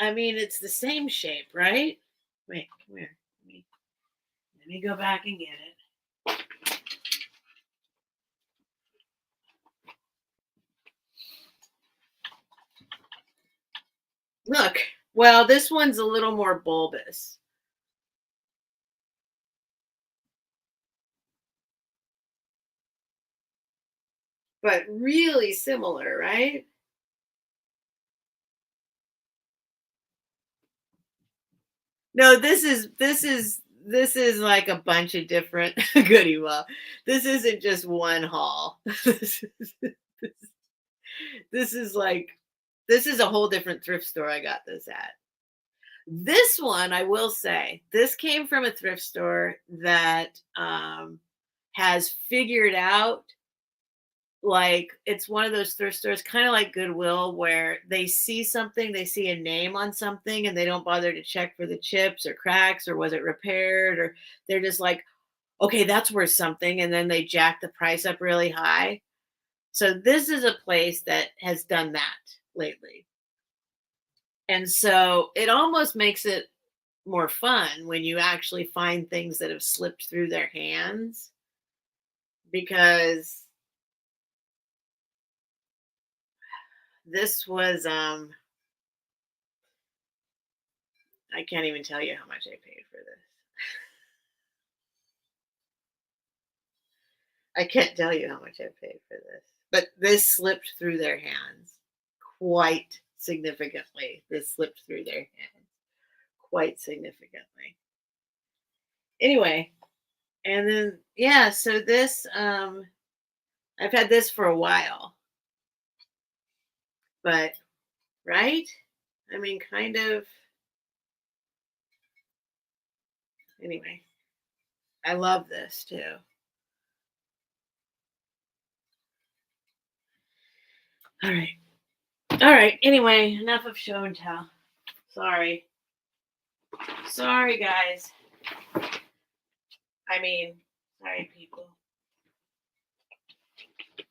I mean, it's the same shape, right? Wait, come here. Let me go back and get it. Look, well, this one's a little more bulbous. But really similar, right? No, this is like a bunch of different goodie well. This isn't just one haul. This is like this is a whole different thrift store I got this at. This one, I will say, this came from a thrift store that has figured out, like, it's one of those thrift stores, kind of like Goodwill, where they see something, they see a name on something, and they don't bother to check for the chips or cracks or was it repaired, or they're just like, okay, that's worth something. And then they jack the price up really high. So this is a place that has done that lately. And so it almost makes it more fun when you actually find things that have slipped through their hands, because this was I can't even tell you how much I paid for this. I can't tell you how much I paid for this. But this slipped through their hands quite significantly. This slipped through their hands quite significantly. Anyway, and then yeah, so this I've had this for a while. But right? I mean, kind of. Anyway, I love this too. All right. All right. Anyway, enough of show and tell. Sorry. Sorry, guys. I mean, sorry, people.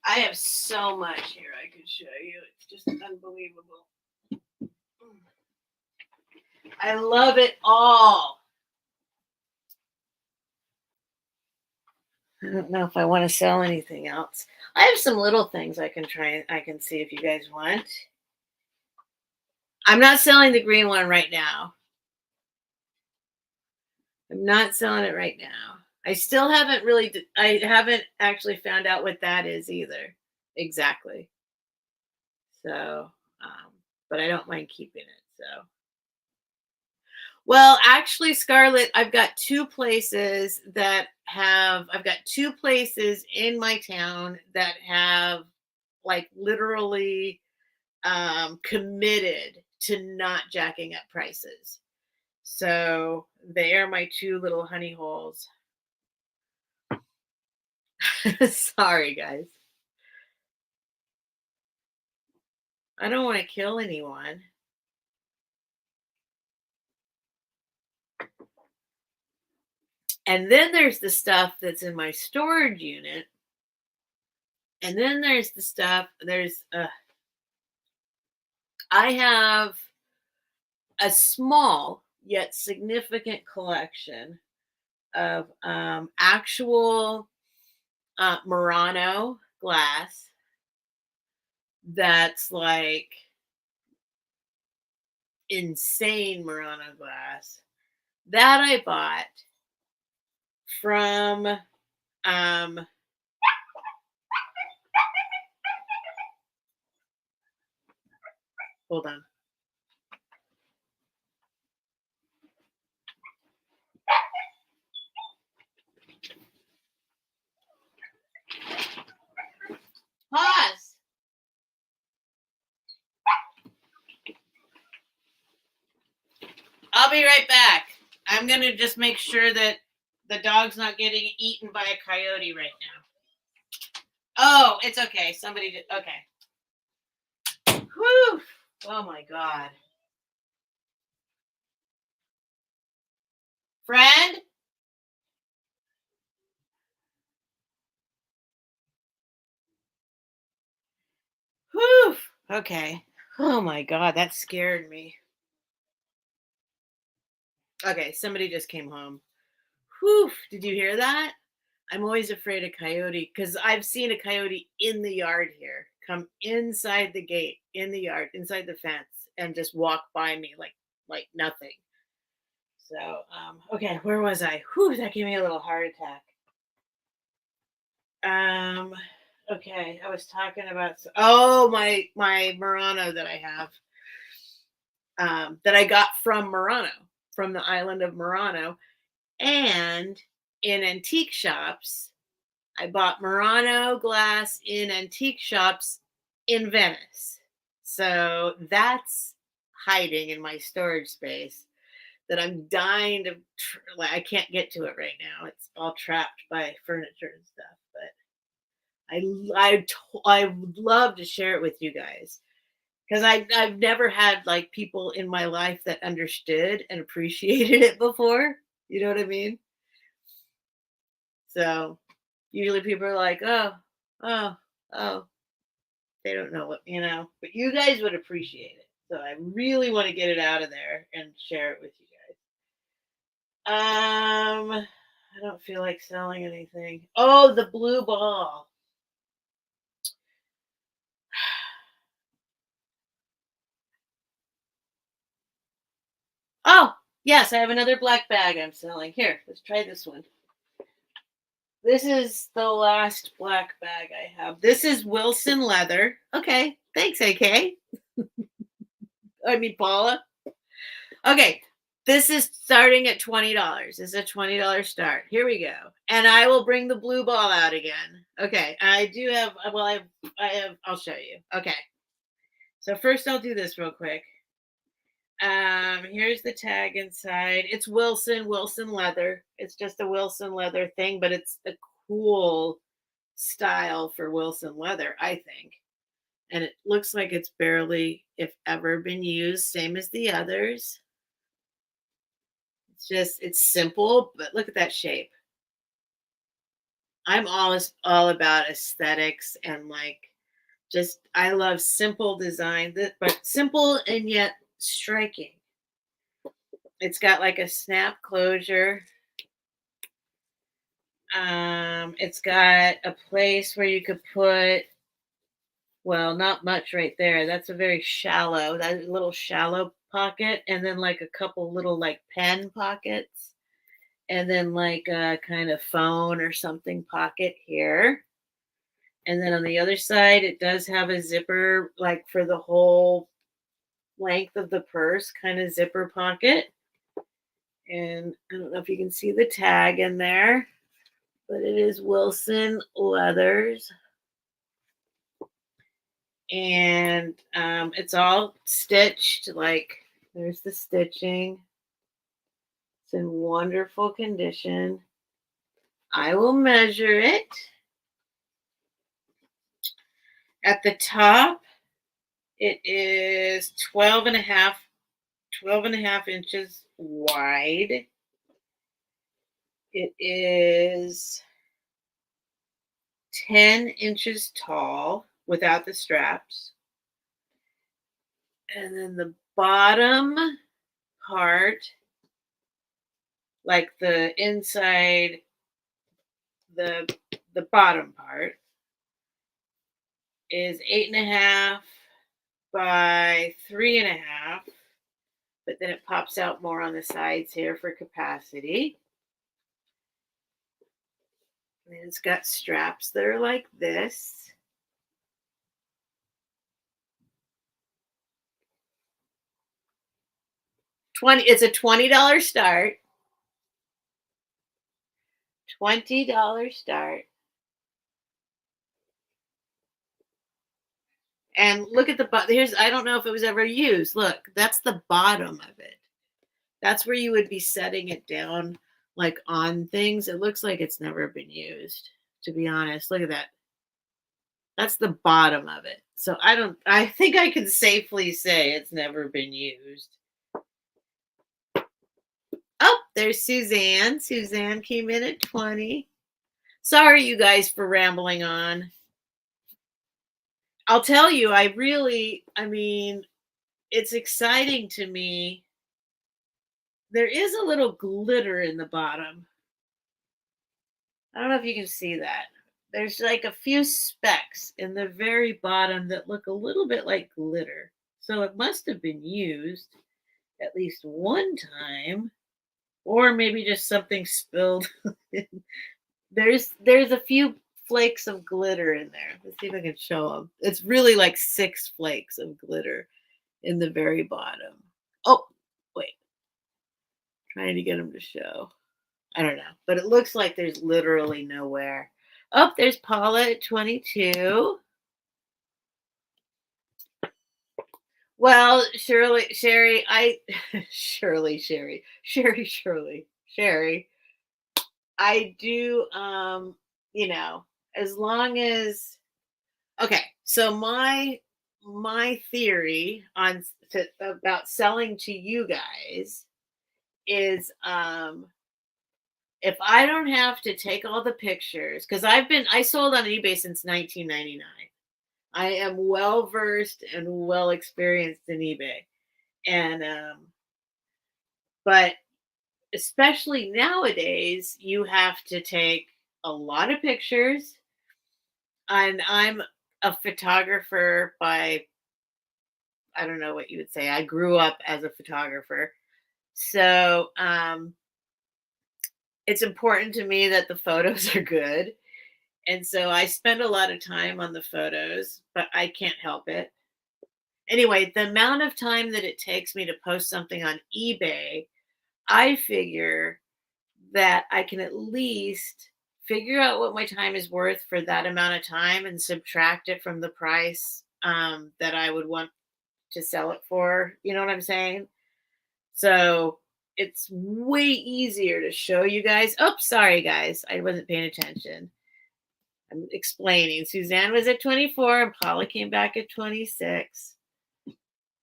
I have so much here I could show you. It's just unbelievable. I love it all. I don't know if I want to sell anything else. I have some little things I can see if you guys want. I'm not selling the green one right now. I'm not selling it right now. I still haven't I haven't actually found out what that is either. Exactly. So, but I don't mind keeping it. So, well, actually, Scarlett, I've got two places in my town that have, like, literally committed to not jacking up prices. So they are my two little honey holes. Sorry, guys. I don't want to kill anyone. And then there's the stuff that's in my storage unit. And then there's the stuff, I have a small yet significant collection of actual Murano glass that's like insane Murano glass that I bought from hold on. Pause. I'll be right back. I'm going to just make sure that the dog's not getting eaten by a coyote right now. Oh, it's okay. Somebody did. Okay. Whew. Oh my God. Friend? Whew. Okay. Oh my God, that scared me. Okay, somebody just came home. Whew. Did you hear that? I'm always afraid of coyote because I've seen a coyote in the yard here come inside the gate, in the yard, inside the fence, and just walk by me like nothing. So, okay, where was I? Whew, that gave me a little heart attack. Um, okay, I was talking about oh my Murano that I have, that I got from Murano, from the island of Murano, and in antique shops. I bought Murano glass in antique shops in Venice. So that's hiding in my storage space that I'm dying to. Like, I can't get to it right now. It's all trapped by furniture and stuff. But I would love to share it with you guys because I've never had like people in my life that understood and appreciated it before. You know what I mean? So usually people are like, oh, oh, oh, they don't know what. But you guys would appreciate it. So I really want to get it out of there and share it with you guys. I don't feel like selling anything. Oh, the blue ball. Oh, yes, I have another black bag I'm selling. Here, let's try this one. This is the last black bag I have. This is Wilson leather. Okay, thanks, AK. I mean, Paula. Okay, this is starting at $20. This is a $20 start. Here we go. And I will bring the blue ball out again. Okay, I do have, well, I'll show you. Okay, so first I'll do this real quick. Here's the tag inside. It's Wilson leather. It's just a Wilson leather thing, but it's a cool style for Wilson leather, I think. And it looks like it's barely, if ever, been used, same as the others. It's simple, but look at that shape. I'm all about aesthetics and like just I love simple design, but simple and yet striking. It's got like a snap closure. It's got a place where you could put, well, not much right there. That's a very shallow, that little shallow pocket, and then like a couple little like pen pockets, and then like a kind of phone or something pocket here. And then on the other side, it does have a zipper, like for the whole length of the purse, kind of zipper pocket. And I don't know if you can see the tag in there, but it is Wilson Leathers. And it's all stitched, like there's the stitching. It's in wonderful condition. I will measure it. At the top, it is 12 and a half inches wide. It is 10 inches tall without the straps. And then the bottom part, like the inside, the bottom part, is 8.5 by 3.5. But then it pops out more on the sides here for capacity. And it's got straps that are like this. It's a $20 start. $20 start. And look at the bottom. I don't know if it was ever used. Look, that's the bottom of it. That's where you would be setting it down like on things. It looks like it's never been used, to be honest. Look at that. That's the bottom of it. So I think I can safely say it's never been used. Oh, there's Suzanne. Suzanne came in at 20. Sorry, you guys, for rambling on. I'll tell you, I mean, it's exciting to me. There is a little glitter in the bottom. I don't know if you can see that. There's like a few specks in the very bottom that look a little bit like glitter. So it must have been used at least one time, or maybe just something spilled. There's a few flakes of glitter in there. Let's see if I can show them. It's really like 6 flakes of glitter in the very bottom. Oh, wait, trying to get them to show. I don't know, but it looks like there's literally nowhere. Oh, there's Paula at 22. Well, Sherry, Sherry. I do, as long as, okay, so my theory about selling to you guys is, if I don't have to take all the pictures, because I sold on eBay since 1999. I am well versed and well experienced in eBay. And but especially nowadays, you have to take a lot of pictures. And I'm a photographer by, I don't know what you would say. I grew up as a photographer. So it's important to me that the photos are good. And so I spend a lot of time on the photos, but I can't help it. Anyway, the amount of time that it takes me to post something on eBay, I figure that I can at least figure out what my time is worth for that amount of time and subtract it from the price that I would want to sell it for. You know what I'm saying? So it's way easier to show you guys. Oh, sorry, guys. I wasn't paying attention. I'm explaining. Suzanne was at 24 and Paula came back at 26.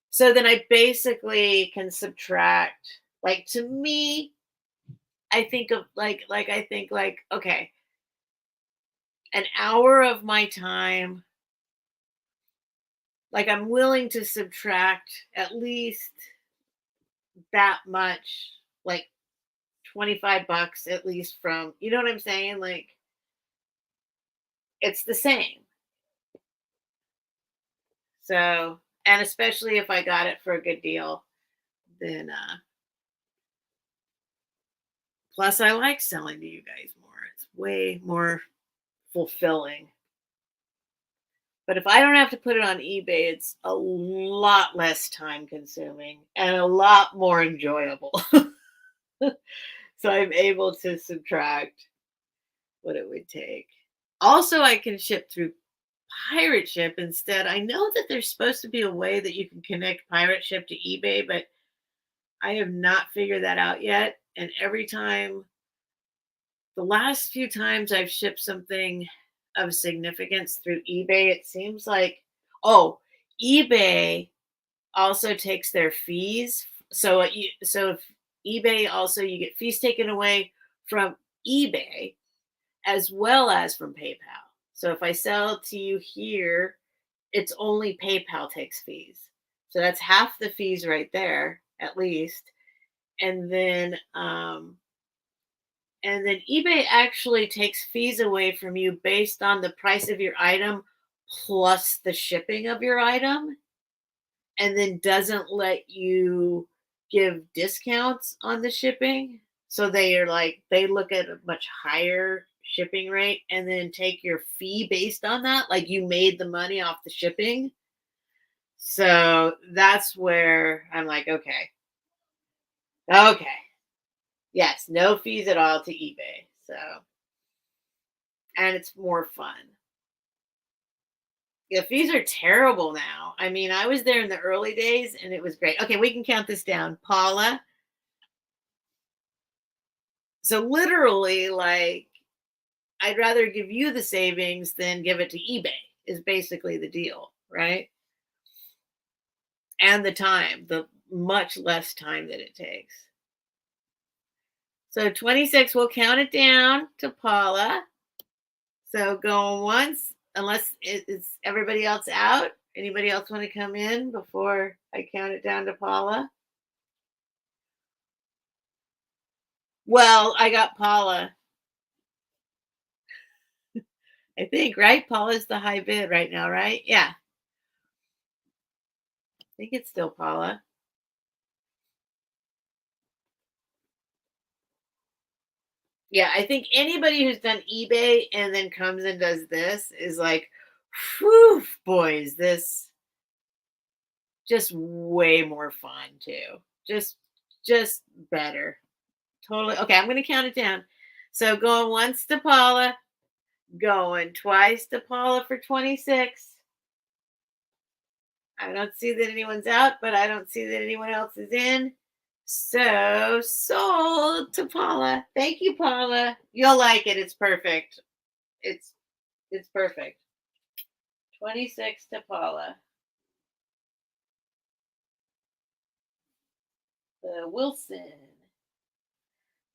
So then I basically can subtract, like, to me, I think of like, okay, an hour of my time, like I'm willing to subtract at least that much, like $25 at least from, you know what I'm saying? Like it's the same. So, and especially if I got it for a good deal, then plus I like selling to you guys more. It's way more fulfilling. But if I don't have to put it on eBay, it's a lot less time consuming and a lot more enjoyable. So I'm able to subtract what it would take. Also, I can ship through Pirate Ship instead. I know that there's supposed to be a way that you can connect Pirate Ship to eBay, but I have not figured that out yet. And every time, the last few times I've shipped something of significance through eBay, it seems like, oh, eBay also takes their fees. So if eBay also, you get fees taken away from eBay as well as from PayPal. So if I sell to you here, it's only PayPal takes fees. So that's half the fees right there, at least. And then eBay actually takes fees away from you based on the price of your item plus the shipping of your item, and then doesn't let you give discounts on the shipping. So they look at a much higher shipping rate and then take your fee based on that. Like you made the money off the shipping. So that's where I'm like, okay. Okay. Yes, no fees at all to eBay. So, and it's more fun. The fees are terrible now. I mean, I was there in the early days and it was great. Okay, we can count this down. Paula. So literally, like, I'd rather give you the savings than give it to eBay is basically the deal, right? And the time, the much less time that it takes. So 26, we'll count it down to Paula. So going once, unless is everybody else out? Anybody else want to come in before I count it down to Paula? Well, I got Paula, I think, right? Paula's the high bid right now, right? Yeah, I think it's still Paula. Yeah, I think anybody who's done eBay and then comes and does this is like, whew, boys, this just way more fun too. Just better. Totally. Okay, I'm gonna count it down. So going once to Paula, going twice to Paula for 26. I don't see that anyone's out, but I don't see that anyone else is in. So sold to Paula. Thank you, Paula. You'll like it. It's perfect. It's it's perfect. 26 to Paula. The Wilson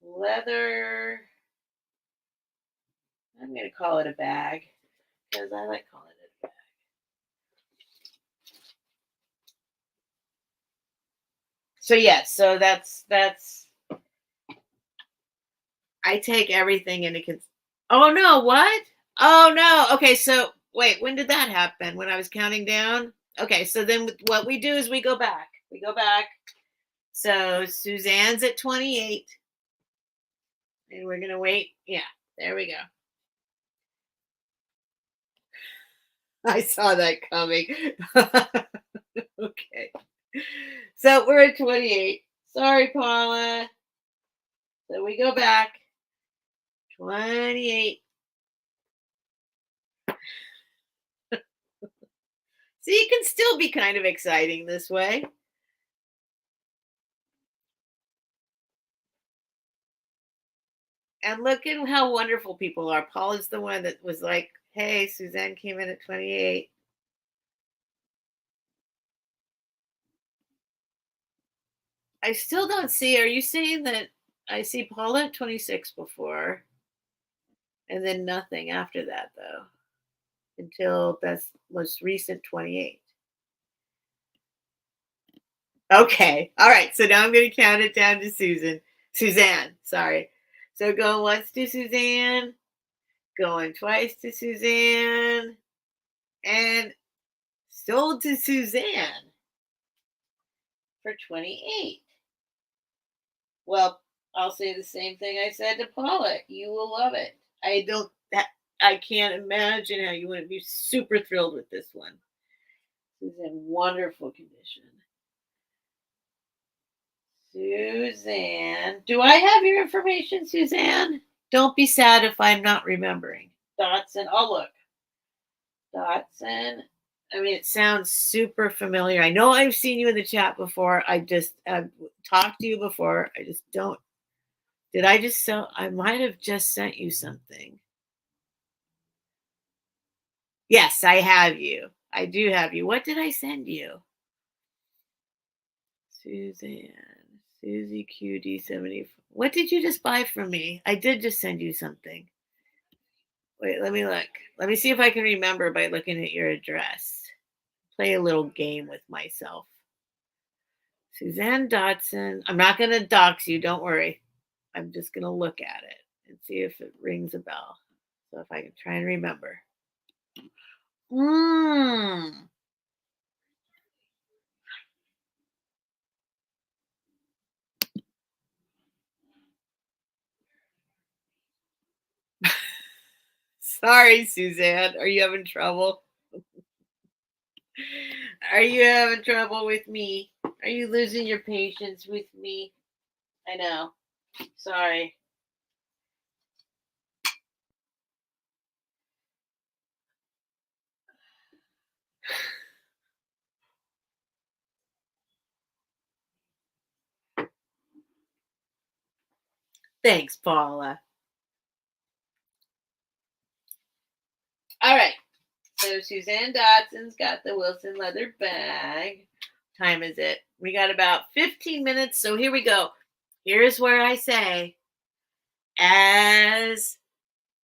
leather. I'm going to call it a bag because I like calling it a bag. So yes, so that's I take everything into Oh no, what? Oh no. Okay, so wait, when did that happen? When I was counting down? Okay, so then what we do is we go back. We go back. So Suzanne's at 28 and we're going to wait. Yeah, there we go. I saw that coming. Okay. So we're at 28. Sorry, Paula. So we go back. 28. See, it can still be kind of exciting this way. And look at how wonderful people are. Paula's the one that was like, hey, Suzanne came in at 28. I still don't see. Are you saying that I see Paula at 26 before and then nothing after that, though, until that's most recent 28? Okay. All right. So now I'm going to count it down to Suzanne. Sorry. So going once to Suzanne, going twice to Suzanne, and sold to Suzanne for 28. Well, I'll say the same thing I said to Paula. You will love it. I can't imagine how you wouldn't be super thrilled with this one. This is in wonderful condition. Suzanne. Do I have your information, Suzanne? Don't be sad if I'm not remembering. Dotson. Oh, look. Dotson. I mean, it sounds super familiar. I know I've seen you in the chat before. I've talked to you before. I just don't. Did I just sell? I might have just sent you something. Yes, I have you. I do have you. What did I send you? Suzanne. Susie QD70. What did you just buy from me? I did just send you something. Wait, let me look. Let me see if I can remember by looking at your address. Play a little game with myself. Suzanne Dotson. I'm not going to dox you. Don't worry. I'm just going to look at it and see if it rings a bell. So if I can try and remember. Sorry, Suzanne. Are you having trouble? Are you having trouble with me? Are you losing your patience with me? I know. Sorry. Thanks, Paula. All right. So Suzanne Dotson's got the Wilson leather bag. Time is it? We got about 15 minutes. So here we go. Here's where I say, as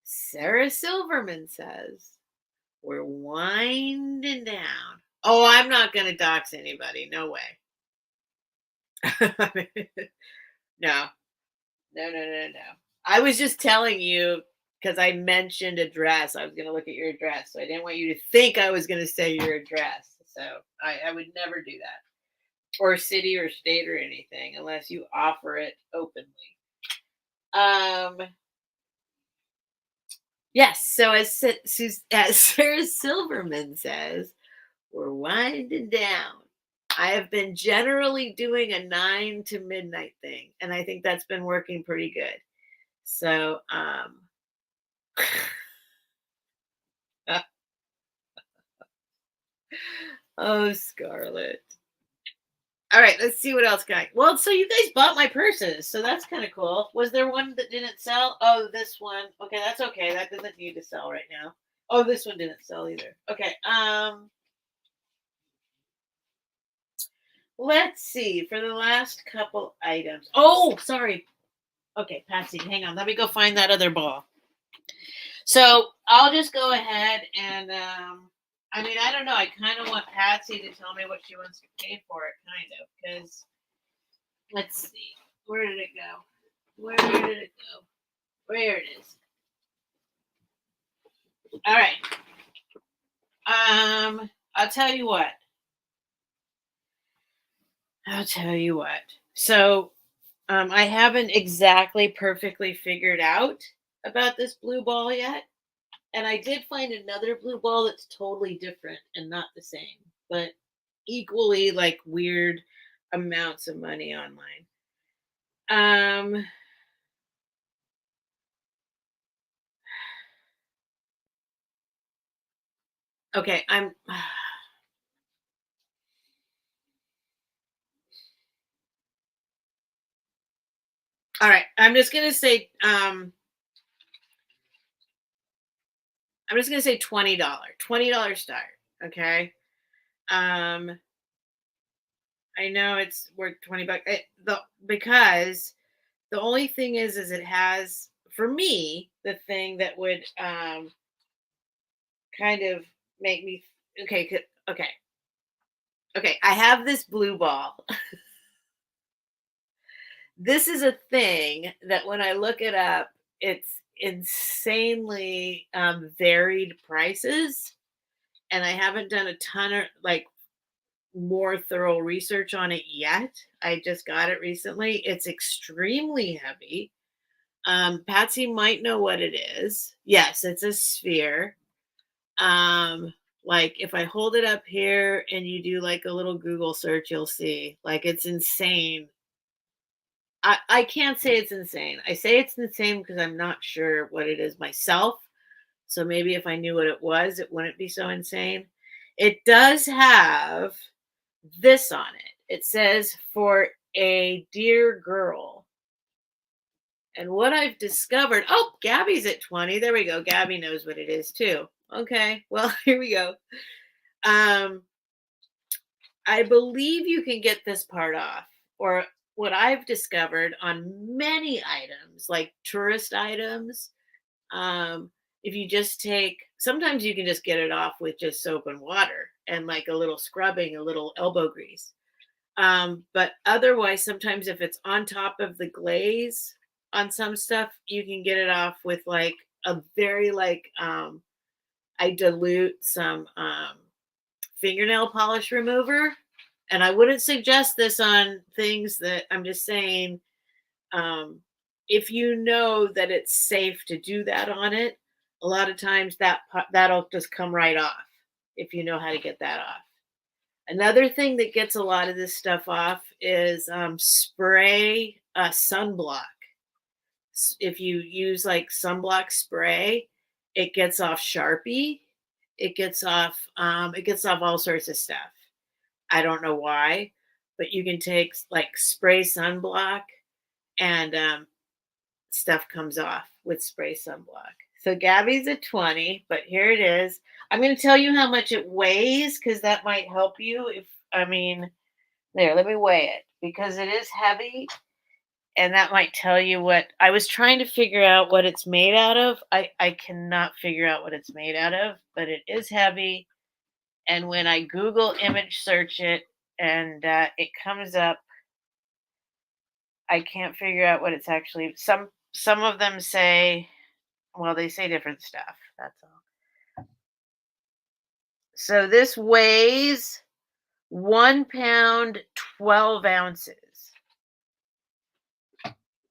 Sarah Silverman says, We're winding down. Oh, I'm not going to dox anybody. No way. No, no, no, no, no. I was just telling you because I mentioned address. I was going to look at your address. So I didn't want you to think I was going to say your address. So I would never do that. Or city or state or anything unless you offer it openly. Um, yes. So as Sarah Silverman says, we're winding down. I have been generally doing a 9 to midnight thing, and I think that's been working pretty good. So, oh, Scarlett. All right, let's see what else got. Well, so you guys bought my purses, so that's kind of cool. Was there one that didn't sell? Oh, this one. Okay, that's okay. That doesn't need to sell right now. Oh, this one didn't sell either. Okay. Let's see for the last couple items. Oh, sorry. Okay, Patsy, hang on. Let me go find that other ball. So I'll just go ahead and I mean, I don't know. I kind of want Patsy to tell me what she wants to pay for it, kind of, because let's see. Where did it go? Where did it go? Where it is. All right. I'll tell you what. So I haven't exactly perfectly figured out about this blue ball yet. And I did find another blue ball that's totally different and not the same, but equally like weird amounts of money online. Um okay, I'm all right. I'm just gonna say $20. $20 start. Okay. Um I know it's worth 20 bucks. Because the only thing is it has for me the thing that would kind of make me okay, okay. Okay, I have this blue ball. This is a thing that when I look it up, it's insanely varied prices. And I haven't done a ton of like more thorough research on it yet. I just got it recently. It's extremely heavy. Patsy might know what it is. Yes, it's a sphere. Like if I hold it up here and you do like a little Google search, you'll see like it's insane. I can't say it's insane. I say it's insane because I'm not sure what it is myself. So maybe if I knew what it was, it wouldn't be so insane. It does have this on it. It says for a dear girl. And what I've discovered, oh, Gabby's at 20. There we go. Gabby knows what it is too. Okay. Well, here we go. Um, I believe you can get this part off, or what I've discovered on many items, like tourist items. If you just take, sometimes you can just get it off with just soap and water and like a little scrubbing, a little elbow grease. But otherwise, sometimes if it's on top of the glaze on some stuff, you can get it off with like a very like I dilute some fingernail polish remover. And I wouldn't suggest this on things that I'm just saying. If you know that it's safe to do that on it, a lot of times that'll just come right off if you know how to get that off. Another thing that gets a lot of this stuff off is spray sunblock. If you use like sunblock spray, it gets off Sharpie. It gets off all sorts of stuff. I don't know why, but you can take like spray sunblock and stuff comes off with spray sunblock. So Gabby's at 20, but here it is. I'm going to tell you how much it weighs because that might help you. There, let me weigh it because it is heavy. And that might tell you what I was trying to figure out what it's made out of. I cannot figure out what it's made out of, but it is heavy. And when I Google image search it and it comes up, I can't figure out what it's actually. Some of them say, well, they say different stuff. That's all. So this weighs 1 pound 12 ounces.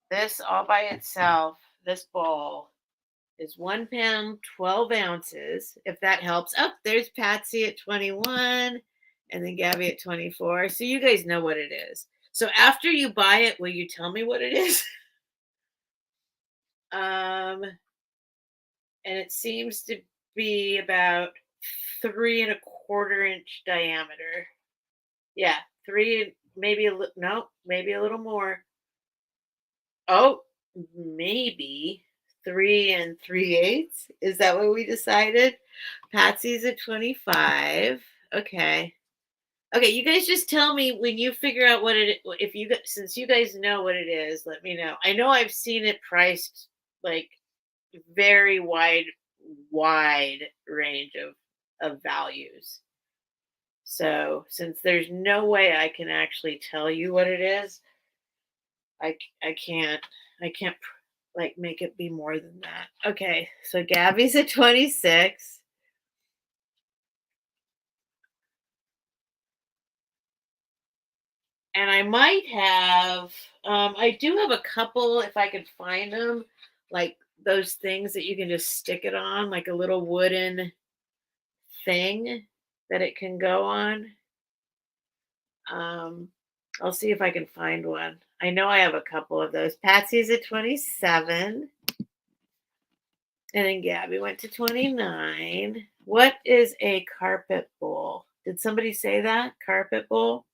This all by itself, this ball is 1 pound 12 ounces. If that helps. Oh, there's Patsy at 21 and then Gabby at 24. So you guys know what it is. So after you buy it, will you tell me what it is? And it seems to be about 3 1/4 inch diameter. Yeah, three, maybe no, maybe a little more. Oh, maybe 3 3/8. Is that what we decided? Patsy's at 25. Okay. Okay, you guys just tell me when you figure out what it if you since you guys know what it is, let me know. I know I've seen it priced like very wide range of values. So, since there's no way I can actually tell you what it is, I can't like make it be more than that. Okay, so Gabby's at 26. And I might have I do have a couple if I could find them, like those things that you can just stick it on, like a little wooden thing that it can go on. Um, I'll see if I can find one. I know I have a couple of those. Patsy's at 27. And then Gabby went to 29. What is a carpet bowl? Did somebody say that? Carpet bowl?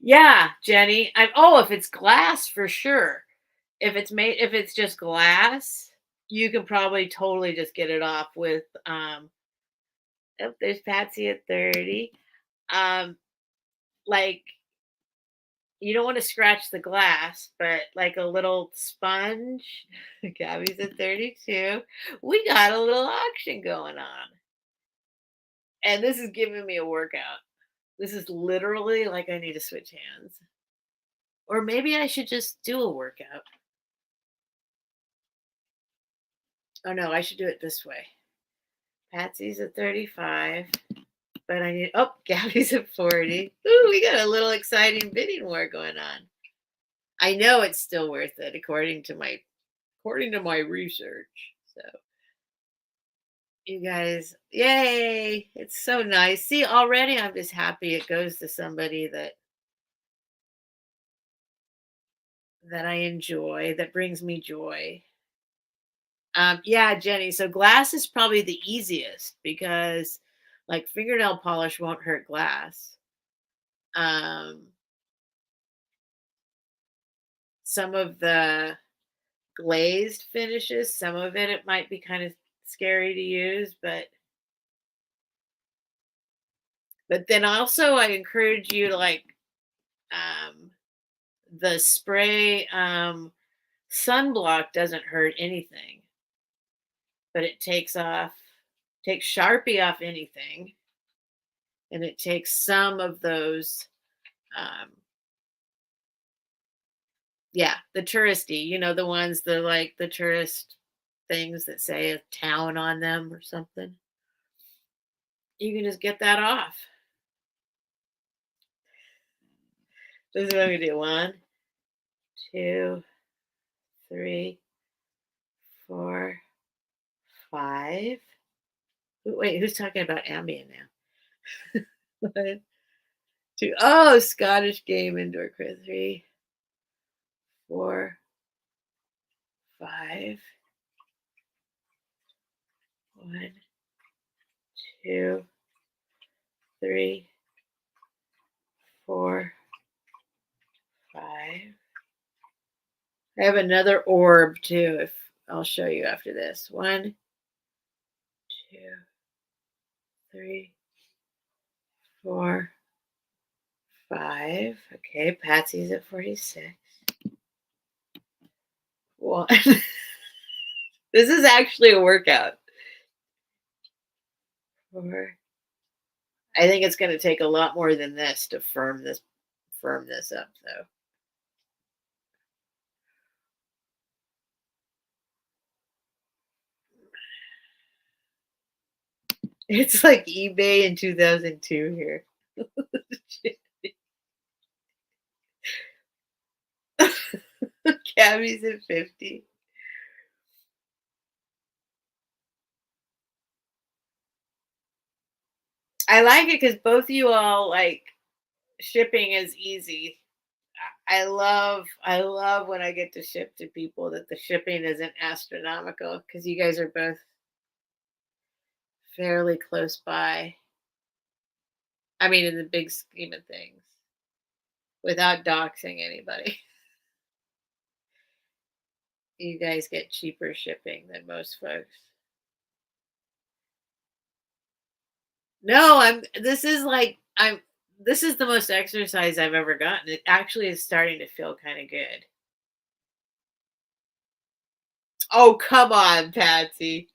Yeah, Jenny. If it's glass for sure. If it's just glass, you can probably totally just get it off with oh, there's Patsy at 30. Um like you don't want to scratch the glass, but like a little sponge. Gabby's at 32. We got a little auction going on. And this is giving me a workout. This is literally like I need to switch hands. Or maybe I should just do a workout. Oh no, I should do it this way. Patsy's at 35. But I need Gabby's at 40. Ooh, we got a little exciting bidding war going on. I know it's still worth it according to my research. So you guys, yay! It's so nice. See, already I'm just happy it goes to somebody that I enjoy, that brings me joy. Yeah, Jenny. So glass is probably the easiest because like fingernail polish won't hurt glass. Um, some of the glazed finishes, some of it might be kind of scary to use, but then also I encourage you to like um the spray sunblock doesn't hurt anything, but it takes Sharpie off anything, and it takes some of those um yeah, the touristy, the ones that like the tourist things that say a town on them or something. You can just get that off. This is what I'm gonna do. 1, 2, 3, 4, 5. Wait, who's talking about Ambien now? 1, 2. Oh, Scottish game indoor quiz. 3, 4, 5. 1, 2, 3, 4, 5. I have another orb too. If I'll show you after this. 1, 2, 3, 4, 5. Okay, Patsy's at 46. One. This is actually a workout. 4. I think it's gonna take a lot more than this to firm this up, though. It's like eBay in 2002 here. Gabby's at 50. I like it because both you all like shipping is easy. I love when I get to ship to people that the shipping isn't astronomical because you guys are both fairly close by. I mean, in the big scheme of things, without doxing anybody, you guys get cheaper shipping than most folks. No, this is the most exercise I've ever gotten. It actually is starting to feel kind of good. Oh, come on, Patsy.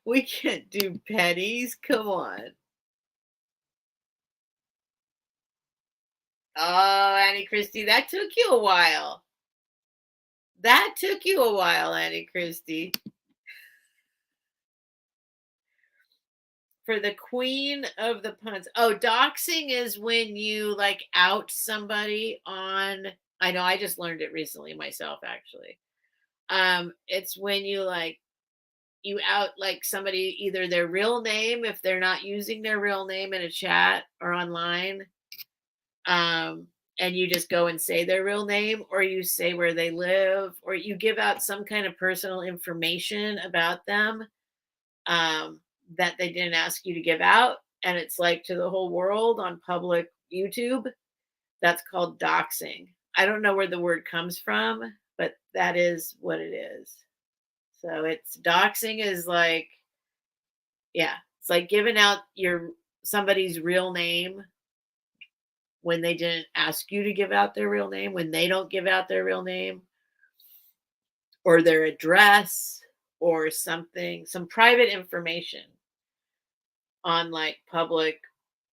We can't do pennies. Come on. Oh, Annie Christie, that took you a while. That took you a while, Annie Christie. For the queen of the puns. Oh, doxing is when you like out somebody on. I know I just learned it recently myself actually. It's when you out like somebody either their real name if they're not using their real name in a chat or online. Um and you just go and say their real name or you say where they live or you give out some kind of personal information about them um, that they didn't ask you to give out. And it's like to the whole world on public YouTube. That's called doxing. I don't know where the word comes from, but that is what it is. So it's doxing is like, yeah, it's like giving out your somebody's real name when they didn't ask you to give out their real name, when they don't give out their real name or their address or something, some private information on like public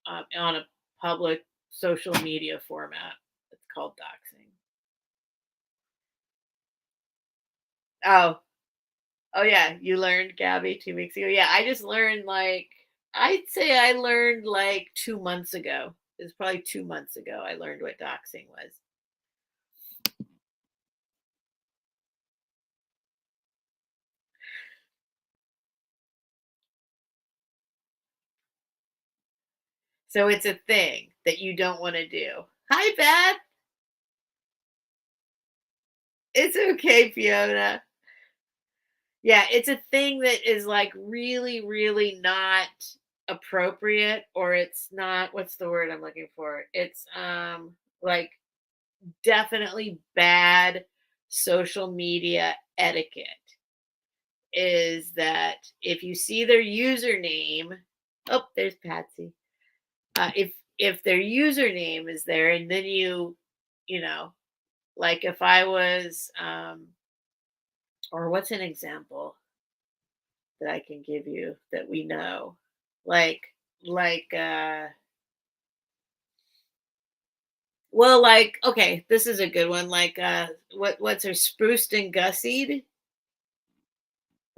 on a public social media format. It's called doxing. Oh, oh yeah, you learned Gabby 2 weeks ago. Yeah, I just learned like I'd say I learned like 2 months ago. It's probably 2 months ago I learned what doxing was. So it's a thing that you don't want to do. Hi, Beth. It's okay, Fiona. Yeah, it's a thing that is like really, really not appropriate, or it's not what's the word I'm looking for? It's like definitely bad social media etiquette is that if you see their username, oh, there's Patsy. If their username is there and then you know, like if I was or what's an example that I can give you that we know? Like like well like okay, this is a good one. Like what's her spruced and gussied,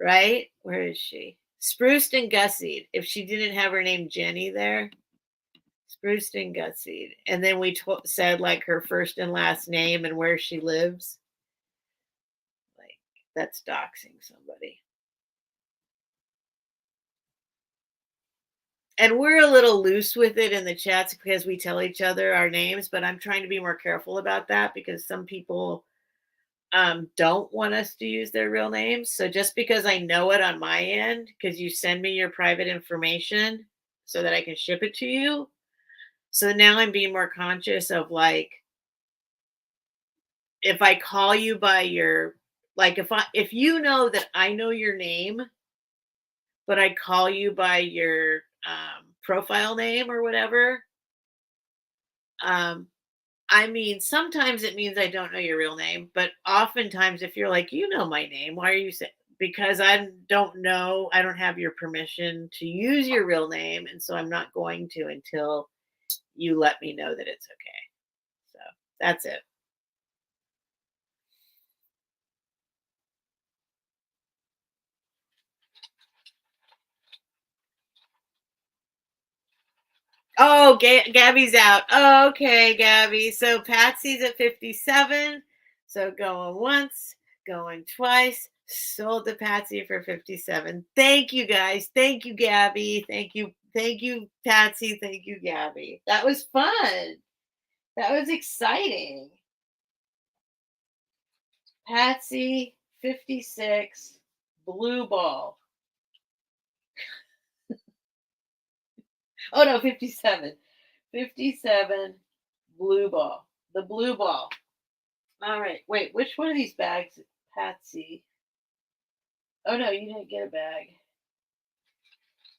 right? Where is she? Spruced and gussied. If she didn't have her name Jenny there, spruced and gussied. And then we said like her first and last name and where she lives. Like that's doxing somebody. And we're a little loose with it in the chats because we tell each other our names, but I'm trying to be more careful about that because some people don't want us to use their real names. So just because I know it on my end, because you send me your private information so that I can ship it to you. So now I'm being more conscious of like if I call you by your like if you know that I know your name, but I call you by your profile name or whatever. Um, I mean, sometimes it means I don't know your real name, but oftentimes if you're like, you know my name, why are you saying? Because I don't know, I don't have your permission to use your real name, and so I'm not going to until you let me know that it's okay. So that's it. Oh, Gabby's out. Oh, okay, Gabby. So Patsy's at 57. So going once, going twice. Sold to Patsy for 57. Thank you guys. Thank you, Gabby. Thank you. Thank you, Patsy. Thank you, Gabby. That was fun. That was exciting. Patsy, 56, blue ball. Oh no, 57. 57, blue ball. The blue ball. All right. Wait, which one of these bags, Patsy? Oh no, you didn't get a bag.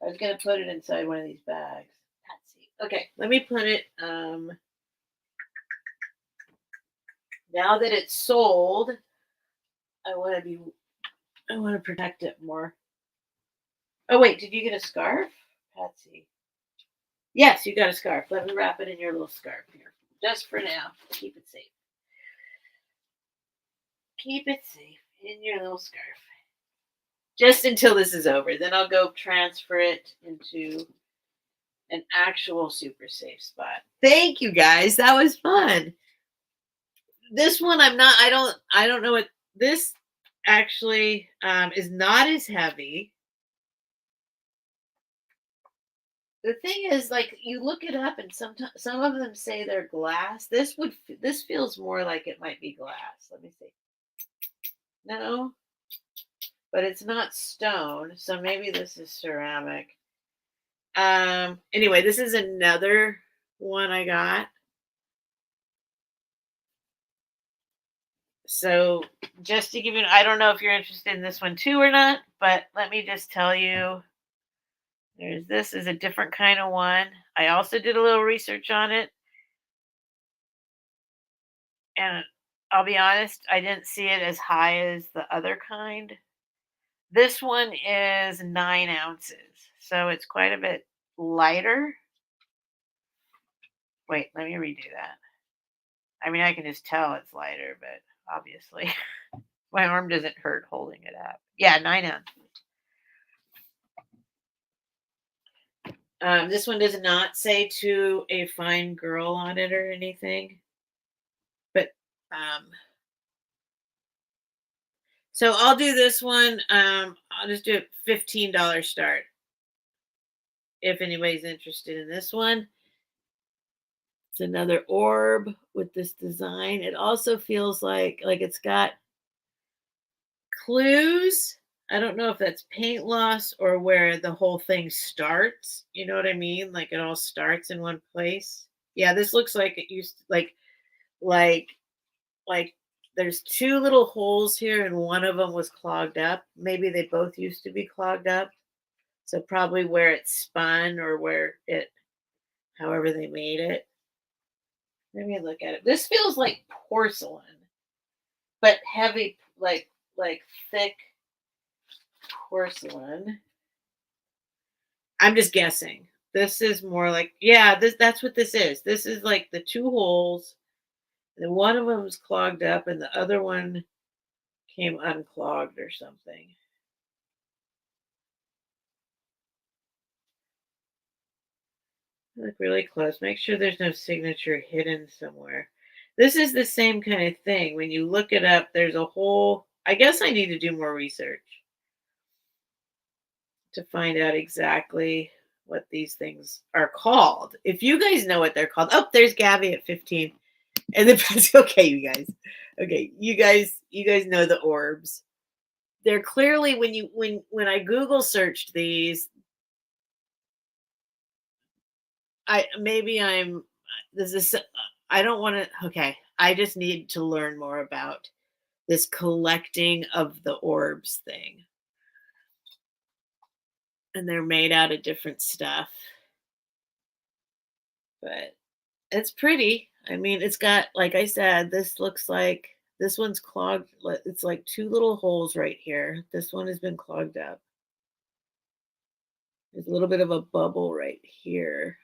I was gonna put it inside one of these bags. Patsy. Okay, let me put it. Now that it's sold, I want to be. I want to protect it more. Oh wait, did you get a scarf, Patsy? Yes, you got a scarf. Let me wrap it in your little scarf here, just for now. Keep it safe. Keep it safe in your little scarf. Just until this is over. Then I'll go transfer it into an actual super safe spot. Thank you guys. That was fun. This one I don't know what this actually is not as heavy. The thing is, like, you look it up and sometimes some of them say they're glass. This feels more like it might be glass. Let me see. No, but it's not stone, so maybe this is ceramic. Anyway, this is another one I got. So just to give you, I don't know if you're interested in this one too or not, but let me just tell you, this is a different kind of one. I also did a little research on it, and I'll be honest, I didn't see it as high as the other kind. This one is 9 ounces, so it's quite a bit lighter. Wait, let me redo that. I mean, I can just tell it's lighter, but obviously my arm doesn't hurt holding it up. Yeah, 9 ounces. This one does not say to a fine girl on it or anything, but so I'll do this one. I'll just do a $15 start if anybody's interested in this one. It's another orb with this design. It also feels like it's got clues. I don't know if that's paint loss or where the whole thing starts. You know what I mean? Like it all starts in one place. Yeah, this looks like it used to, like like there's two little holes here and one of them was clogged up. Maybe they both used to be clogged up. So probably where it spun or where it however they made it. Let me look at it. This feels like porcelain, but heavy, like thick porcelain. I'm just guessing. This is more like, yeah, that's what this is. This is like the two holes. And one of them is clogged up and the other one came unclogged or something. Look really close. Make sure there's no signature hidden somewhere. This is the same kind of thing. When you look it up, there's a whole. I guess I need to do more research to find out exactly what these things are called. If you guys know what they're called. Oh, there's Gabby at 15. And the okay, you guys. Okay, you guys know the orbs. They're clearly when I Google searched these, I maybe I'm this is I don't want to okay. I just need to learn more about this collecting of the orbs thing. and they're made out of different stuff. But it's pretty. I mean, it's got, like I said, this looks like this one's clogged. It's like two little holes right here. This one has been clogged up. There's a little bit of a bubble right here,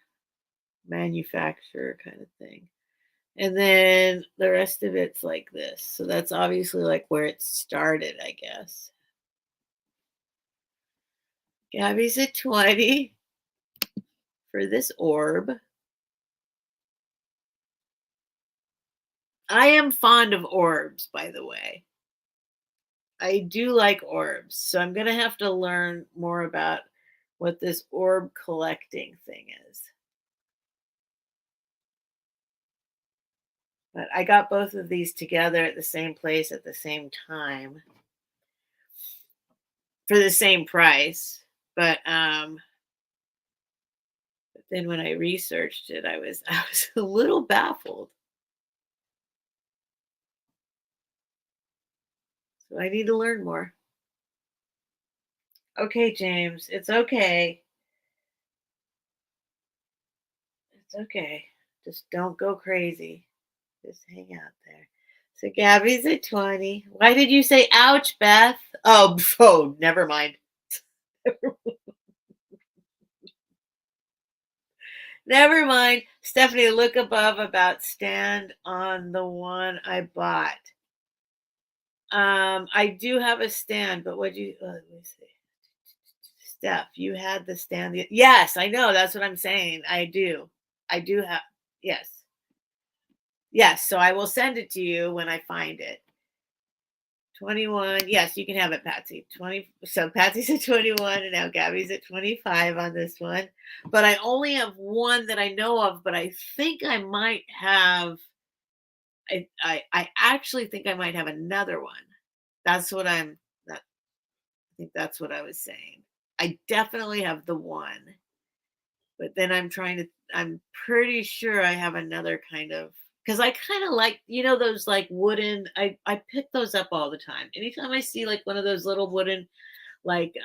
manufacturer kind of thing. And then the rest of it's like this. So that's obviously like where it started, I guess. Gabby's at 20 for this orb. I am fond of orbs, by the way. I do like orbs. So I'm going to have to learn more about what this orb collecting thing is. But I got both of these together at the same place at the same time for the same price. But then when I researched it, I was a little baffled. So I need to learn more. Okay, James, it's okay. It's okay. Just don't go crazy. Just hang out there. So Gabby's at 20. Why did you say ouch, Beth? Oh, oh, never mind. Never mind. Stephanie, look above about stand on the one I bought. I do have a stand, but what you let me see. Steph, you had the stand. Yes, I know. That's what I'm saying. I do. I do have. Yes. Yes. So I will send it to you when I find it. 21. Yes, you can have it, Patsy. 20. So Patsy's at 21 and now Gabby's at 25 on this one. But I only have one that I know of, but I think I might have I actually think I might have another one. That's what I think that's what I was saying. I definitely have the one. But then I'm pretty sure I have another kind of, because I kind of like, those like wooden, I pick those up all the time. Anytime I see like one of those little wooden like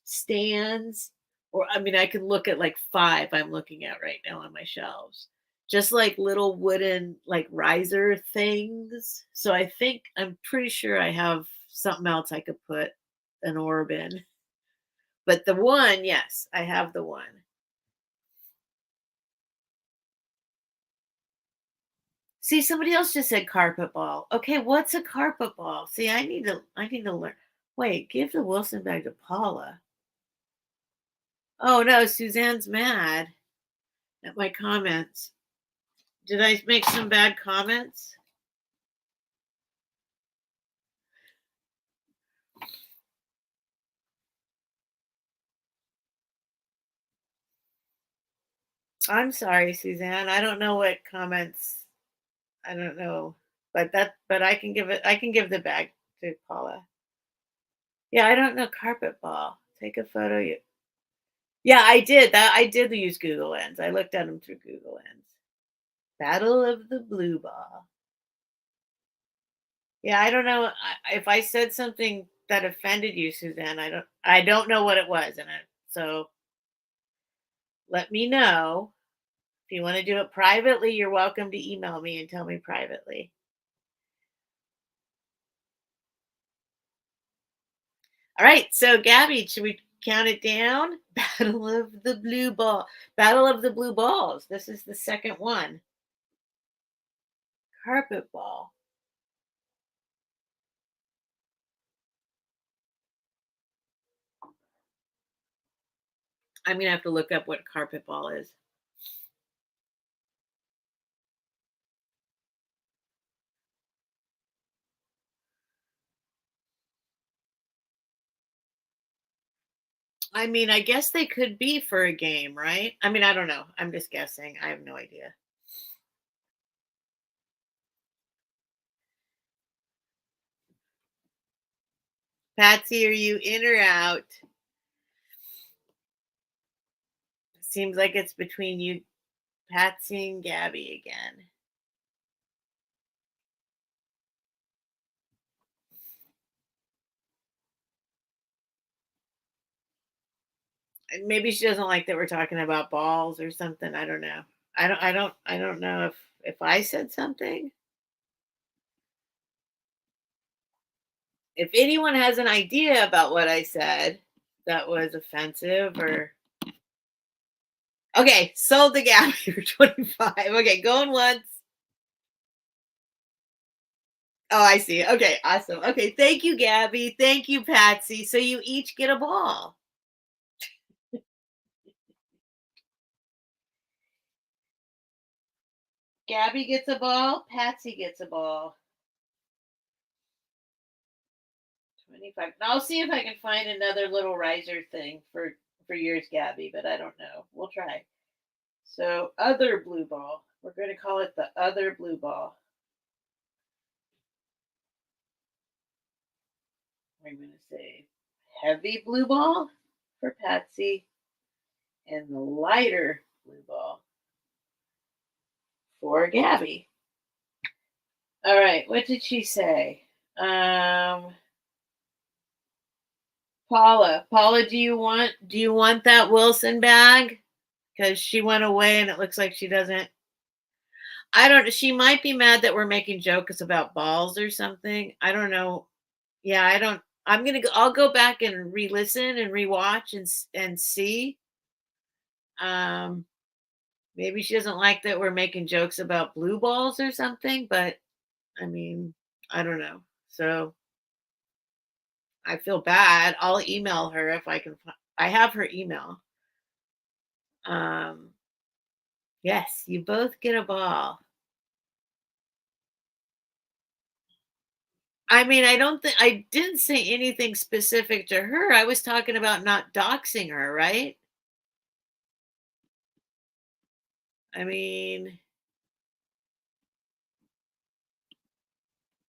stands, or I mean I could look at like five I'm looking at right now on my shelves. Just like little wooden like riser things. So I'm pretty sure I have something else I could put an orb in. But the one, yes, I have the one. See, somebody else just said carpet ball. Okay, what's a carpet ball? See, I need to learn. Wait, give the Wilson bag to Paula. Oh no, Suzanne's mad at my comments. Did I make some bad comments? I'm sorry, Suzanne. I don't know what comments. I don't know. But I can give the bag to Paula. Yeah, I don't know carpet ball. Take a photo. Yeah, I did use Google Lens. I looked at them through Google Lens. Battle of the Blue Ball. Yeah, I don't know if I said something that offended you, Suzanne. I don't know what it was, so let me know. If you want to do it privately, you're welcome to email me and tell me privately. All right, so Gabby, should we count it down? Battle of the Blue Ball. Battle of the Blue Balls. This is the second one. Carpet ball. I'm gonna have to look up what carpet ball is. I mean, I guess they could be for a game, right? I mean, I don't know. I'm just guessing. I have no idea. Patsy, are you in or out? Seems like it's between you, Patsy and Gabby again. Maybe she doesn't like that we're talking about balls or something. I don't know. I don't know if I said something. If anyone has an idea about what I said that was offensive or okay, sold the Gabby for 25. Okay, going once. Oh, I see. Okay, awesome. Okay, thank you, Gabby. Thank you, Patsy. So you each get a ball. Gabby gets a ball. Patsy gets a ball. 25. I'll see if I can find another little riser thing for yours, Gabby, but I don't know. We'll try. So, other blue ball. We're going to call it the other blue ball. I'm going to say heavy blue ball for Patsy and the lighter blue ball for Gabby. All right, what did she say? Paula, do you want that Wilson bag? Because she went away and it looks like she doesn't. I don't. She might be mad that we're making jokes about balls or something. I don't know. Yeah, I don't. I'm gonna go. I'll go back and re-listen and rewatch and see. Um, maybe she doesn't like that we're making jokes about blue balls or something. But I mean, I don't know. So I feel bad. I'll email her if I can. I have her email. Um, yes, you both get a ball. I mean, I don't think I didn't say anything specific to her. I was talking about not doxing her, right? I mean,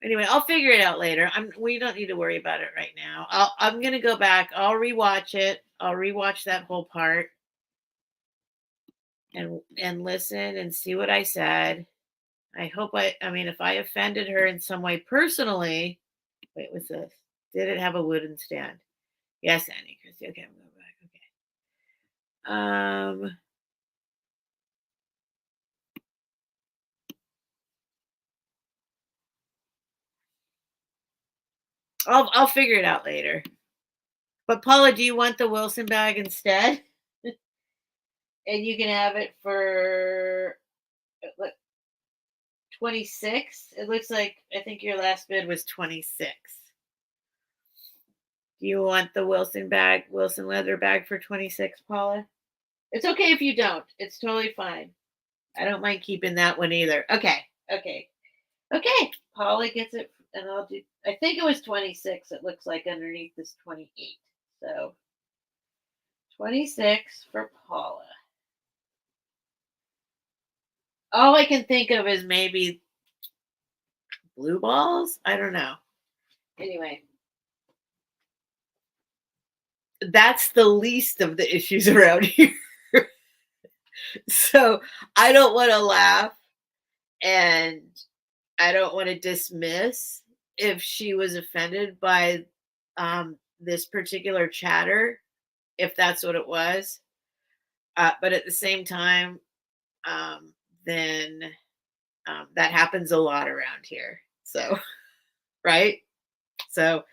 anyway, I'll figure it out later. We don't need to worry about it right now. I'm gonna go back. I'll rewatch it. I'll rewatch that whole part and listen and see what I said. I mean if I offended her in some way personally. Wait, what's this? Did it have a wooden stand? Yes, Annie, Christy. Okay, I'm going back. Okay. I'll figure it out later. But Paula, do you want the Wilson bag instead? And you can have it for 26. It looks like I think your last bid was 26. Do you want the Wilson leather bag for 26, Paula? It's okay if you don't. It's totally fine. I don't mind keeping that one either. Okay. Okay. Okay. Paula gets it and I'll do I think it was 26. It looks like underneath this 28. So 26 for Paula. All I can think of is maybe blue balls. I don't know. Anyway, that's the least of the issues around here. So I don't want to laugh and I don't want to dismiss if she was offended by this particular chatter, if that's what it was. But at the same time, then that happens a lot around here. So, right? So,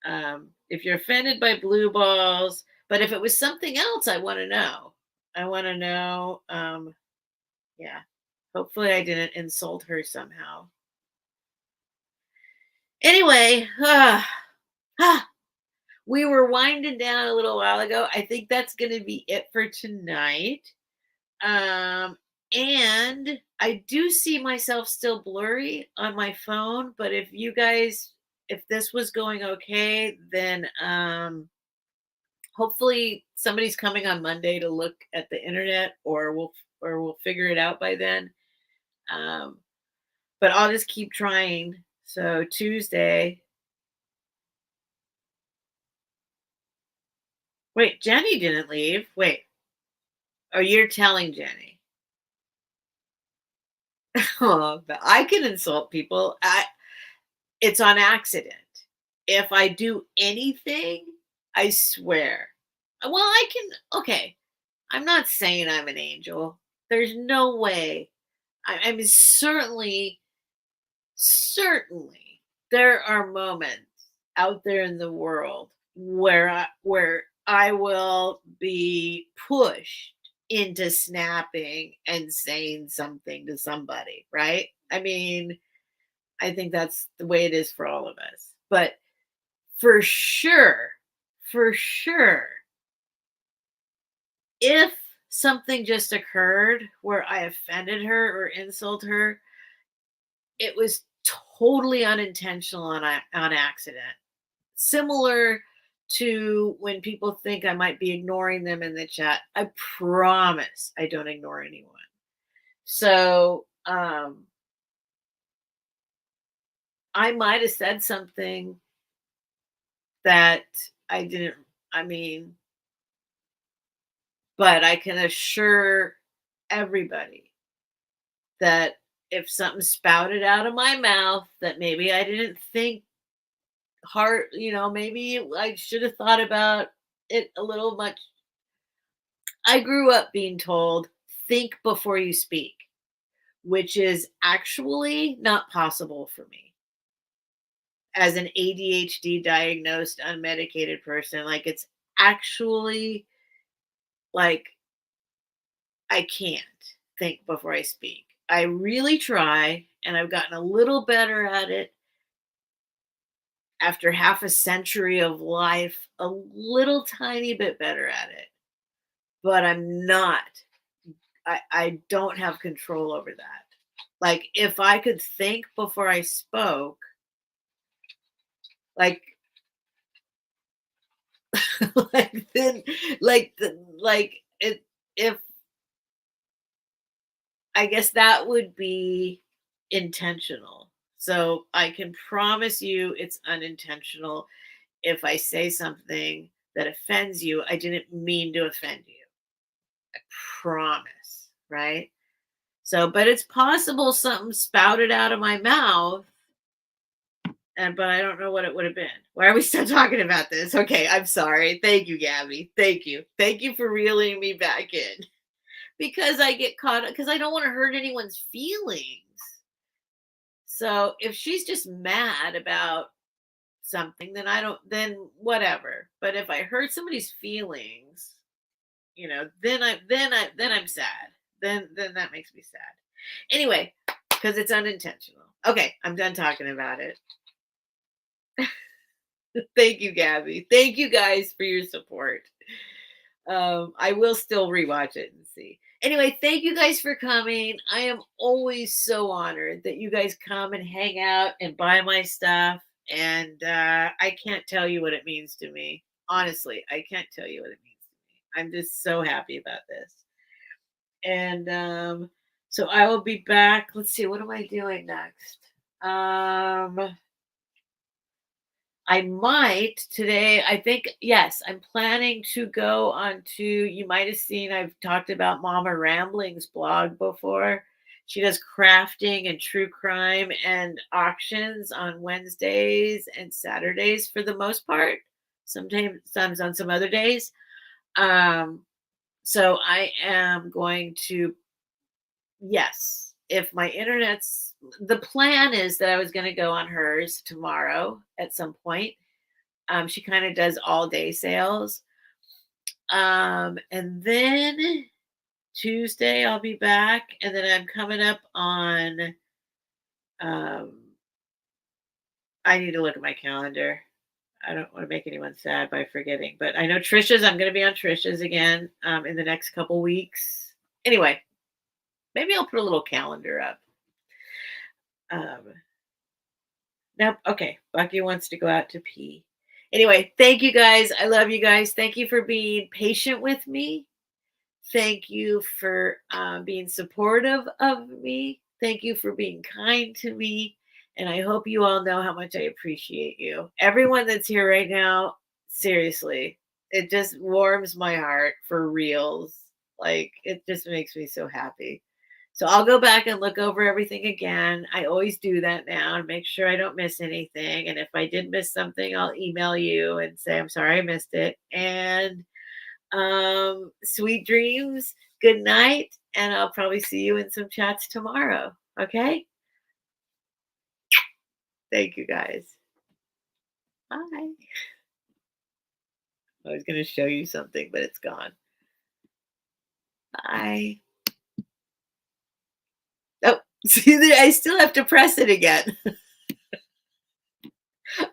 if you're offended by blue balls, but if it was something else, I want to know. I want to know. Yeah. Hopefully, I didn't insult her somehow. Anyway, we were winding down a little while ago. I think that's going to be it for tonight. And I do see myself still blurry on my phone, but if this was going okay, then hopefully somebody's coming on Monday to look at the internet, or we'll figure it out by then. But I'll just keep trying. So Tuesday. Wait, Jenny didn't leave. Wait. Oh, you're telling Jenny. Oh, but I can insult people. It's on accident. If I do anything, I swear Well, okay. I'm not saying I'm an angel. There's no way. I mean, certainly, there are moments out there in the world where I will be pushed into snapping and saying something to somebody, right? I mean, I think that's the way it is for all of us. But for sure, for sure, if something just occurred where I offended her or insult her, it was totally unintentional on accident. Similar to when people think I might be ignoring them in the chat. I promise I don't ignore anyone. So, I might have said something that I didn't I mean, but I can assure everybody that if something spouted out of my mouth that maybe I didn't think hard, maybe I should have thought about it a little much. I grew up being told, think before you speak, which is actually not possible for me as an ADHD diagnosed unmedicated person. Like, it's actually like I can't think before I speak. I really try, and I've gotten a little better at it after half a century of life, a little tiny bit better at it. But I'm not. I don't have control over that. Like, if I could think before I spoke, like like then like it if I guess that would be intentional. So I can promise you it's unintentional. If I say something that offends you, I didn't mean to offend you. I promise, right? So, but it's possible something spouted out of my mouth, but I don't know what it would have been. Why are we still talking about this? Okay, I'm sorry. Thank you, Gabby. Thank you. Thank you for reeling me back in because I get caught because I don't want to hurt anyone's feelings. So if she's just mad about something, then then whatever. But if I hurt somebody's feelings, then I'm sad. Then that makes me sad. Anyway, because it's unintentional. Okay, I'm done talking about it. Thank you, Gabby. Thank you guys for your support. I will still rewatch it and see. Anyway, thank you guys for coming. I am always so honored that you guys come and hang out and buy my stuff. And I can't tell you what it means to me. Honestly, I can't tell you what it means to me. I'm just so happy about this. And so I will be back. Let's see, what am I doing next? I might today. I think, yes, I'm planning to go on to, you might have seen, I've talked about Mama Rambling's blog before. She does crafting and true crime and auctions on Wednesdays and Saturdays for the most part. Sometimes on some other days. So I am going to, yes, if my internet's, the plan is that I was going to go on hers tomorrow at some point. She kind of does all day sales. And then Tuesday I'll be back, and then I'm coming up on. I need to look at my calendar. I don't want to make anyone sad by forgetting, but I know Trisha's. I'm going to be on Trisha's again in the next couple weeks. Anyway, maybe I'll put a little calendar up. Nope. Okay. Bucky wants to go out to pee. Anyway, thank you guys. I love you guys. Thank you for being patient with me. Thank you for being supportive of me. Thank you for being kind to me. And I hope you all know how much I appreciate you. Everyone that's here right now, seriously, it just warms my heart for reals. Like, it just makes me so happy. So I'll go back and look over everything again. I always do that now and make sure I don't miss anything. And if I did miss something, I'll email you and say, I'm sorry I missed it. And Sweet dreams. Good night. And I'll probably see you in some chats tomorrow. Okay. Thank you guys. Bye. I was going to show you something, but it's gone. Bye. Oh, see, I still have to press it again.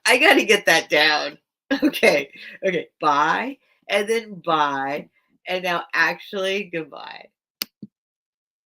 I got to get that down. Okay. Okay. Bye. And then bye. And now actually goodbye.